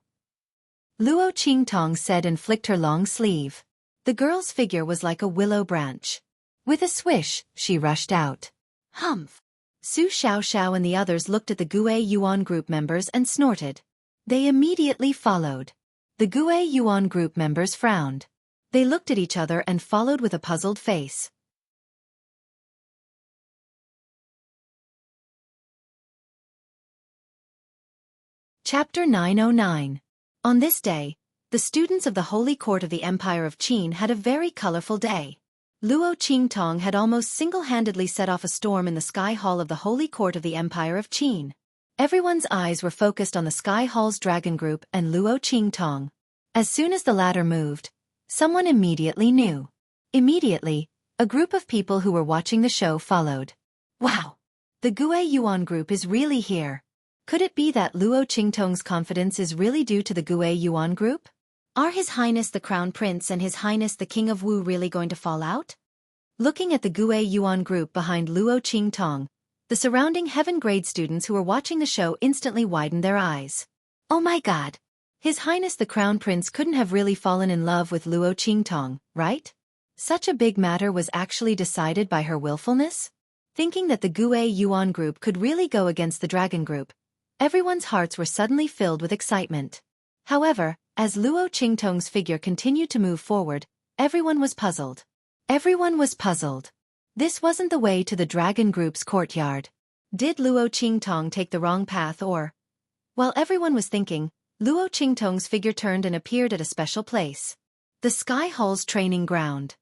Luo Qingtong said and flicked her long sleeve. The girl's figure was like a willow branch. With a swish, she rushed out. Humph! Su Xiaoxiao and the others looked at the Gue Yuan group members and snorted. They immediately followed. The Gue Yuan group members frowned. They looked at each other and followed with a puzzled face. Chapter 909. On this day, the students of the Holy Court of the Empire of Qin had a very colorful day. Luo Qingtong had almost single-handedly set off a storm in the Sky Hall of the Holy Court of the Empire of Qin. Everyone's eyes were focused on the Sky Hall's dragon group and Luo Qingtong. As soon as the latter moved, someone immediately knew. Immediately, a group of people who were watching the show followed. Wow! The Gue Yuan group is really here. Could it be that Luo Qingtong's confidence is really due to the Gue Yuan group? Are His Highness the Crown Prince and His Highness the King of Wu really going to fall out? Looking at the Gue Yuan group behind Luo Qingtong, the surrounding heaven-grade students who were watching the show instantly widened their eyes. Oh my god! His Highness the Crown Prince couldn't have really fallen in love with Luo Qingtong, right? Such a big matter was actually decided by her willfulness? Thinking that the Gue Yuan group could really go against the dragon group, everyone's hearts were suddenly filled with excitement. However, as Luo Qingtong's figure continued to move forward, everyone was puzzled. Everyone was puzzled. This wasn't the way to the dragon group's courtyard. Did Luo Qingtong take the wrong path or? While everyone was thinking, Luo Qingtong's figure turned and appeared at a special place. The Sky Hall's training ground.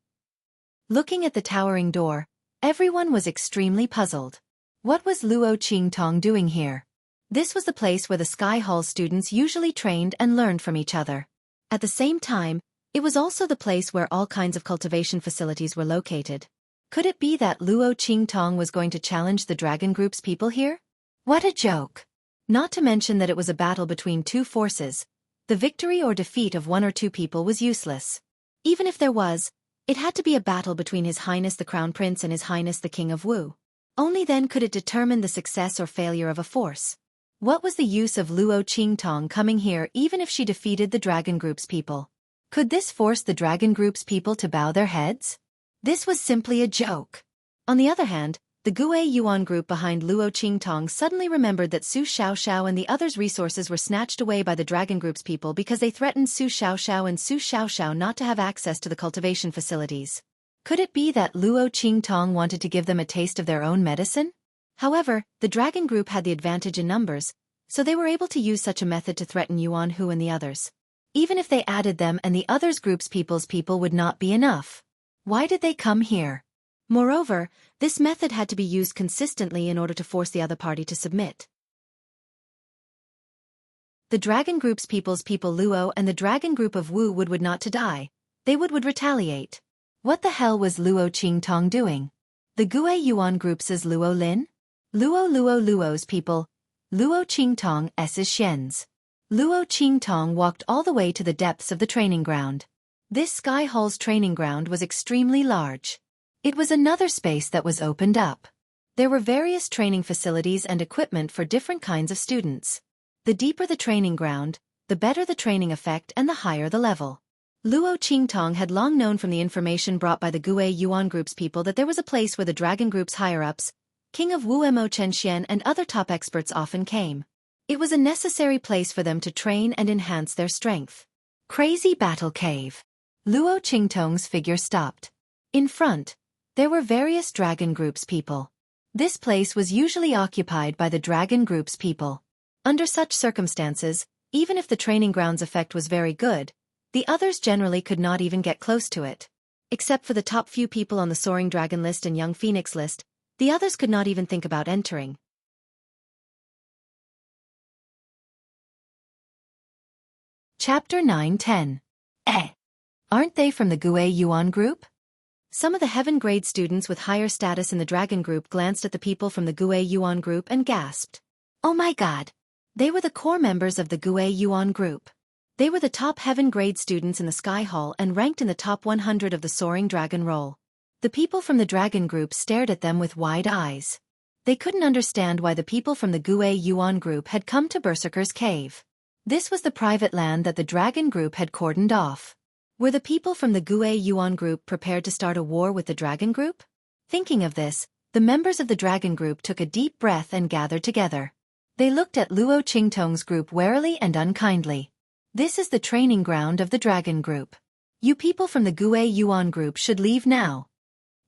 Looking at the towering door, everyone was extremely puzzled. What was Luo Qingtong doing here? This was the place where the Sky Hall students usually trained and learned from each other. At the same time, it was also the place where all kinds of cultivation facilities were located. Could it be that Luo Qingtong was going to challenge the dragon group's people here? What a joke! Not to mention that it was a battle between two forces. The victory or defeat of one or two people was useless. Even if there was, it had to be a battle between His Highness the Crown Prince and His Highness the King of Wu. Only then could it determine the success or failure of a force. What was the use of Luo Qingtong coming here even if she defeated the dragon group's people? Could this force the dragon group's people to bow their heads? This was simply a joke. On the other hand, the Gue Yuan group behind Luo Qingtong suddenly remembered that Su Xiaoxiao and the others' resources were snatched away by the dragon group's people because they threatened Su Xiaoxiao and Su Xiaoxiao not to have access to the cultivation facilities. Could it be that Luo Qingtong wanted to give them a taste of their own medicine? However, the dragon group had the advantage in numbers, so they were able to use such a method to threaten Yuan Hu and the others. Even if they added them and the others group's people's people would not be enough. Why did they come here? Moreover, this method had to be used consistently in order to force the other party to submit. The dragon group's people's people Luo and the dragon group of Wu would not to die. They would retaliate. What the hell was Luo Qingtong doing? The Gue Yuan group's Luo Lin? Luo's people. Luo Qingtong S's Xian's. Luo Qingtong walked all the way to the depths of the training ground. This Sky Hall's training ground was extremely large. It was another space that was opened up. There were various training facilities and equipment for different kinds of students. The deeper the training ground, the better the training effect and the higher the level. Luo Qingtong had long known from the information brought by the Gue Yuan group's people that there was a place where the dragon group's higher-ups, King of Wu Mo Chen Xian and other top experts often came. It was a necessary place for them to train and enhance their strength. Crazy Battle Cave. Luo Qingtong's figure stopped. In front, there were various dragon group's people. This place was usually occupied by the dragon group's people. Under such circumstances, even if the training ground's effect was very good, the others generally could not even get close to it. Except for the top few people on the Soaring Dragon list and Young Phoenix list, the others could not even think about entering. Chapter 910. Aren't they from the Gue Yuan group? Some of the heaven grade students with higher status in the dragon group glanced at the people from the Gue Yuan group and gasped. Oh my god! They were the core members of the Gue Yuan group. They were the top heaven grade students in the Sky Hall and ranked in the top 100 of the Soaring Dragon Roll. The people from the dragon group stared at them with wide eyes. They couldn't understand why the people from the Gue Yuan group had come to Berserker's Cave. This was the private land that the dragon group had cordoned off. Were the people from the Gue Yuan group prepared to start a war with the dragon group? Thinking of this, the members of the dragon group took a deep breath and gathered together. They looked at Luo Qingtong's group warily and unkindly. This is the training ground of the dragon group. You people from the Gue Yuan group should leave now.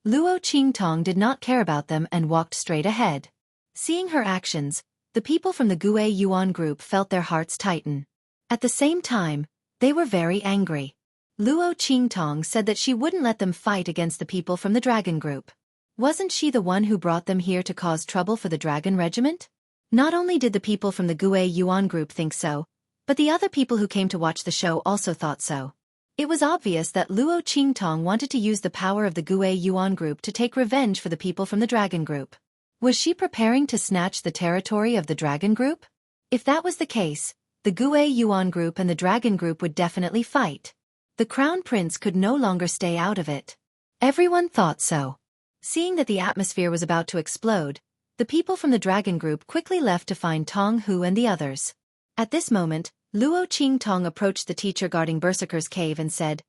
Luo Qingtong did not care about them and walked straight ahead. Seeing her actions, the people from the Gue Yuan group felt their hearts tighten. At the same time, they were very angry. Luo Qingtong said that she wouldn't let them fight against the people from the dragon group. Wasn't she the one who brought them here to cause trouble for the dragon regiment? Not only did the people from the Gue Yuan group think so, but the other people who came to watch the show also thought so. It was obvious that Luo Qingtong wanted to use the power of the Gue Yuan group to take revenge for the people from the dragon group. Was she preparing to snatch the territory of the dragon group? If that was the case, the Gue Yuan group and the dragon group would definitely fight. The crown prince could no longer stay out of it. Everyone thought so. Seeing that the atmosphere was about to explode, the people from the dragon group quickly left to find Tong Hu and the others. At this moment, Luo Qingtong approached the teacher guarding Berserker's Cave and said,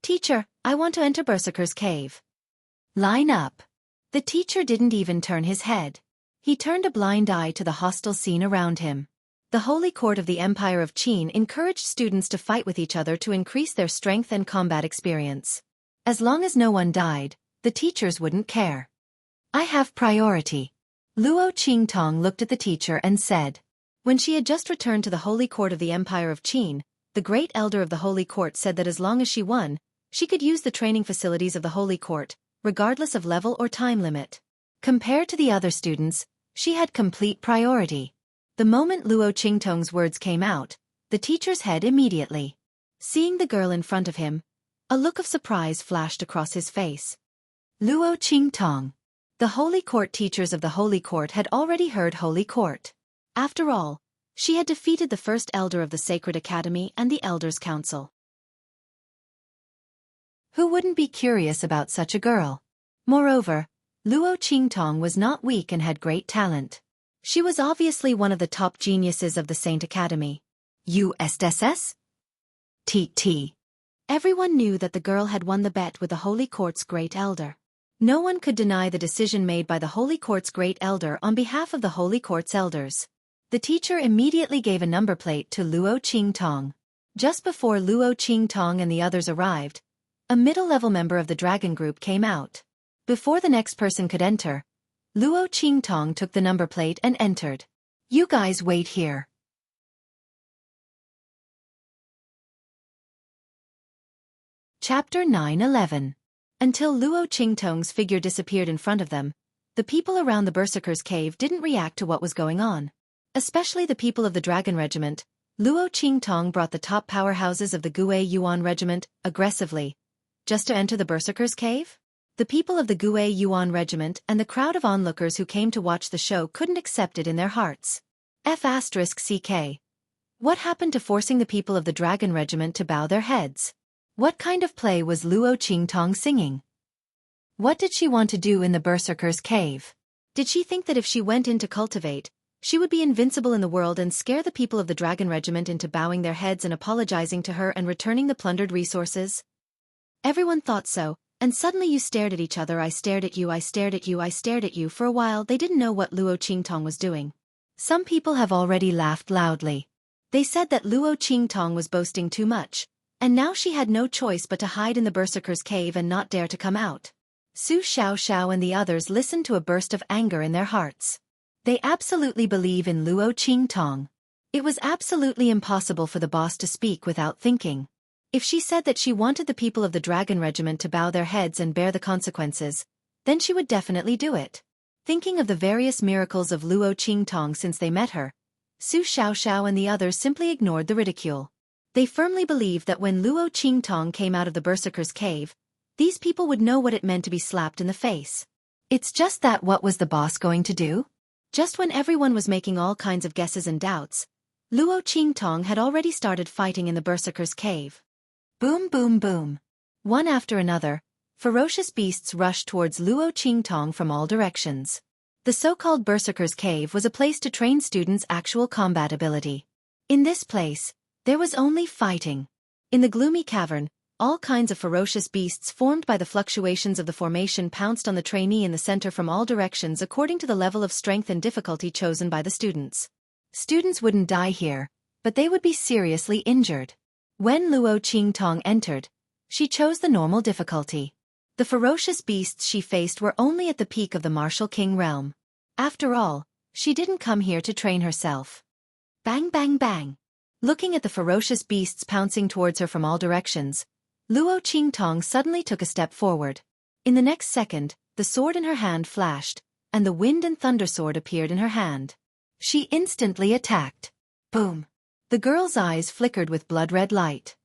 "Teacher, I want to enter Berserker's Cave." "Line up." The teacher didn't even turn his head. He turned a blind eye to the hostile scene around him. The Holy Court of the Empire of Qin encouraged students to fight with each other to increase their strength and combat experience. As long as no one died, the teachers wouldn't care. "I have priority." Luo Qingtong looked at the teacher and said. When she had just returned to the Holy Court of the Empire of Qin, the Great Elder of the Holy Court said that as long as she won, she could use the training facilities of the Holy Court, regardless of level or time limit. Compared to the other students, she had complete priority. The moment Luo Qingtong's words came out, the teacher's head immediately. Seeing the girl in front of him, a look of surprise flashed across his face. Luo Qingtong. The Holy Court teachers of the Holy Court had already heard Holy Court. After all, she had defeated the first elder of the Sacred Academy and the Elders' Council. Who wouldn't be curious about such a girl? Moreover, Luo Qingtong was not weak and had great talent. She was obviously one of the top geniuses of the Saint Academy. USSS? TT. Everyone knew that the girl had won the bet with the Holy Court's Great Elder. No one could deny the decision made by the Holy Court's Great Elder on behalf of the Holy Court's elders. The teacher immediately gave a number plate to Luo Qingtong. Just before Luo Qingtong and the others arrived, a middle-level member of the dragon group came out. Before the next person could enter, Luo Qingtong took the number plate and entered. "You guys wait here." Chapter 9:11. Until Luo Qingtong's figure disappeared in front of them, the people around the Berserker's Cave didn't react to what was going on. Especially the people of the Dragon Regiment. Luo Qingtong brought the top powerhouses of the Gue Yuan Regiment, aggressively, just to enter the Berserker's Cave? The people of the Gue Yuan Regiment and the crowd of onlookers who came to watch the show couldn't accept it in their hearts. F***CK. What happened to forcing the people of the Dragon Regiment to bow their heads? What kind of play was Luo Qingtong singing? What did she want to do in the Berserker's Cave? Did she think that if she went in to cultivate, she would be invincible in the world and scare the people of the Dragon Regiment into bowing their heads and apologizing to her and returning the plundered resources? Everyone thought so. And suddenly you stared at each other. I stared at you, I stared at you, I stared at you. For a while they didn't know what Luo Qingtong was doing. Some people have already laughed loudly. They said that Luo Qingtong was boasting too much, and now she had no choice but to hide in the Berserker's Cave and not dare to come out. Su Xiaoxiao and the others listened to a burst of anger in their hearts. They absolutely believe in Luo Qingtong. It was absolutely impossible for the boss to speak without thinking. If she said that she wanted the people of the Dragon Regiment to bow their heads and bear the consequences, then she would definitely do it. Thinking of the various miracles of Luo Qingtong since they met her, Su Xiaoxiao and the others simply ignored the ridicule. They firmly believed that when Luo Qingtong came out of the Berserker's Cave, these people would know what it meant to be slapped in the face. It's just that what was the boss going to do? Just when everyone was making all kinds of guesses and doubts, Luo Qingtong had already started fighting in the Berserker's cave. Boom boom boom. One after another, ferocious beasts rushed towards Luo Qingtong from all directions. The so-called Berserker's cave was a place to train students' actual combat ability. In this place, there was only fighting. In the gloomy cavern, all kinds of ferocious beasts formed by the fluctuations of the formation pounced on the trainee in the center from all directions according to the level of strength and difficulty chosen by the students. Students wouldn't die here, but they would be seriously injured. When Luo Qingtong entered, she chose the normal difficulty. The ferocious beasts she faced were only at the peak of the martial king realm. After all, she didn't come here to train herself. Bang bang bang. Looking at the ferocious beasts pouncing towards her from all directions, Luo Qingtong suddenly took a step forward. In the next second, the sword in her hand flashed, and the wind and thunder sword appeared in her hand. She instantly attacked. Boom! The girl's eyes flickered with blood-red light.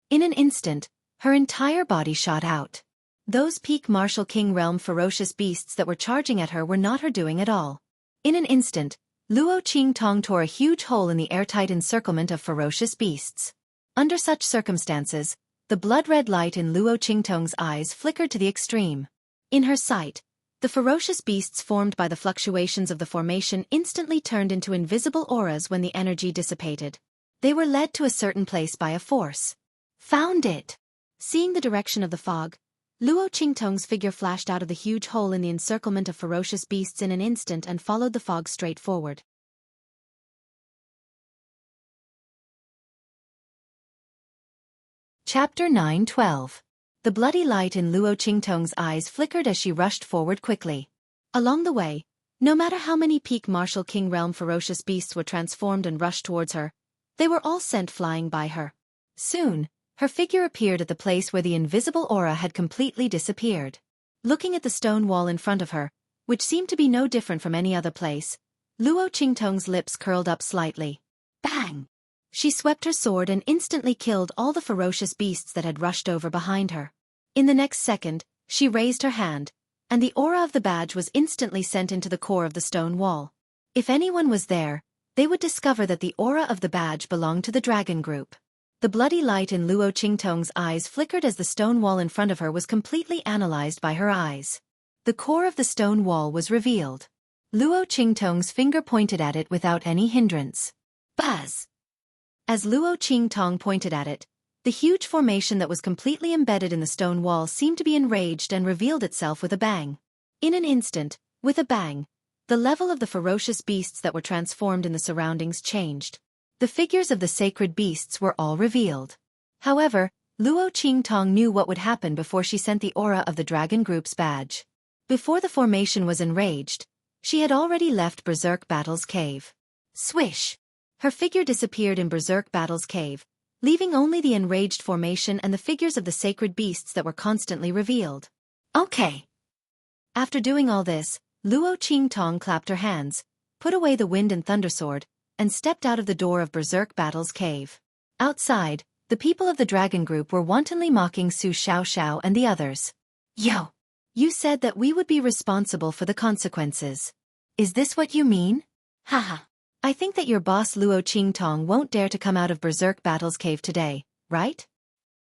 In an instant, her entire body shot out. Those peak martial king realm ferocious beasts that were charging at her were not her doing at all. In an instant, Luo Qingtong tore a huge hole in the airtight encirclement of ferocious beasts. Under such circumstances, the blood-red light in Luo Qingtong's eyes flickered to the extreme. In her sight, the ferocious beasts formed by the fluctuations of the formation instantly turned into invisible auras when the energy dissipated. They were led to a certain place by a force. Found it! Seeing the direction of the fog, Luo Qingtong's figure flashed out of the huge hole in the encirclement of ferocious beasts in an instant and followed the fog straight forward. Chapter 9:12. The bloody light in Luo Qingtong's eyes flickered as she rushed forward quickly. Along the way, no matter how many peak martial king realm ferocious beasts were transformed and rushed towards her, they were all sent flying by her. Soon, her figure appeared at the place where the invisible aura had completely disappeared. Looking at the stone wall in front of her, which seemed to be no different from any other place, Luo Qingtong's lips curled up slightly. Bang! She swept her sword and instantly killed all the ferocious beasts that had rushed over behind her. In the next second, she raised her hand, and the aura of the badge was instantly sent into the core of the stone wall. If anyone was there, they would discover that the aura of the badge belonged to the dragon group. The bloody light in Luo Qingtong's eyes flickered as the stone wall in front of her was completely analyzed by her eyes. The core of the stone wall was revealed. Luo Qingtong's finger pointed at it without any hindrance. Buzz! As Luo Qingtong pointed at it, the huge formation that was completely embedded in the stone wall seemed to be enraged and revealed itself with a bang. In an instant, with a bang, the level of the ferocious beasts that were transformed in the surroundings changed. The figures of the sacred beasts were all revealed. However, Luo Qingtong knew what would happen before she sent the aura of the dragon group's badge. Before the formation was enraged, she had already left Berserk Battle's cave. Swish! Her figure disappeared in Berserk Battle's cave, leaving only the enraged formation and the figures of the sacred beasts that were constantly revealed. Okay. After doing all this, Luo Qingtong clapped her hands, put away the wind and thunder sword, and stepped out of the door of Berserk Battle's cave. Outside, the people of the dragon group were wantonly mocking Su Xiaoxiao and the others. Yo! You said that we would be responsible for the consequences. Is this what you mean? Haha. I think that your boss Luo Qingtong won't dare to come out of Berserk Battle's cave today, right?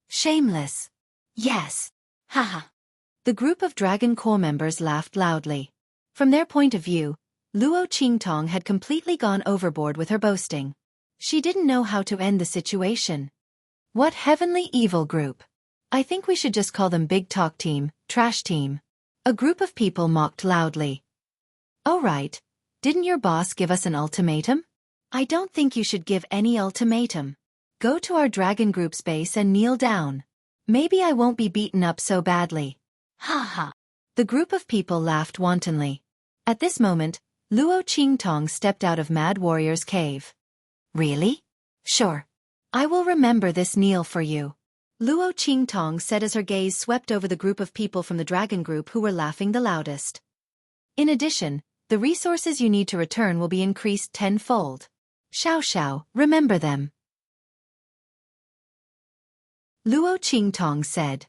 Shameless. Yes. Haha. The group of Dragon Corps members laughed loudly. From their point of view, Luo Qingtong had completely gone overboard with her boasting. She didn't know how to end the situation. What heavenly evil group? I think we should just call them Big Talk Team, Trash Team. A group of people mocked loudly. Oh right. Didn't your boss give us an ultimatum? I don't think you should give any ultimatum. Go to our dragon group's base and kneel down. Maybe I won't be beaten up so badly. Ha ha. The group of people laughed wantonly. At this moment, Luo Qingtong stepped out of Mad Warrior's cave. Really? Sure. I will remember this kneel for you. Luo Qingtong said as her gaze swept over the group of people from the dragon group who were laughing the loudest. In addition, the resources you need to return will be increased tenfold. Xiaoxiao, remember them. Luo Qingtong said.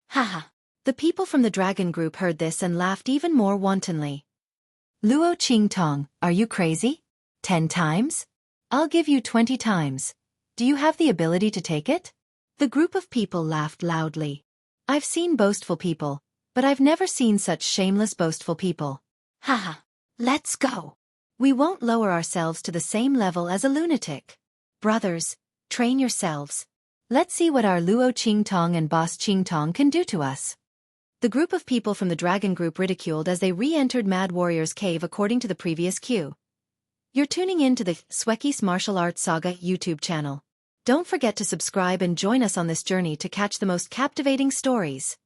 Haha. The people from the dragon group heard this and laughed even more wantonly. Luo Qingtong, are you crazy? 10 times? I'll give you 20 times. Do you have the ability to take it? The group of people laughed loudly. I've seen boastful people, but I've never seen such shameless boastful people. Haha. Let's go. We won't lower ourselves to the same level as a lunatic. Brothers, train yourselves. Let's see what our Luo Qingtong and Boss Qingtong can do to us. The group of people from the dragon group ridiculed as they re-entered Mad Warrior's cave according to the previous cue. You're tuning in to the Xueqi's Martial Arts Saga YouTube channel. Don't forget to subscribe and join us on this journey to catch the most captivating stories.